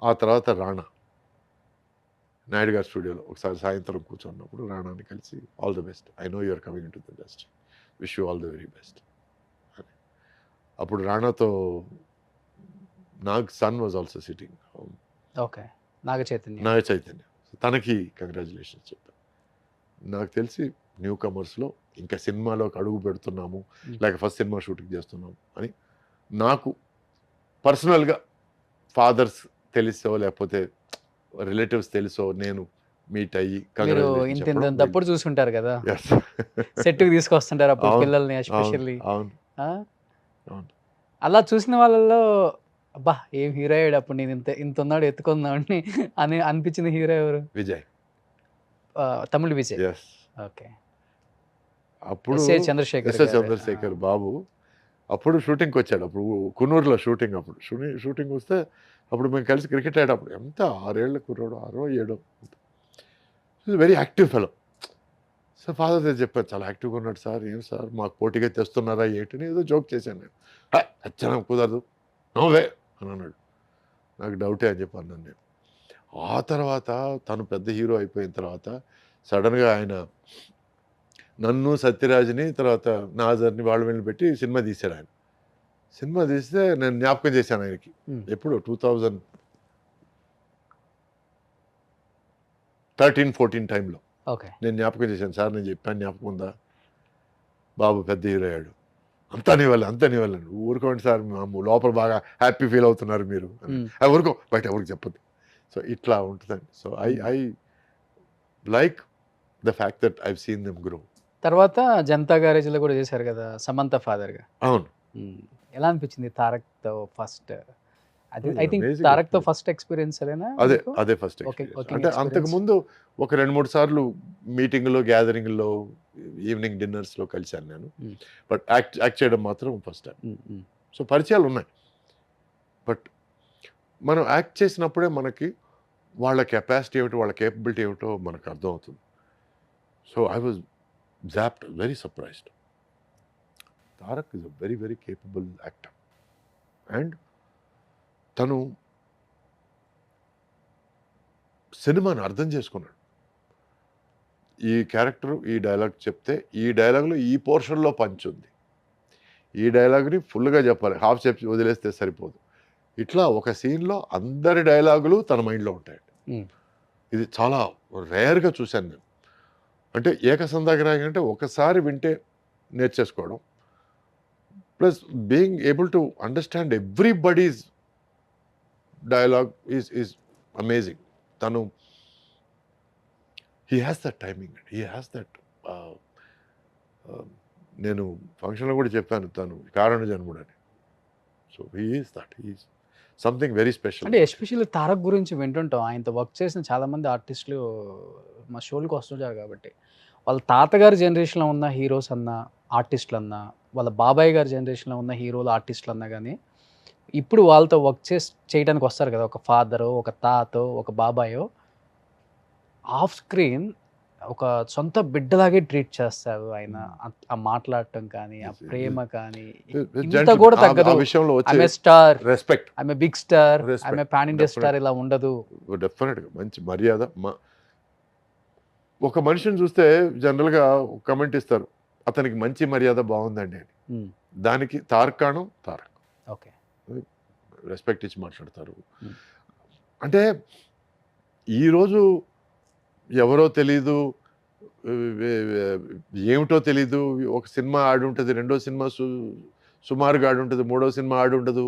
C: ఆ తర్వాత రాణా నాయుడు గారి స్టూడియోలో ఒకసారి సాయంత్రం కూర్చున్నప్పుడు రాణాని కలిసి all the best, I know you're coming into the industry, wish you all the very best అని. అప్పుడు రాణాతో Nag son was also sitting,
B: okay, Naga Chaitanya.
C: Naga Chaitanya, తనకి కంగ్రాచులేషన్స్ చెప్పాను. నాకు తెలిసి న్యూ కమర్స్లో ఇంకా సినిమాలోకి అడుగు పెడుతున్నాము, లేక ఫస్ట్ సినిమా షూటింగ్ చేస్తున్నాము అని నాకు పర్సనల్గా ఫాదర్స్ తెలుసో లేకపోతే రిలేటివ్స్ తెలుసో నేను మీట్ అయ్యి
B: ఇంత తప్పుడు చూసుకుంటారు కదా, సెట్కి తీసుకొస్తుంటారు అప్పుడు పిల్లల్ని ఎస్పెషల్లీ.
C: అవును.
B: అలా చూసిన వాళ్ళలో అబ్బా ఏం హీరో అయ్యాడు అప్పుడు, నేను ఇంత ఉన్నాడు ఎత్తుకుందామని అని అనిపించిన హీరో ఎవరు?
C: విజయ్,
B: తమిళ విజయ్. ఓకే,
C: అప్పుడు
B: చంద్రశేఖర్
C: చంద్రశేఖర్ బాబు అప్పుడు షూటింగ్కి వచ్చాడు. అప్పుడు కున్నూరులో షూటింగ్, అప్పుడు షూటింగ్ వస్తే అప్పుడు మేము కలిసి క్రికెట్ ఆడేటప్పుడు ఎంత 6 ఏళ్ల కుర్రాడు, 6 7, very active fellow. So father దగ్గర చెప్పాను, చాలా యాక్టివ్గా ఉన్నాడు సార్, ఏం సార్ మాకు పోటీగా తెస్తున్నారా ఏంటని ఏదో జోక్ చేశాను నేను. అచ్చనా కుదరదు, నోవే అని అన్నాడు. నాకు డౌటే అని చెప్పి అన్నాను నేను. ఆ తర్వాత తను పెద్ద హీరో అయిపోయిన తర్వాత సడన్గా ఆయన నన్ను, సత్యరాజ్ని, తర్వాత నాజర్ని వాళ్ళు వెళ్ళి పెట్టి సినిమా తీశాడు. ఆయన సినిమా తీస్తే నేను జ్ఞాపకం చేశాను ఆయనకి, ఎప్పుడు 2013-14 టైంలో నేను జ్ఞాపకం చేశాను. సార్ నేను చెప్పాను జ్ఞాపకం ఉందా, బాబు పెద్ద హీరో అయ్యాడు, అంతా నీ వల్ల ఊరుకోండి సార్, లోపల బాగా హ్యాపీ ఫీల్ అవుతున్నారు మీరు, ఊరుకో బయట ఎవరికి చెప్పద్దు. సో ఇట్లా ఉంటుందండి. So I like the fact that I've seen them grow.
B: తర్వాత జనతా గ్యారేజ్లో కూడా చేశారు కదా సమంత ఫాదర్గా.
C: అవును.
B: ఎలా అనిపించింది తారక్తో ఫస్ట్? ఐ థింక్ తారక్తో ఫస్ట్ ఎక్స్పీరియన్స్ అదేనా?
C: అదే ఫస్ట్ ఎక్స్పీరియన్స్. అంటే అంతకుముందు ఒక 2-3 సార్లు మీటింగ్లో, గ్యాదరింగ్లో, ఈవినింగ్ డిన్నర్స్లో కలిశాను నేను, బట్ యాక్ట్ చేయడం మాత్రం ఫస్ట్ టైం. సో పరిచయాలు ఉన్నాయి, బట్ మనం యాక్ట్ చేసినప్పుడే మనకి వాళ్ళ కెపాసిటీ ఏమిటో, వాళ్ళ కేపబిలిటీ ఏమిటో మనకు అర్థమవుతుంది. So I was zapped, very surprised. Tarak is a very, very capable actor. And తను సినిమాని అర్థం చేసుకున్నాడు. ఈ క్యారెక్టర్ ఈ డైలాగ్ చెప్తే ఈ డైలాగ్లో ఈ పోర్షన్లో పంచ్ ఉంది, ఈ డైలాగ్ని ఫుల్గా చెప్పాలి, హాఫ్ చెప్పి వదిలేస్తే సరిపోదు. ఇట్లా ఒక సీన్లో అందరి డైలాగులు తన మైండ్లో ఉంటాయి. ఇది చాలా రేర్గా చూశాను నేను. అంటే ఏకసంధాగ్రాహి అంటే ఒకసారి వింటే నేర్చేసుకోవడం, plus being able to understand everybody's dialogue is amazing. తను he has that timing, he has that. నేను ఫంక్షన్లో కూడా చెప్పాను, తను కారణ జన్ముడు అని. So he is that, he is something very special.
B: అంటే ఎస్పెషల్లీ తారక్ గురించి వింటుంటాం, ఆయనతో వర్క్ చేసిన చాలామంది ఆర్టిస్టులు మా షోలకు వస్తుంటారు కాబట్టి, వాళ్ళ తాతగారి జనరేషన్లో ఉన్న హీరోస్ అన్నా, ఆర్టిస్టులు అన్నా, వాళ్ళ బాబాయ్ గారి జనరేషన్లో ఉన్న హీరోలు, ఆర్టిస్టులు అన్నా కానీ ఇప్పుడు వాళ్ళతో వర్క్ చేయడానికి వస్తారు కదా, ఒక ఫాదరో, ఒక తాతో, ఒక బాబాయో, ఆఫ్ స్క్రీన్ ఒక సొంత బిడ్డలాగే ట్రీట్ చేస్తారు ఆయన. ఆ మాట్లాడటం కానీ, ఆ ప్రేమ కానీ ఇంత కూడా తగ్గదు. ఆమె స్టార్,
C: రెస్పెక్ట్,
B: ఆమె బిగ్ స్టార్, ఆమె పాన్ ఇండియా స్టార్, ఇలా ఉండదు.
C: డెఫినెట్గా మంచి మర్యాద. ఒక మనిషిని చూస్తే జనరల్గా కమెంట్ ఇస్తారు, అతనికి మంచి మర్యాద బాగుందండి అని.
B: ఉమ్,
C: దానికి తార్కాణం తారక్
B: ఓకే.
C: రెస్పెక్ట్ ఇచ్చి మాట్లాడతారు.
B: Hmm.
C: అంటే ఈరోజు ఎవరో తెలీదు, ఏమిటో తెలీదు, ఒక సినిమా ఆడి ఉంటుంది, రెండో సినిమా సుమారుగా ఆడి ఉంటుంది, మూడో సినిమా ఆడి ఉండదు,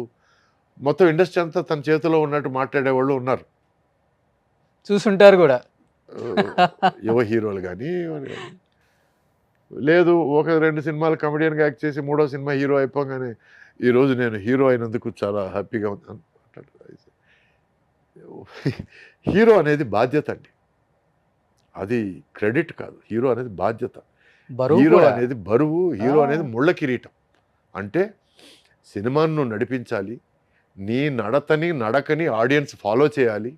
C: మొత్తం ఇండస్ట్రీ అంతా తన చేతిలో ఉన్నట్టు మాట్లాడేవాళ్ళు ఉన్నారు.
B: చూసుంటారు కూడా.
C: యువ హీరోలు కానీ లేదు, ఒక 2 సినిమాలు కమెడియన్గా యాక్ట్ చేసి మూడో సినిమా హీరో అయిపోగానే ఈరోజు నేను హీరో అయినందుకు చాలా హ్యాపీగా ఉన్నాను. హీరో అనేది బాధ్యత అండి, అది క్రెడిట్ కాదు. హీరో అనేది బాధ్యత,
B: బరువు
C: హీరో
B: కూడా.
C: అనేది బరువు, హీరో
B: ఆ.
C: అనేది ముళ్ళ కిరీటం. అంటే సినిమాను నువ్వు నడిపించాలి, నీ నడకని ఆడియన్స్ ఫాలో చేయాలి,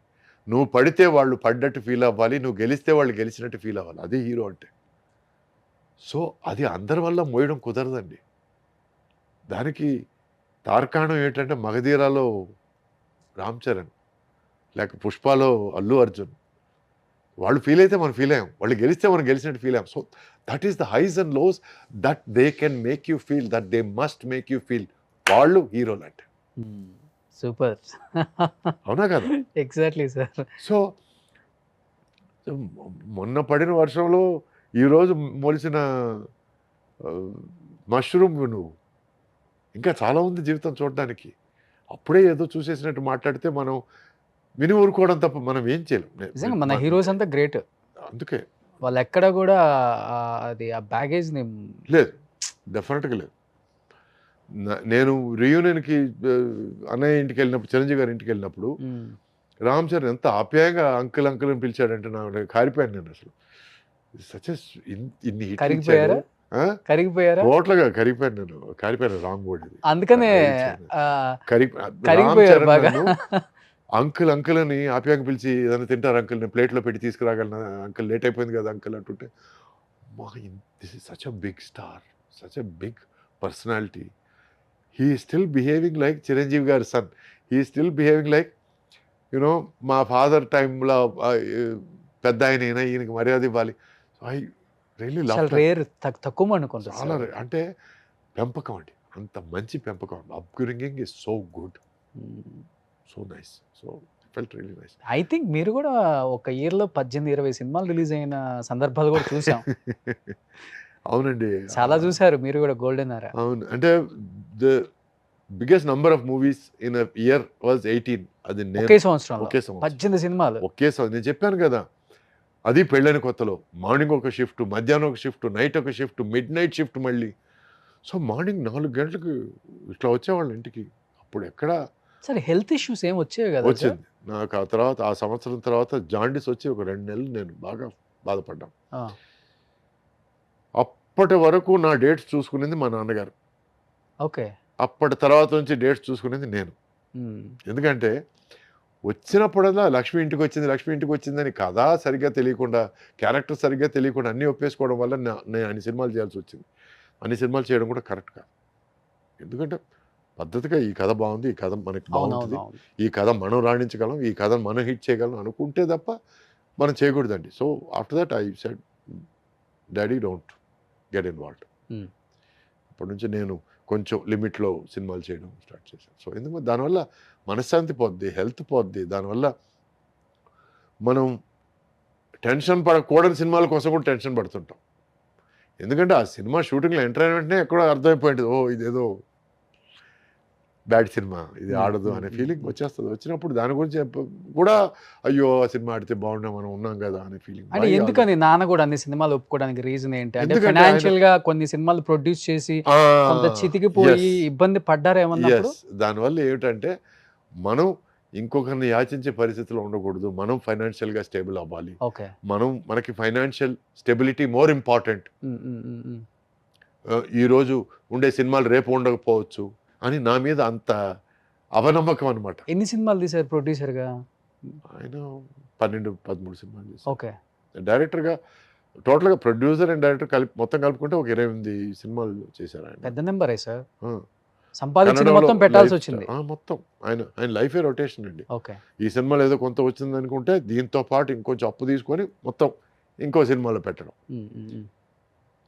C: నువ్వు పడితే వాళ్ళు పడ్డట్టు ఫీల్ అవ్వాలి, నువ్వు గెలిస్తే వాళ్ళు గెలిచినట్టు ఫీల్ అవ్వాలి, అదే హీరో అంటే. సో అది అందరి వల్ల మోయడం కుదరదండి. దానికి తార్కాణం ఏంటంటే మగధీరాలో రామ్ చరణ్, లేక పుష్పలో అల్లు అర్జున్, వాళ్ళు ఫీల్ అయితే మనం ఫీల్ అయ్యాం, వాళ్ళు గెలిస్తే మనం గెలిచినట్టు ఫీల్ అయ్యాం. So that is the highs and lows that they can make you feel, that they must make you feel. వాళ్ళు హీరోలు అంటే.
B: సూపర్.
C: అవునా కదా?
B: Exactly sir.
C: సో మొన్న పడిన వర్షంలో ఈరోజు మొలిసిన మష్రూమ్ నువ్వు, ఇంకా చాలా ఉంది జీవితం చూడడానికి. అప్పుడే ఏదో చూసేసినట్టు మాట్లాడితే మనం విని ఊరుకోవడం తప్ప మనం ఏం
B: నిజంగా
C: చేయలేం.
B: మన హీరోస్ అంతా గ్రేట్.
C: అందుకే
B: వాళ్ళు ఎక్కడ కూడా అది ఆ బ్యాగేజ్ ని
C: లేదు, డెఫినెట్గా లేదు. నేను రియూనియన్కి అన్నయ్య ఇంటికి వెళ్ళినప్పుడు, చిరంజీవి గారి ఇంటికి వెళ్ళినప్పుడు రామ్ చరణ్ ఎంత ఆప్యాయంగా అంకుల్ అంకుల్ అని పిలిచాడంటే నాకు కారిపోయాను నేను అసలు. ఇన్ని hit
B: కరిగిపోయారా?
C: ఇచ్చాడు. ఆ?
B: కరిగిపోయారా?
C: టోటల్గా కరిగిపోయాను నేను, కారిపోయాను రాంగ్ వర్డ్ ఇది.
B: అందుకనే ఆ,
C: రామ్
B: కరిగిపోయారు
C: చరణ్
B: బాగా.
C: నన్ను అంకుల్ అంకుల్ అని ఆప్యాయంగా పిలిచి ఏదైనా తింటారు అంకుల్, నేను ప్లేట్లో పెట్టి తీసుకురాగలను అంకుల్, లేట్ అయిపోయింది కదా అంకుల్ అంటుంటే, this is such a big star, such a big personality. He still behaving like Chiranjeevi గారి son, he still behaving like you know మా ఫాదర్ టైంలో పెద్ద ఆయన, ఈయనకి మర్యాద ఇవ్వాలి. I really love.
B: చాలా రేర్, తక్కువ అనుకుంటా
C: చాలా అంటే పెంపకం అండి, అంత మంచి పెంపకం. Upbringing is so good, so nice. So felt really nice.
B: I think మీరు కూడా ఒక ఇయర్ లో 18-20 సినిమాలు రిలీజ్ అయిన సందర్భాలు కూడా చూసాం.
C: అవునండి,
B: చాలా చూసారు మీరు కూడా గోల్డెన్ ఆరా.
C: అవును. అంటే the biggest number of movies in a year was 18. అది నేను
B: ఒకే సంవత్సరంలో
C: ఒకే సంవత్సరం
B: 18 సినిమాలు.
C: ఒకే సంవత్సరం. నేను చెప్పాను కదా, అది పెళ్ళైన కొత్తలో మార్నింగ్ ఒక షిఫ్ట్, మధ్యాహ్నం ఒక షిఫ్ట్, నైట్ ఒక షిఫ్ట్, మిడ్ నైట్ షిఫ్ట్ మళ్ళీ. సో మార్నింగ్ 4 గంటలకు ఇట్లా వచ్చేవాళ్ళు ఇంటికి. అప్పుడు ఎక్కడ
B: సరే హెల్త్ ఇష్యూస్ ఏం వచ్చేవి కదా?
C: వచ్చింది నాకు. ఆ తర్వాత ఆ సంవత్సరం తర్వాత జాండీస్ వచ్చి ఒక 2 నెలలు నేను బాగా బాధపడ్డాను. అప్పటి వరకు నా డేట్స్ చూసుకునేది మా నాన్నగారు,
B: ఓకే.
C: అప్పటి తర్వాత నుంచి డేట్స్ చూసుకునేది నేను. ఎందుకంటే వచ్చినప్పుడల్లా లక్ష్మి ఇంటికి వచ్చింది, లక్ష్మి ఇంటికి వచ్చిందని కథ సరిగ్గా తెలియకుండా, క్యారెక్టర్ సరిగ్గా తెలియకుండా అన్నీ ఒప్పేసుకోవడం వల్ల నేను అన్ని సినిమాలు చేయాల్సి వచ్చింది. అన్ని సినిమాలు చేయడం కూడా కరెక్ట్ కాదు. ఎందుకంటే పద్ధతిగా ఈ కథ బాగుంది, ఈ కథ మనకి బాగుంటుంది, ఈ కథ మనం రాణించగలం, ఈ కథను మనం హిట్ చేయగలం అనుకుంటే తప్ప మనం చేయకూడదండి. So after that I said daddy don't get involved. అప్పటి నుంచి నేను కొంచెం లిమిట్లో సినిమాలు చేయడం స్టార్ట్ చేశాను. సో ఎందుకంటే దానివల్ల మనశ్శాంతి పోద్ది, హెల్త్ పోద్ది. దానివల్ల మనం టెన్షన్ పడకూడని సినిమాల కోసం కూడా టెన్షన్ పడుతుంటాం. ఎందుకంటే ఆ సినిమా షూటింగ్లో ఎంటర్ అయిన వెంటనే ఎక్కడో అర్థమైపోయింది, ఓ ఇదేదో బ్యాడ్ సినిమా, ఇది ఆడదు అనే ఫీలింగ్ వచ్చేస్తుంది. వచ్చినప్పుడు దాని గురించి కూడా అయ్యో ఆ సినిమా ఆడితే బాగుండే, మనం ఉన్నాం కదా అనే ఫీలింగ్.
B: అంటే ఎందుకని నాన్న కూడా అన్ని సినిమాలు ఒప్పుకోవడానికి రీజన్ ఏంటి? అంటే ఫైనాన్షియల్ గా కొన్ని సినిమాలు ప్రొడ్యూస్ చేసి కొంత చితికిపోయి ఇబ్బంది పడ్డారేమన్నా?
C: దానివల్ల ఏమిటంటే మనం ఇంకొకరిని యాచించే పరిస్థితిలో ఉండకూడదు, మనం ఫైనాన్షియల్గా స్టేబుల్ అవ్వాలి, మనకి ఫైనాన్షియల్ స్టెబిలిటీ మోర్ ఇంపార్టెంట్. ఈరోజు ఉండే సినిమాలు రేపు ఉండకపోవచ్చు అని నా మీద అంత అపనమ్మకం అనమాట.
B: ఎన్ని సినిమాలు తీశారు ప్రొడ్యూసర్గా?
C: ఆయన 12-13 సినిమాలు చేశారు.
B: ఓకే.
C: డైరెక్టర్గా టోటల్గా ప్రొడ్యూసర్ అండ్ డైరెక్టర్ కలిపి మొత్తం కలుపుకుంటే ఒక 28 సినిమాలు చేశారు ఆయన.
B: పెద్ద నెంబరే సార్. సంపాదించింది మొత్తం పెట్టాల్సి వచ్చింది
C: మొత్తం. ఆయన లైఫే రొటేషన్ అండి.
B: ఓకే.
C: ఈ సినిమాలో ఏదో కొంత వచ్చింది అనుకుంటే దీంతో పాటు ఇంకొంచెం అప్పు తీసుకొని మొత్తం ఇంకో సినిమాలో పెట్టడం.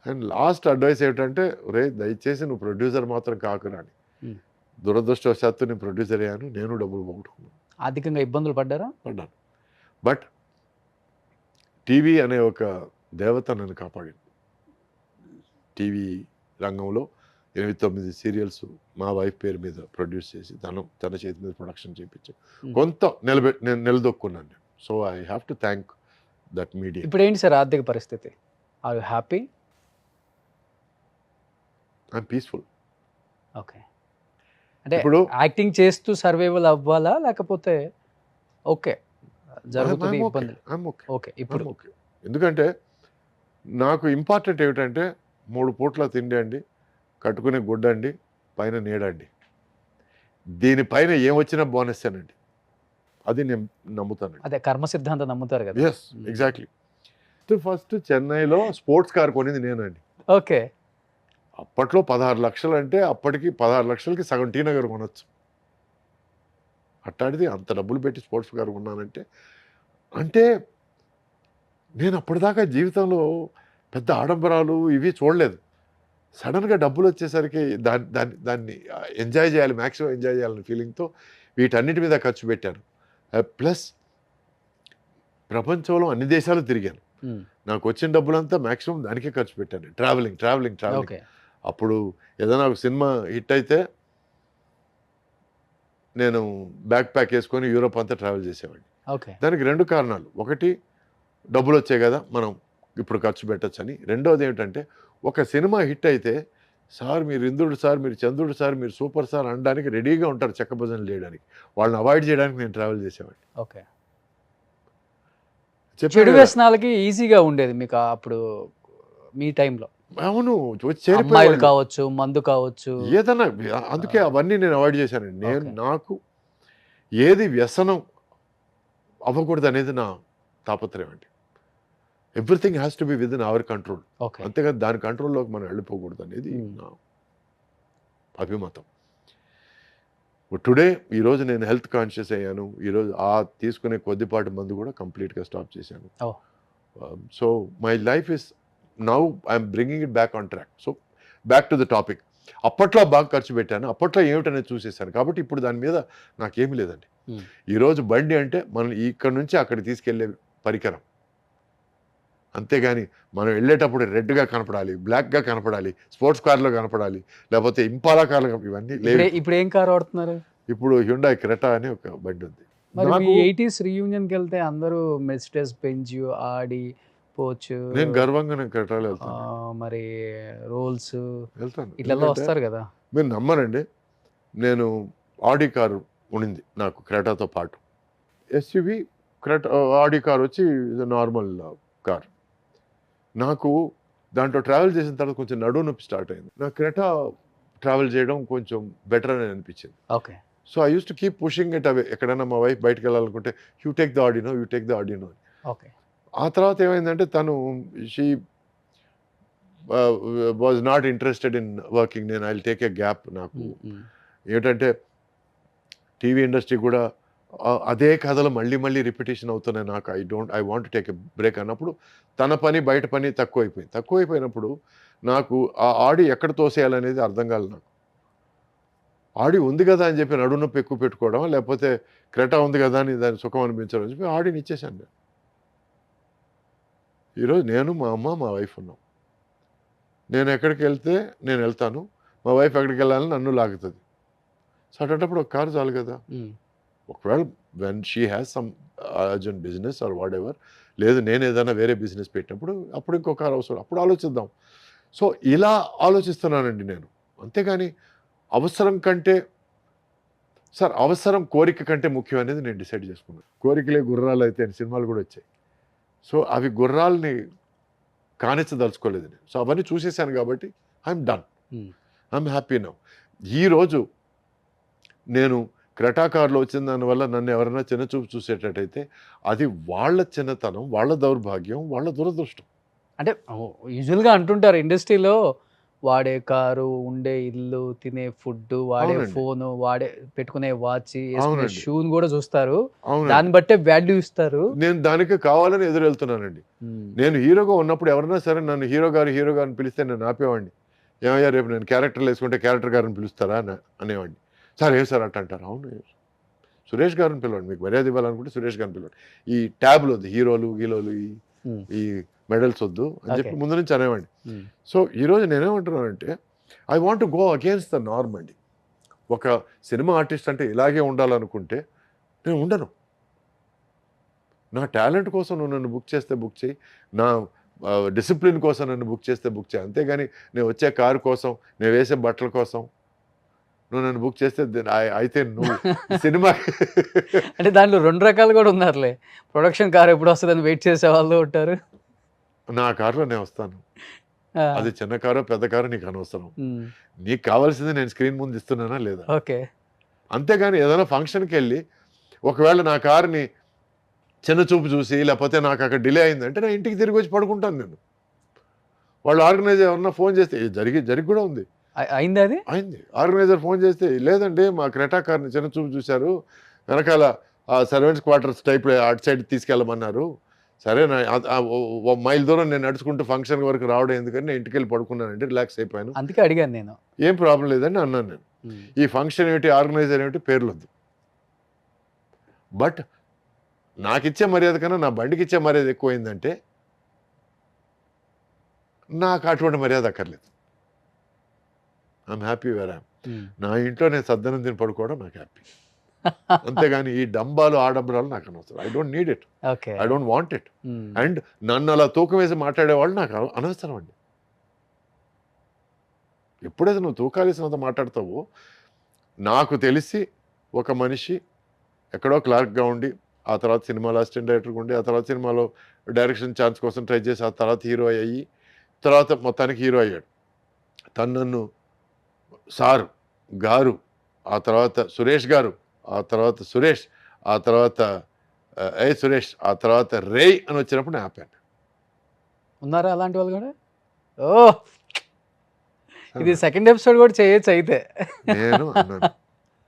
C: అండ్ లాస్ట్ అడ్వైస్ ఏమిటంటే, రే దయచేసి నువ్వు ప్రొడ్యూసర్ మాత్రం కాకురా అని.
B: Hmm.
C: దురదృష్టవశాత్తు నేను ప్రొడ్యూసర్ అయ్యాను, నేను డబ్బులు పోగొట్టుకున్నాను,
B: ఆర్థికంగా ఇబ్బందులు పడ్డారా?
C: పడ్డాను. బట్ టీవీ అనే ఒక దేవత నన్ను కాపాడింది. టీవీ రంగంలో 8-9 సీరియల్స్ మా వైఫ్ పేరు మీద ప్రొడ్యూస్ చేసి తన చేతి మీద ప్రొడక్షన్ చేయించి కొంత నేను నిలదొక్కున్నాను నేను. So I have to thank that media.
B: ఇప్పుడు ఏంటి సార్ ఆర్థిక పరిస్థితి? Are you happy?
C: I'm peaceful.
B: Okay. అంటే
C: ఇప్పుడు
B: యాక్టింగ్ చేస్తూ సర్వైవల్ అవ్వాలా, లేకపోతే ఓకే జరుగుతుంది ఇబ్బంది? ఓకే. ఇప్పుడు
C: ఓకే. ఎందుకంటే నాకు ఇంపార్టెంట్ ఏమిటంటే 3 పూట్ల తిండి అండి, కట్టుకునే గుడ్డ అండి, పైన నీడండి. దీనిపైన ఏం వచ్చినా బోనస్ అనండి, అది నేను నమ్ముతానండి.
B: అదే కర్మ సిద్ధాంతం నమ్ముతారు కదా.
C: Yes, exactly. ఫస్ట్ చెన్నైలో స్పోర్ట్స్ కార్ కొనింది నేనండి.
B: ఓకే.
C: అప్పట్లో 16 లక్షలు అంటే, అప్పటికి 16 లక్షలకి సగం టీ నగర్ కొనొచ్చు. అట్టాడిది అంత డబ్బులు పెట్టి స్పోర్ట్స్ కార్ కొన్నానంటే, అంటే నేను అప్పటిదాకా జీవితంలో పెద్ద ఆడంబరాలు ఇవి చూడలేదు. సడన్గా డబ్బులు వచ్చేసరికి దాన్ని ఎంజాయ్ చేయాలి, మ్యాక్సిమం ఎంజాయ్ చేయాలనే ఫీలింగ్తో వీటన్నిటి మీద ఖర్చు పెట్టాను. ప్లస్ ప్రపంచంలో అన్ని దేశాలు తిరిగాను. నాకు వచ్చిన డబ్బులంతా మ్యాక్సిమం దానికే ఖర్చు పెట్టాను. ట్రావెలింగ్.
B: ఓకే.
C: అప్పుడు ఏదైనా ఒక సినిమా హిట్ అయితే నేను బ్యాక్ ప్యాక్ వేసుకొని యూరోప్ అంతా ట్రావెల్ చేసేవాడిని.
B: ఓకే.
C: దానికి 2 కారణాలు. ఒకటి, డబ్బులు వచ్చాయి కదా మనం ఇప్పుడు ఖర్చు పెట్టచ్చని. రెండోది ఏమిటంటే, ఒక సినిమా హిట్ అయితే సార్ మీరు ఇంద్రుడు సార్, మీరు చంద్రుడు సార్, మీరు సూపర్ సార్ అనడానికి రెడీగా ఉంటారు చెక్క భజనలు చేయడానికి. వాళ్ళని అవాయిడ్ చేయడానికి నేను ట్రావెల్ చేసేవాడిని.
B: ఓకే.
C: చెప్పాను
B: చెడు
C: కదా.
B: వ్యసనాలకి ఈజీగా ఉండేది మీకు అప్పుడు మీ టైంలో?
C: అవును,
B: అమ్మాయిలు
C: చేరిపోయేవాళ్ళు.
B: కావచ్చు, మందు కావచ్చు.
C: ఏదన్నా అందుకే అవన్నీ నేను అవాయిడ్ చేశానండి. నేను
B: Okay.
C: నాకు ఏది వ్యసనం అవ్వకూడదు అనేది నా తాపత్రయం అండి. Everything has to be with in our control.
B: Okay.
C: అంతేగాని దాని కంట్రోల్లోకి మనం వెళ్ళిపోకూడదు అనేది నా అభిమతం. టుడే ఈరోజు నేను హెల్త్ కాన్షియస్ అయ్యాను. ఈరోజు తీసుకునే కొద్దిపాటి మందు కూడా కంప్లీట్గా స్టాప్ చేశాను.
B: Oh.
C: So my life is now I'm bringing it back on track. So back to the topic. అప్పట్లో బాగా ఖర్చు పెట్టాను, అప్పట్లో ఏమిటనేది చూసేసాను. కాబట్టి ఇప్పుడు దాని మీద నాకేమీ లేదండి. ఈరోజు బండి అంటే మనం ఇక్కడ నుంచి అక్కడికి తీసుకెళ్లే పరికరం. అంతేగాని మనం వెళ్ళేటప్పుడు రెడ్గా కనపడాలి, బ్లాక్గా కనపడాలి, స్పోర్ట్స్ కార్లో కనపడాలి, లేకపోతే ఇంపాలా కార్లో ఇవన్నీ లేవు.
B: ఇప్పుడు ఏం కార్ వాడుతున్నారు?
C: ఇప్పుడు హ్యుండాయ్ క్రెటా అని ఒక బండి ఉంది.
B: మరి మీ
C: నాకు
B: 80s రీయూనియన్కి వెళ్తే అందరూ మెర్సిడెస్ బెంజ్, ఆడి, పోర్చ్,
C: నేను గర్వంగా నేను క్రెటాలో వెళ్తాను.
B: మరి రోల్స్
C: వెళ్తాను.
B: ఇట్లా
C: ఎందుకంటే
B: వస్తారు కదా.
C: మీరు నమ్మరండి, నేను ఆడి కారు ఉండింది నాకు క్రెటాతో పాటు. ఎస్యూవి ఆడి కార్ వచ్చి నార్మల్ కార్. నాకు దాంట్లో ట్రావెల్ చేసిన తర్వాత కొంచెం నడువు నొప్పి స్టార్ట్ అయింది. నాకు క్రెటా ట్రావెల్ చేయడం కొంచెం బెటర్ అని అనిపించింది.
B: Okay.
C: So I use to keep pushing it away. ఎక్కడైనా మా వైఫ్ బయటకు వెళ్ళాలనుకుంటే యూ టేక్ ద ఆడినో.
B: ఓకే.
C: ఆ తర్వాత ఏమైందంటే తను she was not interested in working. నేను I will take a gap. నాకు ఏంటంటే టీవీ ఇండస్ట్రీ కూడా అదే కథలు మళ్ళీ రిపిటేషన్ అవుతున్నాయి. నాకు I want take a break అన్నప్పుడు తన పని బయట పని తక్కువైపోయినప్పుడు నాకు ఆ ఆడి ఎక్కడ తోసేయాలనేది అర్థం కాలేదు. నాకు ఆడి ఉంది కదా అని చెప్పి నడువు నొప్పి ఎక్కువ పెట్టుకోవడం, లేకపోతే క్రెటా ఉంది కదా అని దాని సుఖం అనిపించడం అని చెప్పి ఆడిని ఇచ్చేసాను నేను. ఈరోజు నేను, మా అమ్మ, మా వైఫ్ ఉన్నాం. నేను ఎక్కడికి వెళ్తే నేను వెళ్తాను, మా వైఫ్ ఎక్కడికి వెళ్ళాలని నన్ను లాగుతుంది. సో అటువంటిప్పుడు ఒక కారు చాలు కదా. ఒకవేళ when she has some urgent business are what ever, లేదు నేను ఏదైనా వేరే బిజినెస్ పెట్టినప్పుడు అప్పుడు ఇంకో కారు అవసరం, అప్పుడు ఆలోచిద్దాం. సో ఇలా ఆలోచిస్తున్నానండి నేను. అంతేగాని అవసరం కంటే అవసరం కోరిక కంటే ముఖ్యం అనేది నేను డిసైడ్ చేసుకున్నాను. కోరికలే గుర్రాలు అయితే అని సినిమాలు కూడా వచ్చాయి. సో అవి గుర్రాలని కానిచ్చదలుచుకోలేదు నేను. సో అవన్నీ చూసేసాను కాబట్టి I'm done, I'm happy now. ఈరోజు నేను క్రెటా కార్లో వచ్చిన దానివల్ల నన్ను ఎవరైనా చిన్నచూపు చూసేటట్టయితే అది వాళ్ళ చిన్నతనం, వాళ్ళ దౌర్భాగ్యం, వాళ్ళ దురదృష్టం.
B: అంటే యూజువల్గా అంటుంటారు ఇండస్ట్రీలో వాడే కారు, ఉండే ఇల్లు, తినే ఫుడ్, వాడే
C: అవునండి.
B: ఫోను, వాడే పెట్టుకునే వాచ్, ఏసుకునే
C: అవునండి.
B: షూని గూడా చూస్తారు.
C: అవునండి.
B: దాన్ని బట్టే వాల్యూ ఇస్తారు.
C: నేను దానికి కావాలని ఎదురెళ్తున్నానండి.
B: హ్మ్.
C: నేను హీరోగా ఉన్నప్పుడు ఎవరైనా సరే నన్ను హీరో గారు అని పిలిస్తే నేను ఆపేవాడిని. ఏమయ్యా రేపు నేను క్యారెక్టర్‌లో యేసుకుంటే క్యారెక్టర్ గారిని పిలుస్తారా అనేవాడిని. సార్ ఏం సార్ అట్ట అంటారు. అవును సురేష్ గారిని పిలవండి. మీకు మర్యాద ఇవ్వాలనుకుంటే సురేష్ గారిని పిలవండి. ఈ ట్యాబ్‌లు వద్దు. హీరోలు, గీలోలు
B: హ్మ్.
C: ఈ మెడల్స్ వద్దు అని చెప్పి
B: ఓకే.
C: ముందు నుంచి అనేవాడిని.
B: హ్మ్.
C: సో, ఈరోజు నేనేమంటున్నానంటే I want to go against the norm అండి. ఒక సినిమా ఆర్టిస్ట్ అంటే ఇలాగే ఉండాలనుకుంటే నేను ఉండను. నా టాలెంట్ కోసం నువ్వు నన్ను బుక్ చేస్తే బుక్ చేయి. నా డిసిప్లిన్ కోసం నన్ను బుక్ చేస్తే బుక్ చేయి. అంతేగాని నేను వచ్చే కారు కోసం, నేను వేసే బట్టల కోసం నువ్వు నన్ను బుక్ చేస్తే అయితే నువ్వు ఈ సినిమా
B: అంటే దాంట్లో 2 రకాలు గూడా ఉన్నారులే. ప్రొడక్షన్ కార్ ఎప్పుడొస్తదని వెయిట్ చేసేవాళ్ళు ఉంటారు.
C: నా కారులో నేను వస్తాను.
B: ఆ!
C: అది చిన్న కారో, పెద్ద కారో నీకు అనవసరం.
B: హ్మ్.
C: నీకు కావాల్సింది నేను స్క్రీన్ ముందు ఇస్తున్నానా లేదా?
B: ఓకే.
C: అంతేగాని ఏదైనా ఫంక్షన్‌కెళ్ళి ఒకవేళ నా కారుని చిన్న చూపు చూసి లేకపోతే నాకు అక్కడ డిలే అయిందంటే నా ఇంటికి తిరిగి వచ్చి పడుకుంటాను నేను. వాళ్ళు ఆర్గనైజర్ ఎవరన్నా ఫోన్ చేస్తే జరిగి కూడా ఉంది.
B: అయిందా అది?
C: అయింది. ఆర్గనైజర్ ఫోన్ చేస్తే లేదండి మా క్రెటా కార్‌ని చిన్న చూపు చూసారు. వెనకాల సర్వెంట్స్ క్వార్టర్స్ టైప్‌లో అటు సైడ్ తీసుకెళ్ళమన్నారు. సరే ఓ మైల్ దూరం నేను నడుచుకుంటూ ఫంక్షన్ వరకు రావడం ఎందుకని నేను ఇంటికెళ్ళి పడుకున్నానండి. రిలాక్స్ అయిపోయాను.
B: అందుకే అడిగాను నేను.
C: ఏం ప్రాబ్లమ్ లేదని అన్నాను నేను.
B: హ్మ్.
C: ఈ ఫంక్షన్ ఏమిటి, ఆర్గనైజర్ ఏమిటి పేర్లొద్దు. బట్ నాకిచ్చే మర్యాద కన్నా నా బండికిచ్చే మర్యాద ఎక్కువైందంటే నాకు అటువంటి మర్యాద అక్కర్లేదు. I'm happy where I am.
B: Hmm.
C: నా ఇంట్లో నేను సద్దనం తిని పడుకోవడం నాకు హ్యాపీ. అంతేగాని ఈ డంబాలు, ఆడంబరాలు నాకు అనవసరం. I don't need it.
B: Okay.
C: I don't want it.
B: హ్మ్.
C: అండ్ నన్ను అలా తూకం వేసి మాట్లాడేవాళ్ళు నాకు అనవసరం అండి. ఎప్పుడైతే నువ్వు తూకాలేసినంత మాట్లాడతావో నాకు తెలిసి ఒక మనిషి ఎక్కడో క్లార్క్‌గా ఉండి, ఆ తర్వాత సినిమాలో అసిస్టెంట్ డైరెక్టర్‌గా ఉండి, ఆ తర్వాత సినిమాలో డైరెక్షన్ ఛాన్స్ కోసం ట్రై చేసి, ఆ తర్వాత హీరో అయ్యి, తర్వాత మొత్తానికి హీరో అయ్యాడు. తను నన్ను సారు, గారు, ఆ తర్వాత సురేష్ గారు, ఆ తర్వాత సురేష్, ఆ తర్వాత ఏయ్ సురేష్, ఆ తర్వాత రేయ్ అని వచ్చినప్పుడు నేను ఆపాను.
B: ఉన్నారా అలాంటి వాళ్ళు గూడా? ఓహ్! ఇది సెకండ్ ఎపిసోడ్ గూడా చేయొచ్చు అయితే.
C: నేను అన్నాను.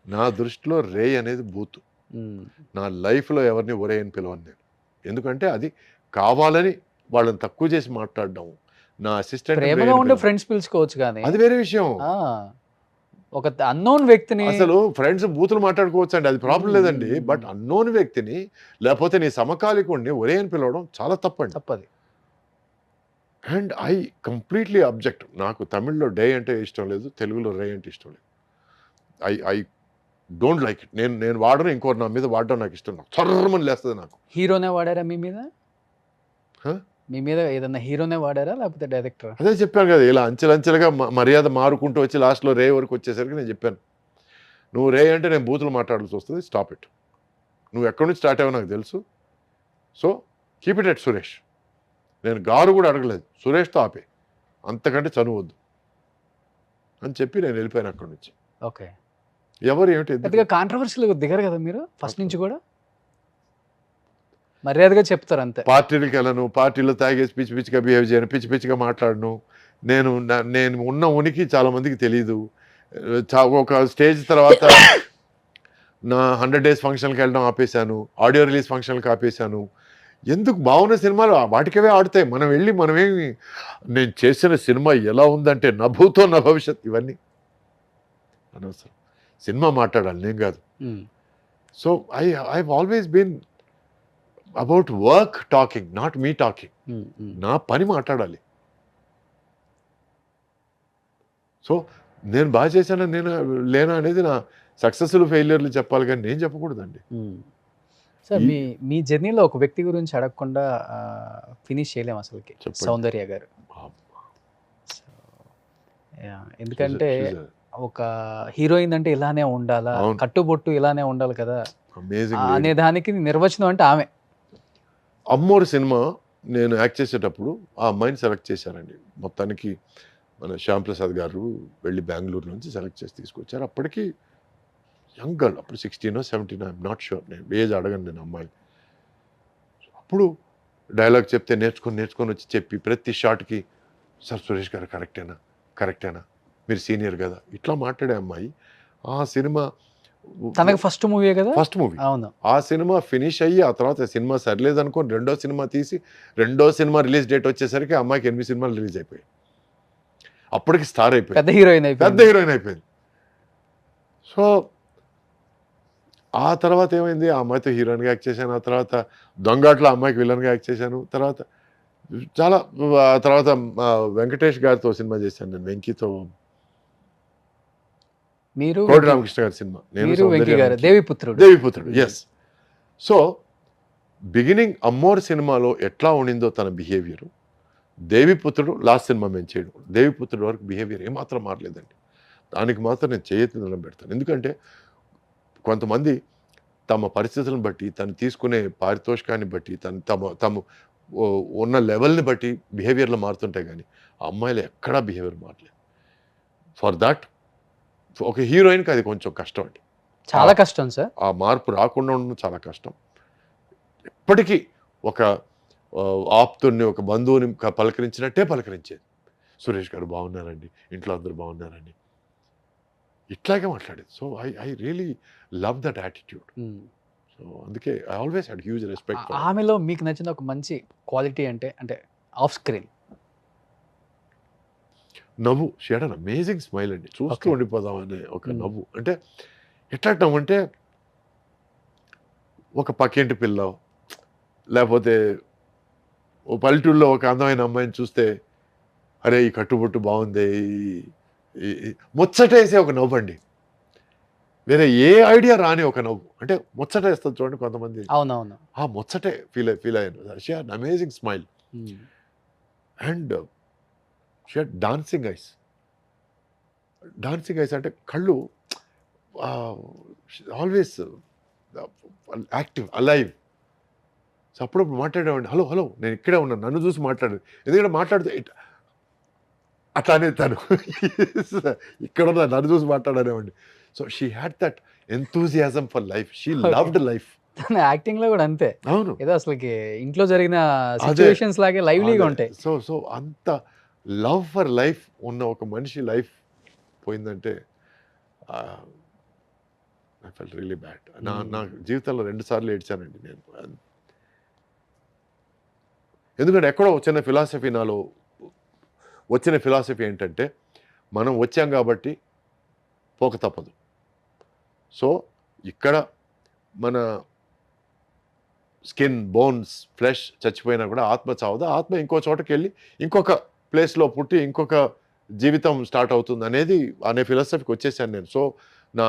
C: నా దృష్టిలో రేయ్ అనేది బూతు.
B: హ్మ్.
C: నా లైఫ్‌లో ఎవరిని ఒరేయ్ అని పిలవను నేను. ఎందుకంటే అది కావాలని వాళ్ళని తక్కువ చేసి మాట్లాడడం. నా అసిస్టెంట్‌ని రేయ్
B: ప్రేమగా
C: అని
B: ఉండే
C: పిలవను.
B: ఫ్రెండ్స్ పిలుచుకోవచ్చు గానీ,
C: అది వేరే విషయం.
B: ఆ! ఒక అన్నోన్ వ్యక్తిని
C: అసలు ఫ్రెండ్స్ బూతులు మాట్లాడుకోవచ్చండి. అది ప్రాబ్లమ్
B: హ్మ్.
C: లేదండి.
B: హ్మ్.
C: బట్ అన్నోన్ వ్యక్తిని లేకపోతే నీ సమకాలీకుడిని ఒరేయ్ అని పిలవడం చాలా తప్పండి.
B: తప్పది.
C: And I completely object. నాకు తమిళ్‌లో డే అంటే ఇష్టం లేదు. తెలుగులో రేయ్ అంటే ఇష్టం లేదు. I don't like it. నేను వాడను. ఇంకోరు నా మీద వాడడం నాకు ఇష్టం లేదు. చర్రుమని లేస్తది నాకు.
B: హీరోనే వాడారా మీ మీద?
C: హ?
B: మీ మీద ఏదన్నా హీరోనే వాడారా? లేకపోతే డైరెక్టరా?
C: అదే చెప్పాను కదా! ఇలా అంచెలంచెలుగా మర్యాద మారుకుంటూ వచ్చి లాస్ట్‌లో రే వరకు వచ్చేసరికి నేను చెప్పాను. నువ్వు రే అంటే నేను బూతులు మాట్లాడాల్సి వస్తది. Stop it. నువ్వు ఎక్కడి నుంచి స్టార్ట్ అయ్యావో నాకు తెలుసు. So keep it at Suresh. నేను గారు కూడా అడగలేదు. సురేష్‌తో ఆపేయి. అంతకంటే చనువొద్దు అని చెప్పి నేను వెళ్ళిపోయాను అక్కడి నుంచి.
B: ఓకే.
C: ఎవరు ఏమిటి ఎందుకు?
B: పెద్దగా కాంట్రోవర్షియల్ దిగరు గదా మీరు ఫస్ట్ నుంచి గూడా? మర్యాదగా చెప్తారు అంతే.
C: పార్టీలకి వెళ్ళను. పార్టీలో తాగేసి పిచ్చి పిచ్చిగా బిహేవ్ చేయను. పిచ్చి పిచ్చిగా మాట్లాడను. నేను ఉన్న ఉనికి చాలా మందికి తెలీదు. ఒక స్టేజ్ తర్వాత నా 100 డేస్ ఫంక్షన్‌కి వెళ్ళడం ఆపేశాను. ఆడియో రిలీజ్ ఫంక్షన్‌లకి ఆపేశాను. ఎందుకు బాగున్న సినిమాలు వాటికవే ఆడుతాయి. మనమేమి నేను చేసిన సినిమా ఎలా ఉందంటే నా భూతో నా భవిష్యత్ ఇవన్నీ అనవసరం. సినిమా మాట్లాడాలి నేను కాదు.
B: Hmm.
C: So I always been about work talking, not me talking.
B: Hmm. Hmm.
C: నా పని మాట్లాడాలి. సో నేను బాగా చేశానా లేనా అనేది నా సక్సెస్‌లు, ఫెయిల్యూర్‌లు చెప్పాలి కానీ నేను చెప్పకూడదండి.
B: హ్మ్. సార్
C: ఈ-
B: మీ జర్నీలో ఒక వ్యక్తి గురించి అడగకుండా ఫినిష్ చేయలేము అసలకి.
C: చెప్పండి.
B: సౌందర్య గారు. So, yeah! ఎందుకంటే ఒక హీరోయిన్ అంటే ఇలానే ఉండాలా?
C: అవును.
B: కట్టుబొట్టు ఇలానే ఉండాలి కదా!
C: అమేజింగ్
B: అనే దానికి నిర్వచనం అంటే ఆమె.
C: అమ్మోరు సినిమా నేను యాక్ట్ చేసేటప్పుడు ఆ అమ్మాయిని సెలెక్ట్ చేశారండి. మొత్తానికి మన శ్యామ్ ప్రసాద్ గారు వెళ్ళి బెంగుళూరు నుంచి సెలెక్ట్ చేసి తీసుకొచ్చారు. అప్పటికి యంగ్ గర్ల్. అప్పుడు 16 17 ఐఎమ్ నాట్ ష్యూర్. నేను ఏజ్ అడగను నేను అమ్మాయిని. అప్పుడు డైలాగ్ చెప్తే నేర్చుకొని వచ్చి చెప్పి ప్రతి షాట్‌కి సార్ సురేష్ గారు కరెక్టేనా? కరెక్టేనా, మీరు సీనియర్ కదా, ఇట్లా మాట్లాడే అమ్మాయి ఆ సినిమా
B: తనకి ఫస్ట్ మూవీ కదా.
C: ఫస్ట్ మూవీ,
B: అవును.
C: ఆ సినిమా ఫినిష్ అయ్యి ఆ తర్వాత సినిమా సరిలేదు అనుకోని రెండో సినిమా తీసి రెండో సినిమా రిలీజ్ డేట్ వచ్చేసరికి ఆ అమ్మాయికి 8 సినిమాలు రిలీజ్ అయిపోయాయి. అప్పటికి స్టార్ అయిపోయింది,
B: పెద్ద హీరోయిన్
C: పెద్ద
B: అయిపోయింది.
C: హీరోయిన్ అయిపోయింది. సో ఆ తర్వాత ఏమైంది, ఆ అమ్మాయితో హీరోయిన్గా యాక్ట్ చేశాను, ఆ తర్వాత దొంగాట్లో అమ్మాయికి విలన్గా యాక్ట్ చేశాను, తర్వాత చాలా ఆ తర్వాత వెంకటేష్ గారితో సినిమా చేశాను నేను, వెంకీతో,
B: మీరు
C: కోడి రామకృష్ణ గారి సినిమా, నేను
B: మీరు Venky
C: Soundarya
B: garu
C: Venky.
B: Deviputrudu.
C: Deviputrudu, yes. So beginning Ammoru సినిమాలో ఎట్లా ఉండిందో తన బిహేవియర్, దేవిపుత్రుడు లాస్ట్ సినిమా మేము చేయడం, దేవిపుత్రుడు వరకు బిహేవియర్ ఏమాత్రం మారలేదండి. దానికి మాత్రం నేను చేయెత్తి దండం పెడతాను. ఎందుకంటే కొంతమంది తమ పరిస్థితులను బట్టి, తను తీసుకునే పారితోషికాన్ని బట్టి, తమ ఉన్న లెవెల్ని బట్టి బిహేవియర్లో మారుతుంటాయి, కానీ ఆ అమ్మాయిలు ఎక్కడా బిహేవియర్ మారలేదు. ఫర్ దాట్ ఒక హీరోయిన్కి అది కొంచెం కష్టం అండి,
B: చాలా కష్టం సార్.
C: ఆ మార్పు రాకుండా ఉండడం చాలా కష్టం. ఎప్పటికీ ఒక ఆప్తుడిని, ఒక బంధువుని పలకరించినట్టే పలకరించేది. సురేష్ గారు బాగున్నారండి, ఇంట్లో అందరూ బాగున్నారండి, ఇట్లాగే మాట్లాడేది. So I really love that attitude. So అందుకే I always had huge respect.
B: ఆమెలో మీకు నచ్చిన ఒక మంచి క్వాలిటీ అంటే ఆఫ్ స్క్రీన్?
C: నవ్వు. She had an amazing smile అండి, చూస్తూ
B: Okay.
C: ఉండిపోదాం అనే ఒక నవ్వు. అంటే ఎట్లా అంటే ఒక పక్కింటి పిల్ల, లేకపోతే ఓ పల్లెటూరులో ఒక అందమైన అమ్మాయిని చూస్తే అరే ఈ కట్టుబొట్టు బాగుంది, ముచ్చటేసే ఒక నవ్వు అండి. వేరే ఏ ఐడియా రాని ఒక నవ్వు, అంటే ముచ్చటేస్తుంది చూడండి కొంతమంది,
B: అవునవును.
C: ఆ ముచ్చటే ఫీల్ అయ్యాను. She had amazing smile and she had dancing ice. Dancing ice అంటే కళ్ళు ఆల్వేస్ యాక్టివ్, అలైవ్. సో అప్పుడప్పుడు మాట్లాడేవాడిని, హలో హలో నేను ఇక్కడే ఉన్నాను, నన్ను చూసి మాట్లాడు, ఎందుకంటే మాట్లాడుతూ అట్లానే తను ఇక్కడ ఉన్నా నన్ను చూసి మాట్లాడనేవాడిని. So she had that enthusiasm for life, she loved life.
B: తన యాక్టింగ్ లో కూడా అంతే,
C: అవును,
B: ఏదో అసలుకి ఇంట్లో జరిగిన సిచ్యువేషన్స్ లాగే లైవ్లీగా ఉంటాయి.
C: సో అంత లవ్ ఫర్ లైఫ్ ఉన్న ఒక మనిషి లైఫ్ పోయిందంటే ఐ ఫెల్ట్ రియలీ బ్యాడ్. నా జీవితంలో 2 సార్లు ఏడ్చానండి నేను. ఎందుకంటే ఎక్కడో వచ్చిన ఫిలాసఫీ, నాలో వచ్చిన ఫిలాసఫీ ఏంటంటే మనం వచ్చాం కాబట్టి పోక తప్పదు. సో ఇక్కడ మన స్కిన్, బోన్స్, ఫ్లెష్ చచ్చిపోయినా కూడా ఆత్మ చావదు, ఆత్మ ఇంకో చోటకి వెళ్ళి ఇంకొక ప్లేస్లో పుట్టి ఇంకొక జీవితం స్టార్ట్ అవుతుంది అనే ఫిలాసఫీకి వచ్చేసాను నేను. సో నా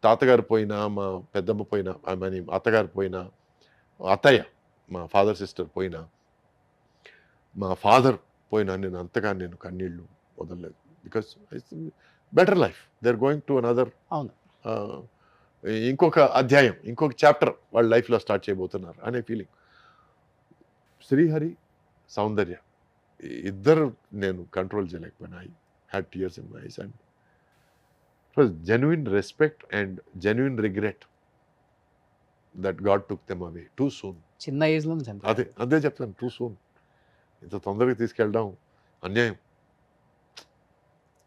C: తాతగారు పోయినా, మా పెద్దమ్మ పోయినా, ఐ మీన్ అత్తగారు పోయినా, అత్తయ్య మా ఫాదర్ సిస్టర్ పోయినా, మా ఫాదర్ పోయినా నేను అంతగా కన్నీళ్ళు వదలలేదు. Because better life, they are going to another,
B: అవును,
C: ఇంకొక అధ్యాయం, ఇంకొక చాప్టర్ వాళ్ళ లైఫ్లో స్టార్ట్ చేయబోతున్నారు అనే ఫీలింగ్. శ్రీహరి, సౌందర్య ఇద్దరు నేను కంట్రోల్ చేయలేకపోయినా. I had tears in my eyes and it was genuine respect and genuine regret that God took them away too soon.
B: చిన్న ఏజ్ లో
C: అదే చెప్తాను, టూ సూన్. ఇంత తొందరగా తీసుకెళ్ళడం అన్యాయం,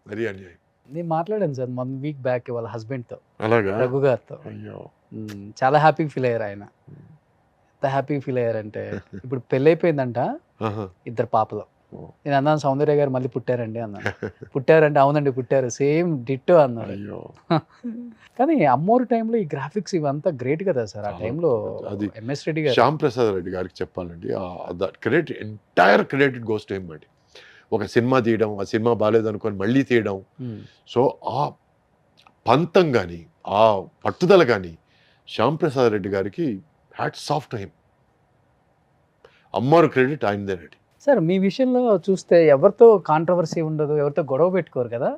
C: మరీ అన్యాయం.
B: నేను మాట్లాడాను సార్ 1 వీక్ బ్యాక్ వాళ్ళ హస్బెండ్ తో,
C: అలాగా,
B: రఘు గారితో.
C: అయ్యో,
B: చాలా హ్యాపీ ఫీల్ అయ్యారు ఆయన. ఎంత హ్యాపీ ఫీల్ అయ్యారంటే ఇప్పుడు పెళ్ళి అయిపోయిందంట, 2 పాపలు. నేను అన్నాను సౌందర్య గారు మళ్ళీ పుట్టారండి అన్నాను. పుట్టారంటే అవునండి పుట్టారు, సేమ్ డిట్టో అన్నారు.
C: అయ్యో.
B: కానీ అమ్మోరు టైంలో ఈ గ్రాఫిక్స్ ఇవంతా గ్రేట్ కదా సార్. ఆ టైంలో
C: అది
B: ఎంఎస్ రెడ్డి గారు,
C: శ్యామ్ ప్రసాద్ రెడ్డి గారికి చెప్పాలండి, credit entire credit goes to him అండి. ఒక సినిమా తీయడం, ఆ సినిమా బాగాలేదనుకొని మళ్ళీ తీయడం, సో ఆ పంతం కానీ ఆ పట్టుదల కానీ శ్యామ్ ప్రసాద్ రెడ్డి గారికి హ్యాట్స్ ఆఫ్ టు హిమ్. అమ్మారు క్రెడిట్ ఆయనదేనండి.
B: సార్ మీ విషయంలో చూస్తే ఎవరితో కాంట్రవర్సీ ఉండదు, ఎవరితో గొడవ పెట్టుకోరు కదా.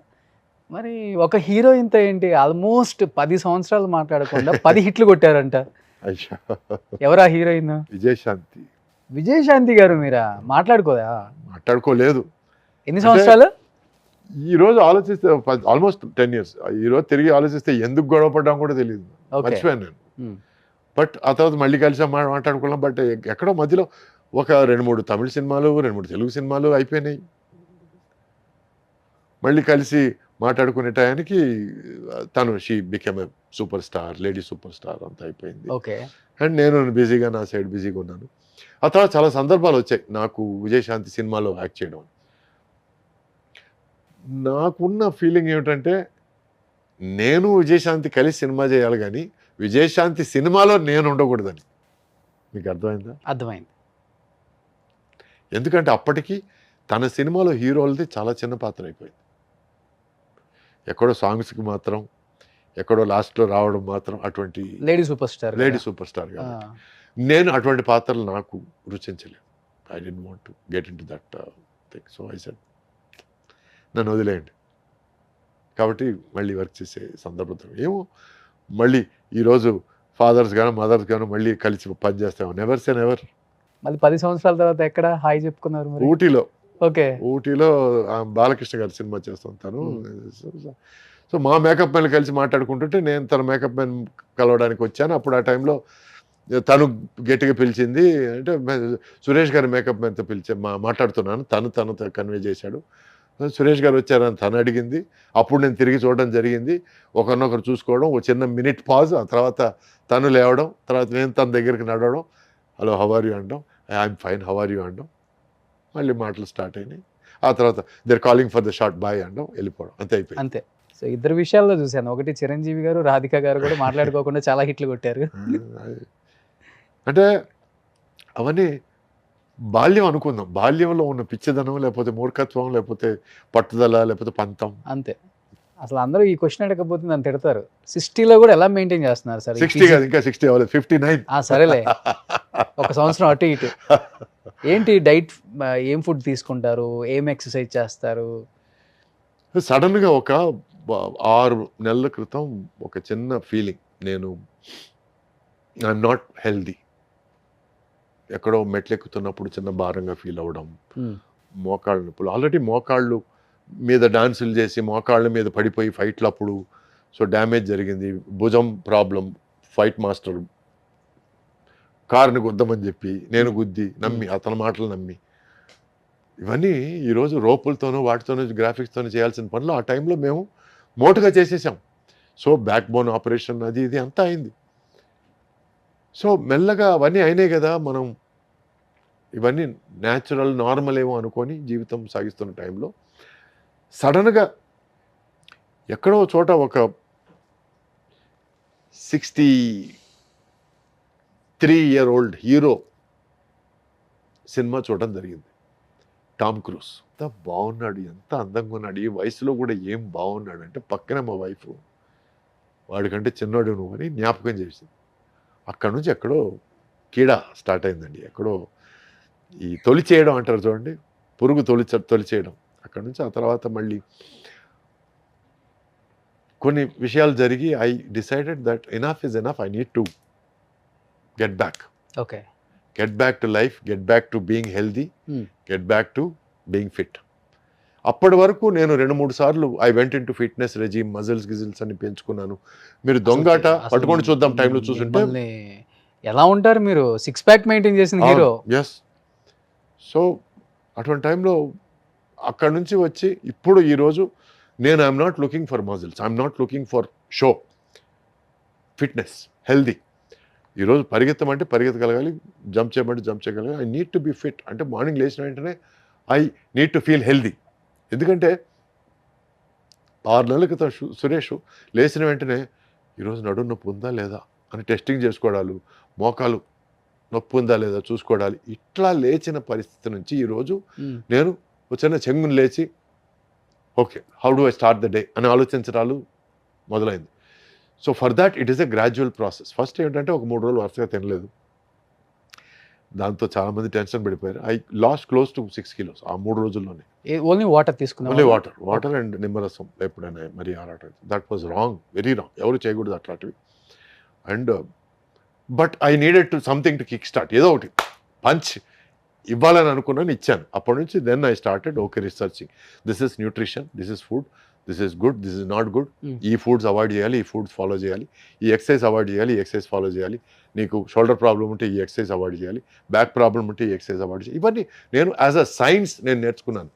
B: మరి ఒక హీరోయిన్తో ఏంటి ఆల్మోస్ట్ 10 సంవత్సరాలు మాట్లాడకుండా 10 హిట్లు కొట్టారంట.
C: అయ్యా,
B: ఎవరా హీరోయిన్?
C: విజయశాంతి.
B: విజయశాంతి గారు మీరా? మాట్లాడుకోదా?
C: మాట్లాడుకోలేదు.
B: ఎన్ని సంవత్సరాలు?
C: ఈ రోజు ఆలోచిస్తే ఆల్మోస్ట్ 10 years. ఈ రోజు తిరిగి ఆలోచిస్తే ఎందుకు గొడవ పడ్డాం కూడా తెలియదు, మర్చిపోయాను నేను. బట్ ఆ తర్వాత మళ్ళీ కలిసి మాట్లాడుకున్నాం. బట్ ఎక్కడో మధ్యలో ఒక 2-3 తమిళ సినిమాలు, 2-3 తెలుగు సినిమాలు అయిపోయినాయి. మళ్ళీ కలిసి మాట్లాడుకునే టయానికి తను she became a superstar, lady superstar అంతా అయిపోయింది.
B: ఓకే.
C: అండ్ నేను బిజీగా నా సైడ్ బిజీగా ఉన్నాను. ఆ తర్వాత చాలా సందర్భాలు వచ్చాయి నాకు విజయశాంతి సినిమాలో యాక్ట్ చేయడం. నాకున్న ఫీలింగ్ ఏమిటంటే నేను విజయశాంతి కలిసి సినిమా చేయాలి కానీ విజయశాంతి సినిమాలో నేను ఉండకూడదని. మీకు అర్థమైందా?
B: అర్థమైంది.
C: ఎందుకంటే అప్పటికి తన సినిమాలో హీరోలది చాలా చిన్న పాత్ర అయిపోయింది. ఎక్కడో సాంగ్స్కి మాత్రం, ఎక్కడో లాస్ట్లో రావడం మాత్రం, అటువంటి
B: లేడీ సూపర్ స్టార్.
C: కాబట్టి నేను అటువంటి పాత్రలు నాకు రుచించలేదు. I don't want to get into that thing. So I said నన్ను వదిలేయండి. కాబట్టి మళ్ళీ వర్క్ చేసే సందర్భం ఏమో, మళ్ళీ ఈరోజు ఫాదర్స్ గాను మదర్స్ గాను మళ్ళీ కలిసి పనిచేస్తాము. Never say never.
B: మళ్ళీ 10 సంవత్సరాల తర్వాత ఎక్కడ హాయ్ చెప్పుకున్నారు మరి?
C: ఊటీలో.
B: ఓకే.
C: ఊటీలో బాలకృష్ణ గారి సినిమా చేస్తుంటాను. సో మా మేకప్ మ్యాన్ కలిసి మాట్లాడుకుంటుంటే నేను తన మేకప్ మ్యాన్ కలవడానికి వచ్చాను. అప్పుడు ఆ టైంలో తను గట్టిగా పిలిచింది. అంటే సురేష్ గారి మేకప్ మ్యాన్తో మాట్లాడుతున్నాను. తను కన్వే చేశాడు. సురేష్ గారు వచ్చారని తను అడిగింది. అప్పుడు నేను తిరిగి చూడడం జరిగింది. ఒకరినొకరు చూసుకోవడం, ఒక చిన్న మినిట్ పాజ్. ఆ తర్వాత తను లేవడం, తర్వాత నేను తన దగ్గరికి నడవడం, హలో హౌ ఆర్ యూ అనడం, I'm fine how are you అనడం, మళ్ళీ మాటలు స్టార్ట్ అయినాయి. ఆ తర్వాత they're calling for the short boy అనడం, వెళ్ళిపోవడం, అంతే అయిపోయింది.
B: అంతే. సో ఇద్దరు విషయాల్లో చూశాను. ఒకటి చిరంజీవి గారు, రాధిక గారు కూడా మాట్లాడుకోకుండా చాలా హిట్లు కొట్టారు.
C: అంటే అవన్నీ బాల్యం అనుకుందాం. బాల్యంలో ఉన్న పిచ్చిదనం, లేకపోతే మూర్ఖత్వం, లేకపోతే పట్టుదల, లేకపోతే పంతం,
B: అంతే. అసలు అందరూ ఈ క్వశ్చన్ అడగకపోతే నన్ను తిడతారు. 60లో కూడా ఎలా మెయింటైన్ చేస్తున్నారు సార్?
C: 60 కాదు, ఇంకా 60 అవ్వలేదు, 59.
B: సరేలే, ఒక సంవత్సరం అటు ఇటు. ఏంటి డైట్, ఏం ఫుడ్ తీసుకుంటారు, ఏం ఎక్సర్సైజ్ చేస్తారు?
C: సడన్గా ఒక 6 నెలల క్రితం ఒక చిన్న ఫీలింగ్, నేను ఐఎమ్ నాట్ హెల్దీ. ఎక్కడో మెట్లెక్కుతున్నప్పుడు చిన్న భారంగా ఫీల్ అవ్వడం, మోకాళ్ళ నొప్పులు. ఆల్రెడీ మోకాళ్ళు మీద డాన్సులు చేసి మోకాళ్ళ మీద పడిపోయి ఫైట్లు అప్పుడు సో డ్యామేజ్ జరిగింది. భుజం ప్రాబ్లం, ఫైట్ మాస్టర్ కారుని గుద్దమని చెప్పి నేను గుద్ది, నమ్మి, అతని మాటలు నమ్మి, ఇవన్నీ ఈరోజు రోపులతోనూ వాటితోనూ గ్రాఫిక్స్తోనూ చేయాల్సిన పనులు ఆ టైంలో మేము మోటుగా చేసేసాం. సో బ్యాక్ బోన్ ఆపరేషన్ అది ఇది అంతా అయింది. సో మెల్లగా అవన్నీ అయినాయి కదా, మనం ఇవన్నీ న్యాచురల్ నార్మల్ ఏమో అనుకొని జీవితం సాగిస్తున్న టైంలో సడన్గా ఎక్కడో చోట ఒక 63-year-old హీరో సినిమా చూడడం జరిగింది. Tom cruise. ఎంత బాగున్నాడు, ఎంత అందంగా ఉన్నాడు, ఈ వయసులో కూడా ఏం బాగున్నాడు అంటే పక్కనే మా వైఫ్, వాడికంటే చిన్నవాడు నువ్వు అని జ్ఞాపకం చేసింది. అక్కడ నుంచి ఎక్కడో కీడ స్టార్ట్ అయిందండి. ఎక్కడో ఈ తొలి చేయడం అంటారు చూడండి, పురుగు తొలి చేయడం. అక్కడ నుంచి ఆ తర్వాత మళ్ళీ కొన్ని విషయాలు జరిగి I decided that enough is enough, I need to get back.
B: Okay.
C: Get back to life, get back to being healthy, get back to being fit. అప్పటి వరకు నేను 2-3 సార్లు I went into fitness regime, muscles గిజిల్స్ అని పెంచుకున్నాను. మీరు దొంగాట పట్టుకొని చూద్దాం టైంలో చూసుంటే
B: ఎలా ఉంటారు మీరు, 6 ప్యాక్ మెయింటైన్ చేసిన హీరో.
C: ఎస్. సో అటువంటి టైంలో అక్కడ నుంచి వచ్చి ఇప్పుడు ఈరోజు నేను I'm not looking for muscles, I'm not looking for show, fitness, healthy. ఈరోజు పరిగెత్తమంటే పరిగెత్తగలగాలి, జంప్ చేయమంటే జంప్ చేయగలగాలి. I need to be fit. అంటే మార్నింగ్ లేచిన వెంటనే I need to feel healthy. ఎందుకంటే 6 నెలల క్రితం సురేష్ లేచిన వెంటనే ఈరోజు నడుము నొప్పి ఉందా లేదా అని టెస్టింగ్ చేసుకోవడాలు, మోకాలు నొప్పి ఉందా లేదా చూసుకోవడాలి. ఇట్లా లేచిన పరిస్థితి నుంచి ఈరోజు నేను వచ్చిన చెంగుని లేచి okay how do I start the day అని ఆలోచించడాలు మొదలైంది. So for that it is a gradual process. First ఏంటంటే ఒక 3 రోజులు వరుసగా తినలేదు, దాంతో చాలామంది టెన్షన్ పడిపోయారు. I lost close to 6 kilos ఆ 3 రోజుల్లోనే.
B: ఓన్లీ వాటర్ తీసుకున్నాం.
C: ఓన్లీ వాటర్ అండ్ నిమ్మరసం ఎప్పుడైనా మరి ఆరాటం. That was wrong, very wrong. ఎవరు చేయకూడదు అట్లాంటివి. And but I needed to something to kick start, ఏదో ఒకటి పంచ్ ఇవ్వాలని అనుకున్నాను, ఇచ్చాను. అప్పటి నుంచి then I started okay researching. This is nutrition, this is food, this is good, this is not good. ఈ ఫుడ్స్ అవాయిడ్ చేయాలి, ఈ ఫుడ్స్ ఫాలో చేయాలి, ఈ ఎక్సర్సైజ్ అవాయిడ్ చేయాలి, ఈ ఎక్సర్సైజ్ ఫాలో చేయాలి. నీకు షోల్డర్ ప్రాబ్లం ఉంటే ఈ ఎక్సర్సైజ్ అవాయిడ్ చేయాలి, బ్యాక్ ప్రాబ్లం ఉంటే ఈ ఎక్సర్సైజ్ అవాయిడ్ చేయాలి. ఇవన్నీ నేను యాజ్ అ సైన్స్ నేను నేర్చుకున్నాను.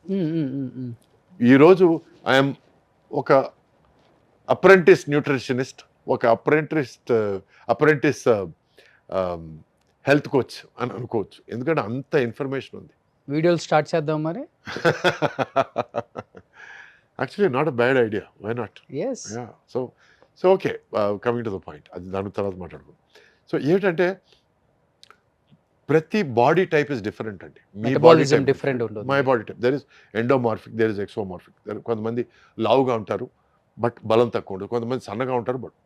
C: ఈరోజు ఐఎమ్ ఒక అప్రెంటిస్ న్యూట్రిషనిస్ట్, ఒక అప్రెంటిస్ హెల్త్ కోచ్ అని అనుకోవచ్చు, ఎందుకంటే అంత ఇన్ఫర్మేషన్ ఉంది.
B: వీడియోలు స్టార్ట్ చేద్దాం మరి.
C: Actually not a bad idea, why not?
B: Yes.
C: So okay, coming to the point, అది దాని తర్వాత మాట్లాడుకో. సో ఏంటంటే ప్రతి బాడీ టైప్ ఇస్ డిఫరెంట్ అండి.
B: మెటబాలిజం డిఫరెంట్ ఉంటుంది.
C: My body type, there is endomorphic, there is ectomorphic. కొంతమంది లావుగా ఉంటారు బట్ బలం తక్కువ ఉంటుంది, కొంతమంది సన్నగా ఉంటారు బట్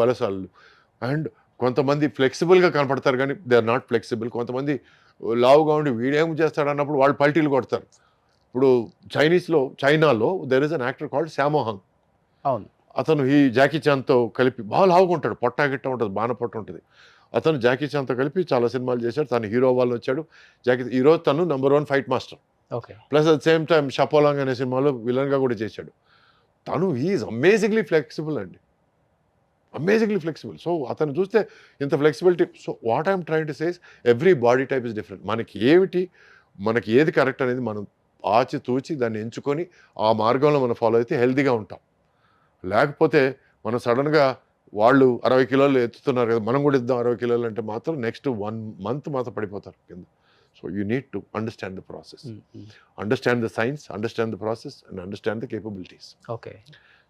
C: బలశాలు, అండ్ కొంతమంది ఫ్లెక్సిబుల్గా కనపడతారు కానీ దే ఆర్ నాట్ ఫ్లెక్సిబుల్. కొంతమంది లావుగా ఉండి వీడేం చేస్తాడు అన్నప్పుడు వాళ్ళు పల్టీలు కొడతారు. ఇప్పుడు చైనాలో there is an actor called Sammo Hung.
B: అవును.
C: అతను ఈ జాకీ చాన్తో కలిపి బాగా లావుగా ఉంటాడు, పొట్టా గిట్ట ఉంటుంది, బాణ పొట్ట ఉంటుంది. అతను జాకీ చాన్తో కలిపి చాలా సినిమాలు చేశాడు, తను హీరో వాళ్ళు వచ్చాడు. ఈరోజు తను #1 fight master.
B: Okay.
C: Plus at same time షపోలాంగ్ అనే సినిమాలో విలన్గా కూడా చేశాడు. తను హీఈస్ అమేజింగ్లీ ఫ్లెక్సిబుల్ అండి, అమేజింగ్లీ ఫ్లెక్సిబుల్. సో అతను చూస్తే ఇంత flexibility. So what I'm trying to says, every body type is different. మనకి ఏది కరెక్ట్ అనేది మనం ఆచితూచి దాన్ని ఎంచుకొని ఆ మార్గంలో మనం ఫాలో అయితే హెల్తీగా ఉంటాం. లేకపోతే మనం సడన్గా వాళ్ళు 60 కిలోలు ఎత్తుతున్నారు కదా, మనం కూడా ఇద్దాం 60 కిలోలు అంటే మాత్రం నెక్స్ట్ 1 మంత్ మాత్రం పడిపోతారు కింద. So you need to understand the process, understand the science, understand the process and understand the capabilities.
B: Okay.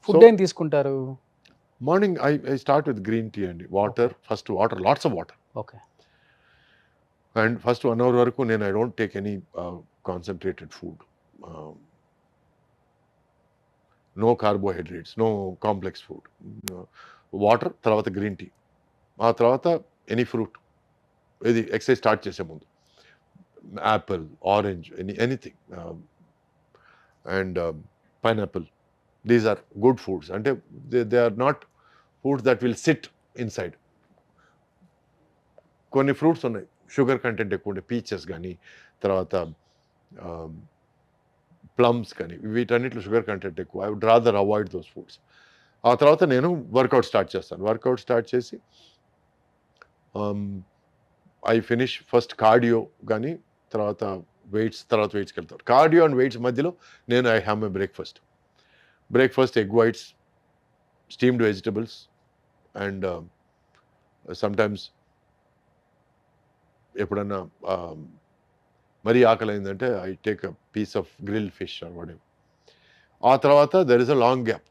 B: Food ఏం తీసుకుంటారు?
C: Morning I start with green tea అండి. First water, lots of water.
B: Okay.
C: And first 1 hour వరకు నేను I don't take any concentrated food, no carbohydrates, no complex food. Water, తర్వాత green tea, ఆ తర్వాత any fruit. ఇది exercise start చేసే ముందు apple, orange, anything, and pineapple. These are good foods. అంటే they are not foods that will sit inside. కొన్ని fruits ఉన్నాయి sugar content ఎక్కువ ఉండే, పీచెస్ కానీ, తర్వాత ప్లమ్స్ కానీ, వీటన్నిటిలో షుగర్ కంటెంట్ ఎక్కువ. I would rather avoid those foods. ఆ తర్వాత నేను వర్కౌట్ స్టార్ట్ చేస్తాను. వర్కౌట్ స్టార్ట్ చేసి ఐ ఫినిష్ ఫస్ట్ కార్డియో కానీ, తర్వాత వెయిట్స్కి వెళ్తాను. కార్డియో అండ్ వెయిట్స్ మధ్యలో నేను I have my breakfast egg whites, steamed vegetables, and sometimes ఎప్పుడన్నా మరీ ఆకలి అయిందంటే I take a piece of grill fish or whatever. ఆ తర్వాత there is a long gap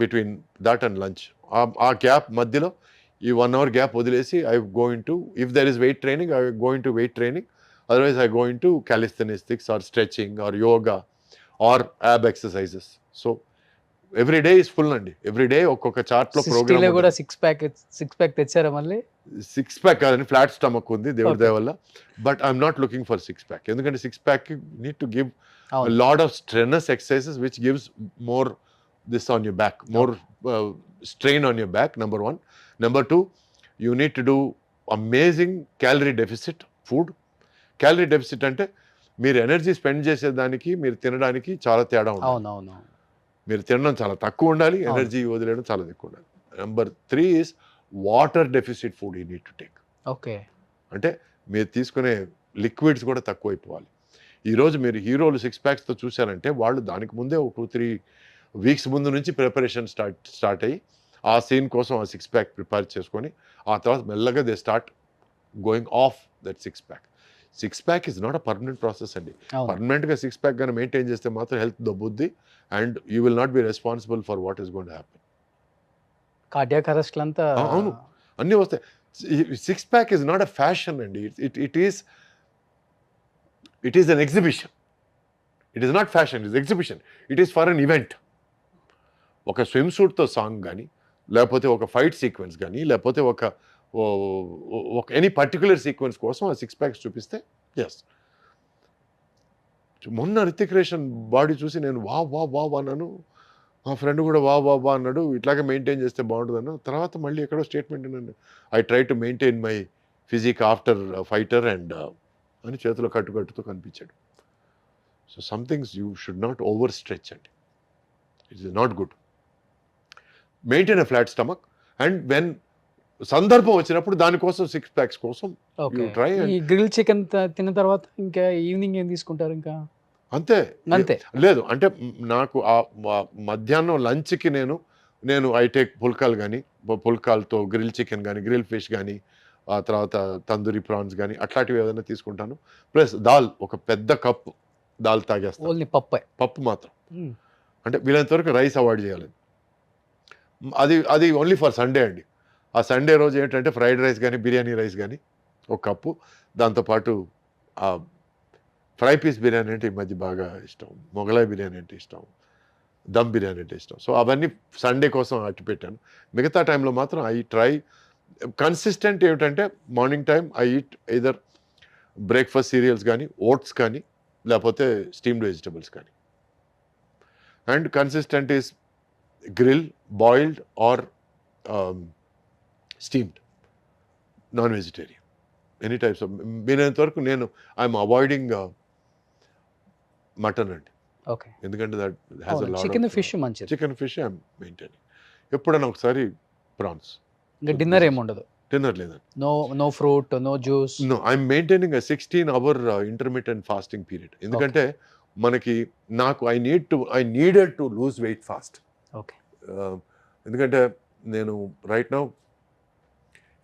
C: between that and lunch. ఆ gap మధ్యలో ఈ 1 అవర్ గ్యాప్ వదిలేసి I going to, if there is weight training I going to weight training, otherwise I going to calisthenics or stretching or yoga or ab exercises. So every day is full అండి. Every day ఒక్కొక్క చార్ట్లో programme.
B: కూడా six pack తెచ్చారా మళ్ళీ?
C: 6 pack కాదని, flat stomach ఉంది దేవుడి దయ వల్ల. But I'm not looking for 6 pack, ఎందుకంటే 6 pack need to give lot of strenuous exercises which gives more this on your back, more strain on your back, number 1. Number 2, you need to do amazing calorie deficit food. Calorie deficit అంటే మీరు energy spend చేసేదానికి మీరు తినడానికి చాలా తేడా ఉండాలి.
B: అవునవును.
C: మీరు తినడం చాలా తక్కువ ఉండాలి, ఎనర్జీ వదిలేయడం చాలా ఎక్కువ ఉండాలి. Number 3 is water deficit food you need to take.
B: Okay.
C: అంటే మీరు తీసుకునే లిక్విడ్స్ కూడా తక్కువ అయిపోవాలి. ఈరోజు మీరు హీరోలు 6 ప్యాక్స్తో చూశారంటే వాళ్ళు దానికి ముందే ఒక 2-3 వీక్స్ ముందు నుంచి ప్రిపరేషన్ స్టార్ట్ అయ్యి ఆ సీన్ కోసం ఆ 6 ప్యాక్ ప్రిపేర్ చేసుకొని ఆ తర్వాత మెల్లగా they start going off that 6 pack. 6 pack is not a permanent process అండి. పర్మనెంట్గా 6 ప్యాక్ కానీ మెయింటైన్ చేస్తే మాత్రం హెల్త్ దొబ్బుద్ది and you will not be responsible for what is going to happen.
B: Cardiac అరెస్ట్లు అంతా
C: అవును, అన్నీ వస్తాయి. 6 pack is not a fashion అండి. It is an exhibition. It is not fashion, it is exhibition. It is for an event. ఒక swim సూట్తో song కానీ, లేకపోతే ఒక ఫైట్ సీక్వెన్స్ కానీ, లేకపోతే ఒక ఎనీ పర్టికులర్ సీక్వెన్స్ కోసం ఆ 6 ప్యాక్స్ చూపిస్తే ఎస్. మొన్న రితిక్ రోషన్ బాడీ చూసి నేను వా అన్నాను, మా ఫ్రెండ్ కూడా వా అన్నాడు, ఇట్లాగే మెయింటైన్ చేస్తే బాగుంటుంది అన్న. తర్వాత మళ్ళీ ఎక్కడో స్టేట్మెంట్ అన్నాను, I try to maintain my physique after fighter and అని చేతిలో కట్టుతో కనిపించాడు. So some things you should not over stretch అండి. It is not good. Maintain a flat stomach and when సందర్భం వచ్చినప్పుడు దానికోసం 6 ప్యాక్స్ కోసం యూ ట్రై.
B: ఈ గ్రిల్ చికెన్ తిన్న తర్వాత ఇంకా ఈవినింగ్ ఏం తీసుకుంటారు? ఇంకా
C: అంతే.
B: అంతే.
C: లేదు అంటే నాకు మధ్యాహ్నం లంచ్‌కి నేను ఐ టేక్ పుల్కాలు గానీ, పుల్కాలతో గ్రిల్ చికెన్ గానీ, గ్రిల్ ఫిష్ గానీ, ఆ తర్వాత తందూరి ప్రాన్స్ గానీ అట్లాంటివి ఏదైనా తీసుకుంటాను. ప్లస్ దాల్ ఒక పెద్ద కప్పు దాల్ తాగేస్తాను.
B: ఓన్లీ పప్పే.
C: పప్పు మాత్రం. అంటే వీలైనంత వరకు రైస్ అవాయిడ్ చేయాలి. అది ఓన్లీ ఫర్ సండే అండి. ఆ సండే రోజు ఏంటంటే ఫ్రైడ్ రైస్ గానీ, బిర్యానీ రైస్ గానీ ఒక కప్పు. దాంతోపాటు ఫ్రై పీస్ బిర్యానీ అంటే ఈ మధ్య బాగా ఇష్టం. మొగలాయ్ బిర్యానీ అంటే ఇష్టం. దమ్ బిర్యానీ అంటే ఇష్టం. సో అవన్నీ సండే కోసం అట్టి పెట్టాను. మిగతా టైంలో మాత్రం ఐ ట్రై కన్సిస్టెంట్ ఏమిటంటే morning time I eat either breakfast cereals కానీ, ఓట్స్ కానీ, లేకపోతే స్టీమ్డ్ వెజిటబుల్స్ కానీ. And consistent is grill, boiled or steamed, non vegetarian, any types of. వీలైనంత వరకు ఐఎమ్ అవాయిడింగ్ మటన్ అండి.
B: ఓకే.
C: ఎందుకంటే that has a lot
B: chicken fish మంచిది.
C: Chicken fish I'm maintaining. ఎప్పుడైనా ఒకసారి ప్రాన్స్.
B: ఇంకా డిన్నర్ ఏముండదు.
C: డిన్నర్ లేదండి.
B: No fruit, no juice.
C: No, I'm maintaining 16 hour intermittent fasting period. ఎందుకంటే మనకి I needed to lose weight fast.
B: Okay.
C: ఎందుకంటే నేను రైట్ నౌ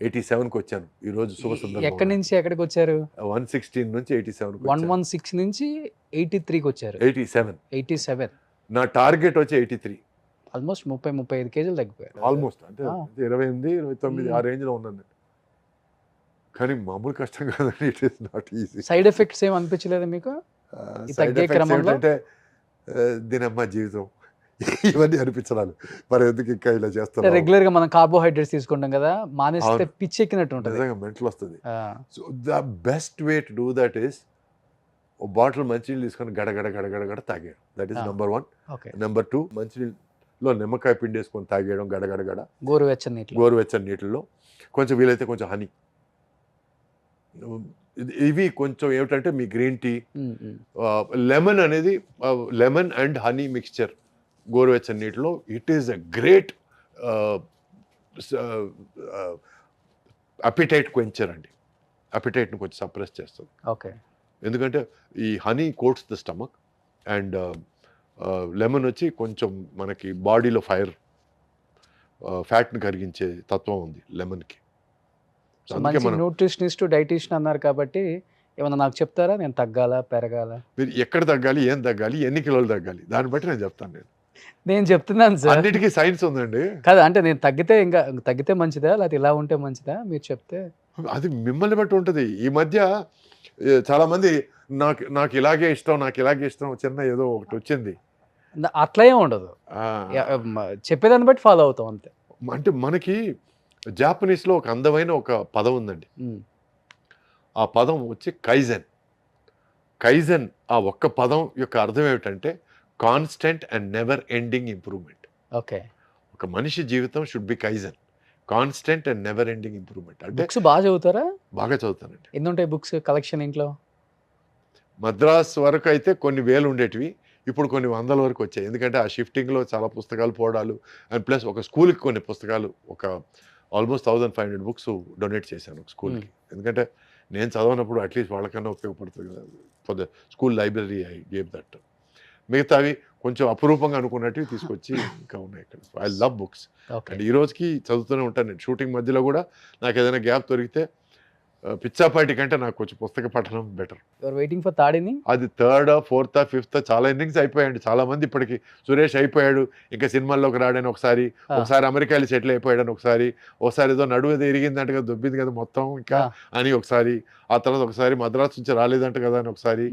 C: 87కి వచ్చాను. ఈరోజు శుభ సందర్భం.
B: ఎక్కడి నుంచి ఎక్కడికి వచ్చారు?
C: 116 నుంచి 87కి
B: 116 నుంచి 83కి వచ్చారు.
C: 87. నా టార్గెట్ వచ్చి 83.
B: ఆల్మోస్ట్ 35 కేజీలు తగ్గిపోయారు.
C: ఆల్మోస్ట్ అంటే 28, 29 ఆ రేంజ్లో ఉన్నాను నేను. కానీ మామూలు కష్టం కాదండి. It is not easy.
B: Side effects ఏం అనిపించలేదు మీకు ఈ తగ్గే క్రమంలో?
C: అంటే దీనమ్మ జీవితం ఇవన్నీ అనిపించడాలు. మరి ఎందుకు ఇంకా ఇలా చేస్తాను?
B: రెగ్యులర్ గా మనం కార్బోహైడ్రేట్స్ తీసుకుంటాం కదా, మానేస్తే పిచ్చి ఎక్కినట్టు ఉంటుంది.
C: నిజంగా మెంటల్ వస్తుంది. So the best way to do that is ఓ బాటిల్ మంచినీళ్ళు తీసుకొని గడగడ తాగేయడం. That is number 1. నెంబర్ 2, మంచినీళ్ళలో నిమ్మకాయ పిండి వేసుకొని తాగేయడం గడగడ. గోరువెచ్చని నీటిలో కొంచెం వీలైతే కొంచెం హనీ. ఇవి కొంచెం ఏమిటంటే మీ గ్రీన్ టీ, లెమన్ అనేది, లెమన్ అండ్ హనీ మిక్స్చర్ గోరువెచ్చని నీటిలో, it is a great appetite quencher అండి. అపిటైట్ని కొంచెం సప్రెస్ చేస్తుంది.
B: ఓకే.
C: ఎందుకంటే ఈ honey coats the stomach and lemon వచ్చి కొంచెం మనకి బాడీలో ఫ్యాట్ని కరిగించే తత్వం ఉంది లెమన్కి.
B: న్యూట్రిషనిస్ట్, డైటీషియన్ అన్నారు కాబట్టి ఏమన్నా నాకు చెప్తారా? నేను తగ్గాలా, పెరగాల?
C: మీరు ఎక్కడ తగ్గాలి, ఏం తగ్గాలి, ఎన్ని కిలోలు తగ్గాలి, దాన్ని బట్టి నేను చెప్తాను.
B: నేను చెప్తున్నాను సార్,
C: అన్నిటికీ సైన్స్ ఉందండి.
B: కదా అంటే నేను తగ్గితే మంచిదా, లేకపోతే ఇలా ఉంటే మంచిదా? మీరు చెప్తే.
C: అది మిమ్మల్ని బట్టి ఉంటుంది. ఈ మధ్య చాలా మంది నాకు ఇలాగే ఇష్టం చిన్న ఏదో ఒకటి వచ్చింది,
B: అట్లా ఏం ఉండదు. చెప్పేదాన్ని బట్టి ఫాలో అవుతాం అంతే.
C: అంటే మనకి జాపనీస్లో ఒక అందమైన ఒక పదం ఉందండి. ఆ పదం వచ్చి కైజెన్. ఆ ఒక్క పదం యొక్క అర్థం ఏమిటంటే constant and never ending improvement.
B: Okay.
C: ఒక మనిషి జీవితం should be kaizen, constant and never ending improvement. అంటే
B: బుక్స్ బాగా చదువుతారా?
C: బాగా చదువుతానండి.
B: ఎన్ని ఉంటాయి బుక్స్ కలెక్షన్ ఇంట్లో?
C: మద్రాస్ వరకు అయితే కొన్ని వేలు ఉండేటివి, ఇప్పుడు కొన్ని 100 వరకు వచ్చాయి. ఎందుకంటే ఆ షిఫ్టింగ్లో చాలా పుస్తకాలు పోవడాలు, అండ్ ప్లస్ ఒక స్కూల్కి కొన్ని పుస్తకాలు, ఒక ఆల్మోస్ట్ 1500 బుక్స్ డొనేట్ చేశాను ఒక స్కూల్కి. ఎందుకంటే నేను చదవనప్పుడు అట్లీస్ట్ వాళ్ళకన్నా ఉపయోగపడుతుంది కదా. For the school library I gave that. మిగతావి కొంచెం అపురూపంగా అనుకున్నట్టు తీసుకొచ్చి ఇంకా ఉన్నాయి ఇక్కడ. I love books. అండ్ ఈ రోజుకి చదువుతూనే ఉంటాను నేను. షూటింగ్ మధ్యలో కూడా నాకు ఏదైనా గ్యాప్ దొరికితే పిచ్చాపాటి కంటే నాకు కొంచెం పుస్తక పఠనం better.
B: Waiting for third inning.
C: అది 3rd, 4th, 5th చాలా ఇన్నింగ్స్ అయిపోయాయండి. చాలా మంది ఇప్పటికి సురేష్ అయిపోయాడు, ఇంకా సినిమాల్లోకి రాడని ఒకసారి అమెరికాలో సెటిల్ అయిపోయాడని ఒకసారి ఏదో నడువు ఏదో ఇరిగిందంట కదా, దొబ్బింది కదా మొత్తం ఇంకా అని ఒకసారి, ఆ తర్వాత ఒకసారి మద్రాసు నుంచి రాలేదంట కదా అని ఒకసారి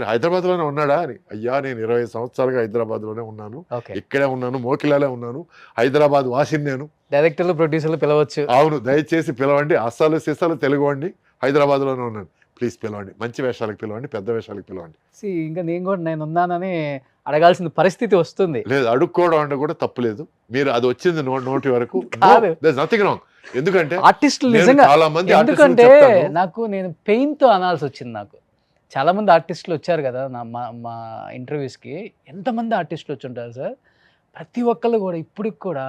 C: హైదరాబాద్లోనే ఉన్నాడా అని. అయ్యా నేను 20 సంవత్సరాలుగా హైదరాబాద్లోనే ఉన్నాను, ఇక్కడే ఉన్నాను, మోకిలాలే ఉన్నాను, హైదరాబాద్ వాసిని నేను.
B: డైరెక్టర్లు, ప్రొడ్యూసర్లు పిలవచ్చు.
C: అవును, దయచేసి పిలవండి. అస్సాలు సిస్సాలు తెలుగు అండి, హైదరాబాద్లోనే ఉన్నాను, ప్లీజ్ పిలవండి. మంచి వేషాలకు పిలవండి, పెద్ద వేషాలకు పిలవండి.
B: ఇంకా నేను ఉన్నానని అడగాల్సిన పరిస్థితి వస్తుంది.
C: లేదు, అడుక్కోవడం అంటే కూడా తప్పులేదు. మీరు అది వచ్చింది నోటి వరకు, నథింగ్ రాంగ్. ఎందుకంటే
B: ఆర్టిస్టులు నిజంగా, ఎందుకంటే నేను పెయిన్ తో అనాల్సి వచ్చింది. నాకు చాలా మంది ఆర్టిస్టులు వచ్చారు కదా మా ఇంటర్వ్యూస్కి. ఎంతమంది ఆర్టిస్టులు వచ్చి ఉంటారు సార్, ప్రతి ఒక్కళ్ళు కూడా ఇప్పటికి కూడా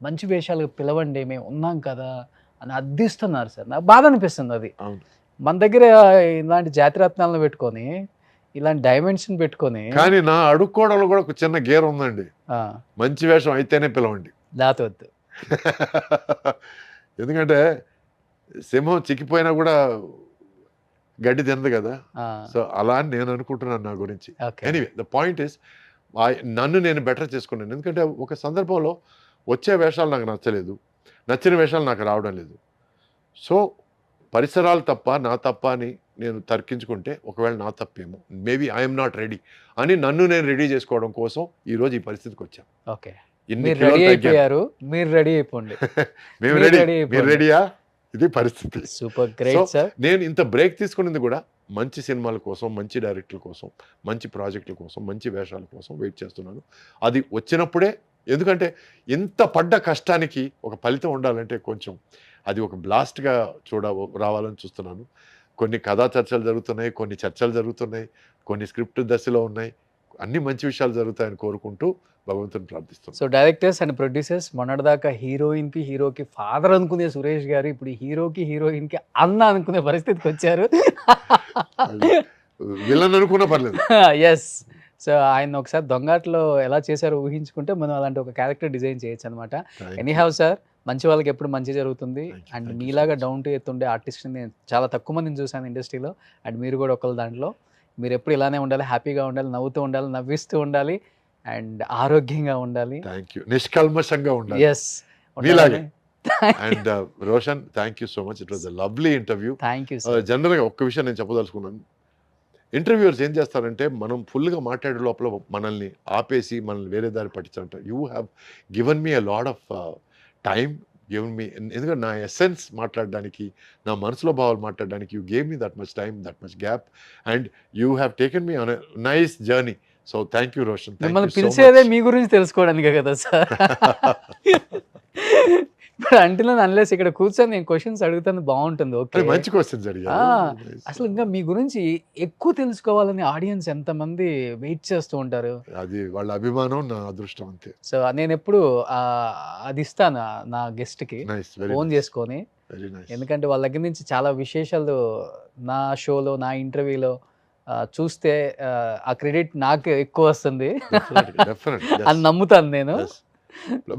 B: మంచి వేషాలకు పిలవండి, మేము ఉన్నాం కదా అని అర్థిస్తున్నారు సార్. నాకు బాధ అనిపిస్తుంది అది. మన దగ్గర ఇలాంటి జాతిరత్నాలను పెట్టుకొని ఇలాంటి డైమెన్షన్ పెట్టుకొని
C: కానీ నా అడుక్కోవడంలో కూడా ఒక చిన్న గేర్ ఉందండి.
B: ఆ,
C: మంచి వేషం అయితేనే పిలవండి.
B: దాతవద్దు.
C: ఎందుకంటే సింహం చిక్కిపోయినా కూడా గడ్డి తినదు కదా. సో అలా అని నేను అనుకుంటున్నాను నా గురించి. ఎనీవే ద పాయింట్ ఇస్ నన్ను నేను బెటర్ చేసుకున్నాను. ఎందుకంటే ఒక సందర్భంలో వచ్చే వేషాలు నాకు నచ్చలేదు, నచ్చిన వేషాలు నాకు రావడం లేదు. సో పరిసరాలు తప్ప నా తప్ప అని నేను తర్కించుకుంటే ఒకవేళ నా తప్పేమో, మేబీ ఐఎమ్ నాట్ రెడీ అని నన్ను నేను రెడీ చేసుకోవడం కోసం ఈరోజు ఈ పరిస్థితికి వచ్చాను.
B: ఓకే,
C: ఇన్ని
B: మీరు
C: కిలోలు
B: రెడీ
C: తగ్గాను.
B: అయిపోయారు, మీరు రెడీ అయిపోండి.
C: మేము
B: మీరు
C: రెడీ,
B: ready
C: మీరు
B: అయిపోండి.
C: రెడీయా? ఇది పరిస్థితి.
B: Super great sir.
C: నేను ఇంత బ్రేక్ తీసుకున్నది కూడా మంచి సినిమాల కోసం, మంచి డైరెక్టర్ల కోసం, మంచి ప్రాజెక్టుల కోసం, మంచి వేషాల కోసం వెయిట్ చేస్తున్నాను. అది వచ్చినప్పుడే, ఎందుకంటే ఇంత పడ్డ కష్టానికి ఒక ఫలితం ఉండాలంటే కొంచెం అది ఒక బ్లాస్ట్గా రావాలని చూస్తున్నాను. కొన్ని కథా చర్చలు జరుగుతున్నాయి, కొన్ని చర్చలు జరుగుతున్నాయి, కొన్ని స్క్రిప్ట్ దశలో ఉన్నాయి. అన్ని మంచి విషయాలు జరుగుతాయని కోరుకుంటూ భగవంతుని ప్రార్థిస్తున్నాను.
B: సో డైరెక్టర్స్ అండ్ ప్రొడ్యూసర్స్ మొన్నటిదాకా హీరోయిన్కి హీరోకి ఫాదర్ అనుకునే సురేష్ గారు ఇప్పుడు హీరోకి హీరోయిన్కి అన్న అనుకునే పరిస్థితికి వచ్చారు.
C: విలన్ అనుకున్నా పర్లేదు.
B: ఎస్. సో ఆయన ఒకసారి దొంగాట్లో ఎలా చేశారో ఊహించుకుంటే మనం అలాంటి ఒక క్యారెక్టర్ డిజైన్ చేయొచ్చు అనమాట. ఎనీహౌ సార్, మంచి వాళ్ళకి ఎప్పుడు మంచి జరుగుతుంది.
C: Thank you,
B: and
C: thank you
B: మీలాగా
C: so much.
B: Down to earth ఉండే ఆర్టిస్ట్ని నేను చాలా తక్కువ మందిని చూశాను ఇండస్ట్రీలో. అండ్ మీరు కూడా ఒకళ్ళు దాంట్లో. మీరు ఎప్పుడు ఇలానే ఉండాలి, హ్యాపీగా ఉండాలి, నవ్వుతూ ఉండాలి, నవ్విస్తూ ఉండాలి, అండ్ ఆరోగ్యంగా ఉండాలి.
C: Thank you. నిష్కల్మషంగా ఉండాలి.
B: ఎస్,
C: మీలాగే. And Roshan, thank you so much. It was a lovely interview.
B: Thank you sir.
C: జనరల్గా ఒక్క విషయం నేను చెప్పదలుచుకున్నాను. ఇంటర్వ్యూవర్స్ ఏం చేస్తారంటే మనం ఫుల్గా మాట్లాడే లోపల మనల్ని ఆపేసి మనల్ని వేరే దారి పట్టించాలంట. You have given me a lot of time, given me, ఎందుకంటే నా ఎసెన్స్ మాట్లాడడానికి, నా మనసులో భావాలు మాట్లాడడానికి you gave me that much time, that much gap, and you have taken me on a nice journey. So thank you Roshan.
B: మిమ్మల్ని పిలిచేదే మీ గురించి తెలుసుకోవడానికే కదా సార్. ఇప్పుడు అంటే అన్లెస్ ఇక్కడ కూర్చొని నేను క్వశ్చన్స్ అడుగుతాను బాగుంటుంది. ఓకే,
C: మంచి క్వశ్చన్స్ అడిగారు.
B: అసలు ఇంకా మీ గురించి ఎక్కువ తెలుసుకోవాలని ఆడియన్స్ ఎంతమంది వెయిట్ చేస్తూ ఉంటారు.
C: అది వాళ్ళ అభిమానం, నా అదృష్టం అంతే.
B: సో నేను ఎప్పుడు అది ఇస్తాను నా గెస్ట్కి
C: నైస్, వెరీ
B: ఫోన్ చేసుకొని.
C: Very nice.
B: ఎందుకంటే వాళ్ళ దగ్గర నుంచి చాలా విశేషాలు నా షోలో, నా ఇంటర్వ్యూలో చూస్తే ఆ క్రెడిట్ నాకు ఎక్కువ వస్తుంది అని నమ్ముతాను నేను.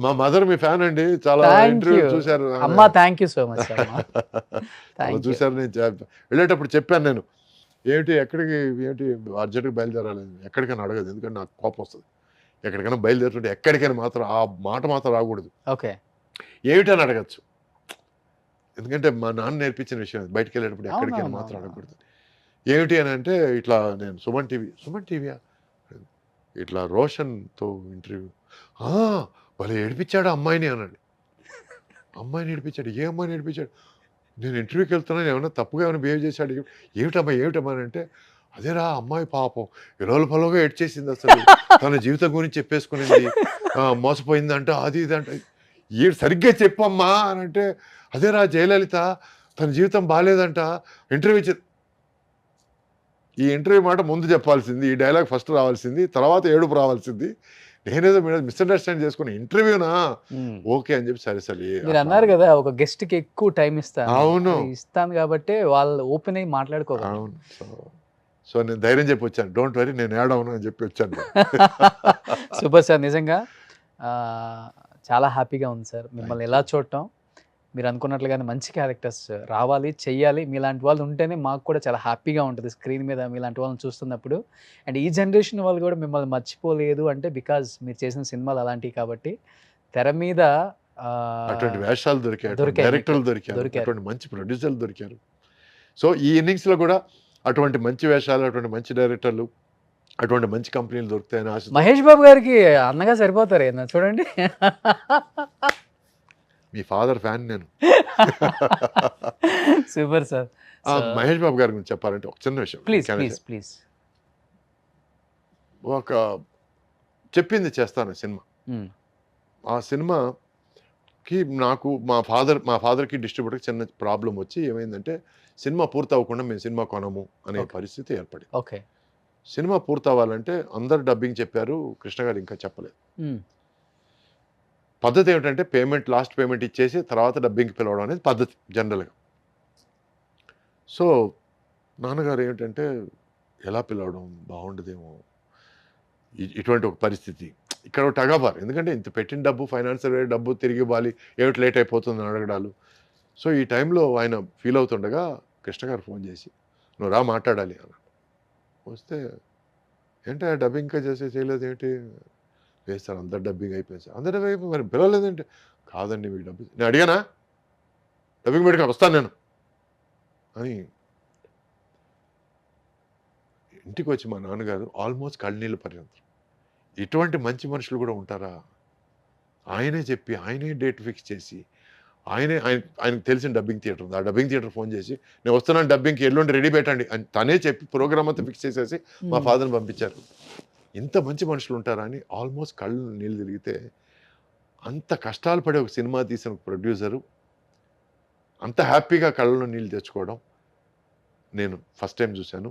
C: మా మదర్ మీ ఫ్యాన్ అండి, చాలా ఇంటర్వ్యూ చూశారు.
B: అమ్మా థ్యాంక్ యూ సో మచ్.
C: చూశారు. నేను వెళ్ళేటప్పుడు చెప్పాను, నేను ఏమిటి ఎక్కడికి, ఏంటి అర్జెంట్గా బయలుదేరాలి, ఎక్కడికైనా అడగదు, ఎందుకంటే నాకు కోపం వస్తుంది. ఎక్కడికైనా బయలుదేరుతుంటే ఎక్కడికైనా మాత్రం ఆ మాట మాత్రం రాకూడదు.
B: ఓకే,
C: ఏమిటని అడగచ్చు, ఎందుకంటే మా నాన్న నేర్పించిన విషయం. బయటకు వెళ్ళేటప్పుడు ఎక్కడికైనా మాత్రం అడగకూడదు. ఏమిటి అని అంటే, ఇట్లా నేను సుమన్ టీవీయా ఇట్లా రోషన్తో ఇంటర్వ్యూ, భలే ఏడిపించాడు అమ్మాయిని అన్నాడు. అమ్మాయిని ఏడిపించాడు? ఏ అమ్మాయిని ఏడిపించాడు? నేను ఇంటర్వ్యూకి వెళ్తున్నాను, ఏమైనా తప్పుగా ఏమైనా బిహేవ్ చేశాడు? ఏమిటమ్మా అని అంటే, అదేరా అమ్మాయి పాపం ఎలోల పలోగా ఏడ్చేసింది, అసలు తన జీవితం గురించి చెప్పేసుకునేది, మోసపోయిందంట, అది ఇది అంట. సరిగ్గా చెప్పమ్మా అని అంటే, అదేరా జయలలిత తన జీవితం బాగాలేదంట, ఇంటర్వ్యూ ఈ ఇంటర్వ్యూ మాట ముందు చెప్పాల్సింది, ఈ డైలాగ్ ఫస్ట్ రావాల్సింది, తర్వాత ఏడుపు రావాల్సింది. నేనేదో మిస్అండర్స్టాండ్ చేసుకుని ఇంటర్వ్యూనా ఓకే అని చెప్పి సరే సరే.
B: మీరు అన్నారు కదా ఒక గెస్ట్ కి ఎక్కువ టైం ఇస్తాను.
C: అవును,
B: ఇస్తాను కాబట్టి వాళ్ళు ఓపెన్ అయ్యి మాట్లాడుకోవాలి.
C: అవును. సో నేను ధైర్యం చెప్పి వచ్చాను, డోంట్ వరీ నేను ఏడవను అని చెప్పి వచ్చాను.
B: సూపర్ సార్, నిజంగా చాలా హ్యాపీగా ఉంది సార్ మిమ్మల్ని ఎలా చూడటం. మీరు అనుకున్నట్లుగానే మంచి క్యారెక్టర్స్ రావాలి, చెయ్యాలి. మీలాంటి వాళ్ళు ఉంటేనే మాకు కూడా చాలా హ్యాపీగా ఉంటుంది స్క్రీన్ మీద మీలాంటి వాళ్ళని చూస్తున్నప్పుడు. అండ్ ఈ జనరేషన్ వాళ్ళు కూడా మిమ్మల్ని మర్చిపోలేదు అంటే బికాజ్ మీరు చేసిన సినిమాలు అలాంటివి కాబట్టి. తెర మీద
C: అటువంటి వేషాలు దొరికారు, డైరెక్టర్లు దొరికారు, అటువంటి మంచి ప్రొడ్యూసర్లు దొరికారు. సో ఈ ఇన్నింగ్స్లో కూడా అటువంటి మంచి వేషాలు, అటువంటి మంచి డైరెక్టర్లు, అటువంటి మంచి కంపెనీలు దొరుకుతాయని ఆశ.
B: మహేష్ బాబు గారికి అన్నగా సరిపోతారు ఏమన్నా చూడండి.
C: మీ ఫాదర్ ఫ్యాన్ నేను.
B: Super sir.
C: మహేష్ బాబు గారి గురించి చెప్పాలంటే ఒక చిన్న విషయం.
B: ప్లీజ్.
C: ఒక చెప్పింది చేస్తాను సినిమా. ఆ సినిమాకి నాకు మా ఫాదర్కి డిస్ట్రిబ్యూటర్కి చిన్న ప్రాబ్లం వచ్చి ఏమైందంటే, సినిమా పూర్తి అవ్వకుండా మేము సినిమా కొనము అనే పరిస్థితి ఏర్పడింది.
B: ఓకే,
C: సినిమా పూర్తి అవ్వాలంటే అందరు డబ్బింగ్ చెప్పారు, కృష్ణ గారు ఇంకా చెప్పలేదు. పద్ధతి ఏమిటంటే లాస్ట్ పేమెంట్ ఇచ్చేసి తర్వాత డబ్బింగ్కి పిలవడం అనేది పద్ధతి జనరల్గా. సో నాన్నగారు ఏమిటంటే, ఎలా పిలవడం బాగుండదేమో, ఇటువంటి ఒక పరిస్థితి. ఇక్కడ ఒక టగాబార్, ఎందుకంటే ఇంత పెట్టిన డబ్బు, ఫైనాన్షియల్ డబ్బు తిరిగి ఇవ్వాలి, ఏమిటి లేట్ అయిపోతుంది అని అడగడాలు. సో ఈ టైంలో ఆయన ఫీల్ అవుతుండగా కృష్ణ గారు ఫోన్ చేసి నువ్వు రా మాట్లాడాలి అన్నాడు. వస్తే ఏంటి డబ్బింగ్ ఇంకా చేయలేదు ఏంటి, లేదు సార్ అందరు డబ్బింగ్ అయిపోయింది సార్. అందరు డబ్బింగ్ అయిపోయి మరి పిలవలేదంటే, కాదండి మీకు డబ్బింగ్, నేను అడిగానా డబ్బింగ్ పెట్టుకొని వస్తాను నేను అని. ఇంటికి వచ్చి మా నాన్నగారు ఆల్మోస్ట్ కళ్ళనీళ్ళు పర్యంతం, ఇటువంటి మంచి మనుషులు కూడా ఉంటారా, ఆయనే చెప్పి ఆయనే డేట్ ఫిక్స్ చేసి ఆయనకు తెలిసిన డబ్బింగ్ థియేటర్ ఉంది, ఆ డబ్బింగ్ థియేటర్ ఫోన్ చేసి నేను వస్తున్నాను డబ్బింగ్కి, ఎల్లుండి రెడీ పెట్టండి అని తనే చెప్పి ప్రోగ్రామ్ అంతా ఫిక్స్ చేసేసి మా ఫాదర్ని పంపించారు. ఇంత మంచి మనుషులు ఉంటారా అని ఆల్మోస్ట్ కళ్ళు నీళ్ళు తిరిగితే, అంత కష్టాలు పడే ఒక సినిమా తీసిన ప్రొడ్యూసరు అంత హ్యాపీగా కళ్ళలో నీళ్ళు తెచ్చుకోవడం నేను ఫస్ట్ టైం చూశాను.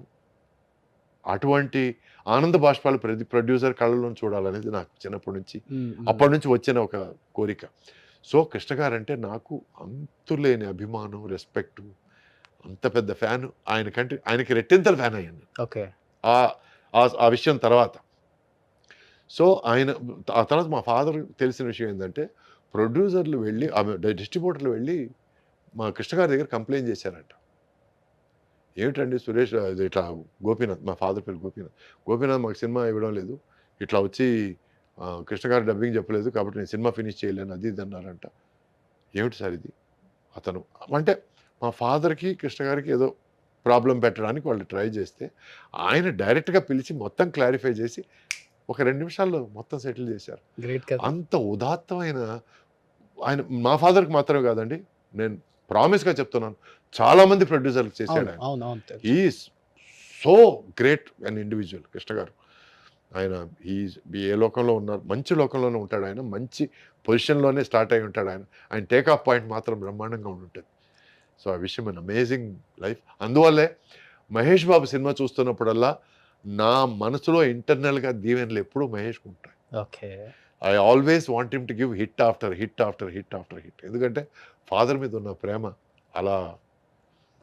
C: అటువంటి ఆనంద బాష్పాలు ప్రతి ప్రొడ్యూసర్ కళ్ళలో చూడాలనేది నాకు చిన్నప్పటి నుంచి, అప్పటి నుంచి వచ్చిన ఒక కోరిక. సో కృష్ణ గారు అంటే నాకు అంతులేని అభిమానం, రెస్పెక్టు, అంత పెద్ద ఫ్యాన్. ఆయనకి రెట్టింతల ఫ్యాన్ అయ్యాను
B: ఓకే
C: ఆ విషయం తర్వాత. సో ఆ తర్వాత మా ఫాదర్ తెలిసిన విషయం ఏంటంటే, ప్రొడ్యూసర్లు వెళ్ళి డిస్ట్రిబ్యూటర్లు వెళ్ళి మా కృష్ణ గారి దగ్గర కంప్లైంట్ చేశారంట. ఏమిటండి సురేష్, ఇట్లా గోపీనాథ్, మా ఫాదర్ పేరు గోపీనాథ్ మాకు సినిమా ఇవ్వడం లేదు, ఇట్లా వచ్చి కృష్ణ గారు డబ్బింగ్ చెప్పలేదు కాబట్టి నేను సినిమా ఫినిష్ చేయలేను, అది ఇది అన్నారంట. ఏమిటి సార్ ఇది, అతను అంటే మా ఫాదర్కి కృష్ణ గారికి ఏదో ప్రాబ్లం పెట్టడానికి వాళ్ళు ట్రై చేస్తే ఆయన డైరెక్ట్గా పిలిచి మొత్తం క్లారిఫై చేసి ఒక 2 నిమిషాల్లో మొత్తం సెటిల్ చేశారు. అంత ఉదాత్తమైన ఆయన మా ఫాదర్కి మాత్రమే కాదండి, నేను ప్రామిస్గా చెప్తున్నాను, చాలామంది ప్రొడ్యూసర్లకు చేశాడు ఆయన. Is so great an individual Krishna గారు. ఆయన ఏ లోకంలో ఉన్నారు, మంచి లోకంలోనే ఉంటాడు ఆయన, మంచి పొజిషన్లోనే స్టార్ట్ అయి ఉంటాడు ఆయన టేక్ ఆఫ్ పాయింట్ మాత్రం బ్రహ్మాండంగా ఉంటుంది. సో ఆ విషయం అన్ అమేజింగ్ లైఫ్. అందువల్లే మహేష్ బాబు సినిమా చూస్తున్నప్పుడల్లా నా మనసులో ఇంటర్నల్గా దీవెనలు ఎప్పుడూ మహేష్కి ఉంటాయి.
B: Okay,
C: I always want him to give hit after hit after hit after hit, ఎందుకంటే ఫాదర్ మీద ఉన్న ప్రేమ అలా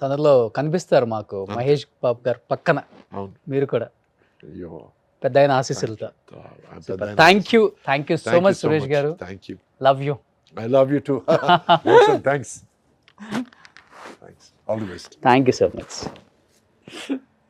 B: తనలో కనిపిస్తారు మాకు మహేష్ బాబు గారు పక్కన.
C: అవును,
B: మీరు కూడా
C: అయ్యో
B: పెద్ద ఆయన ఆశీస్సులతో. Thank you so much Suresh గారు.
C: Thank you,
B: love you.
C: I love you too. Thanks. All the best.
B: Thank you so much.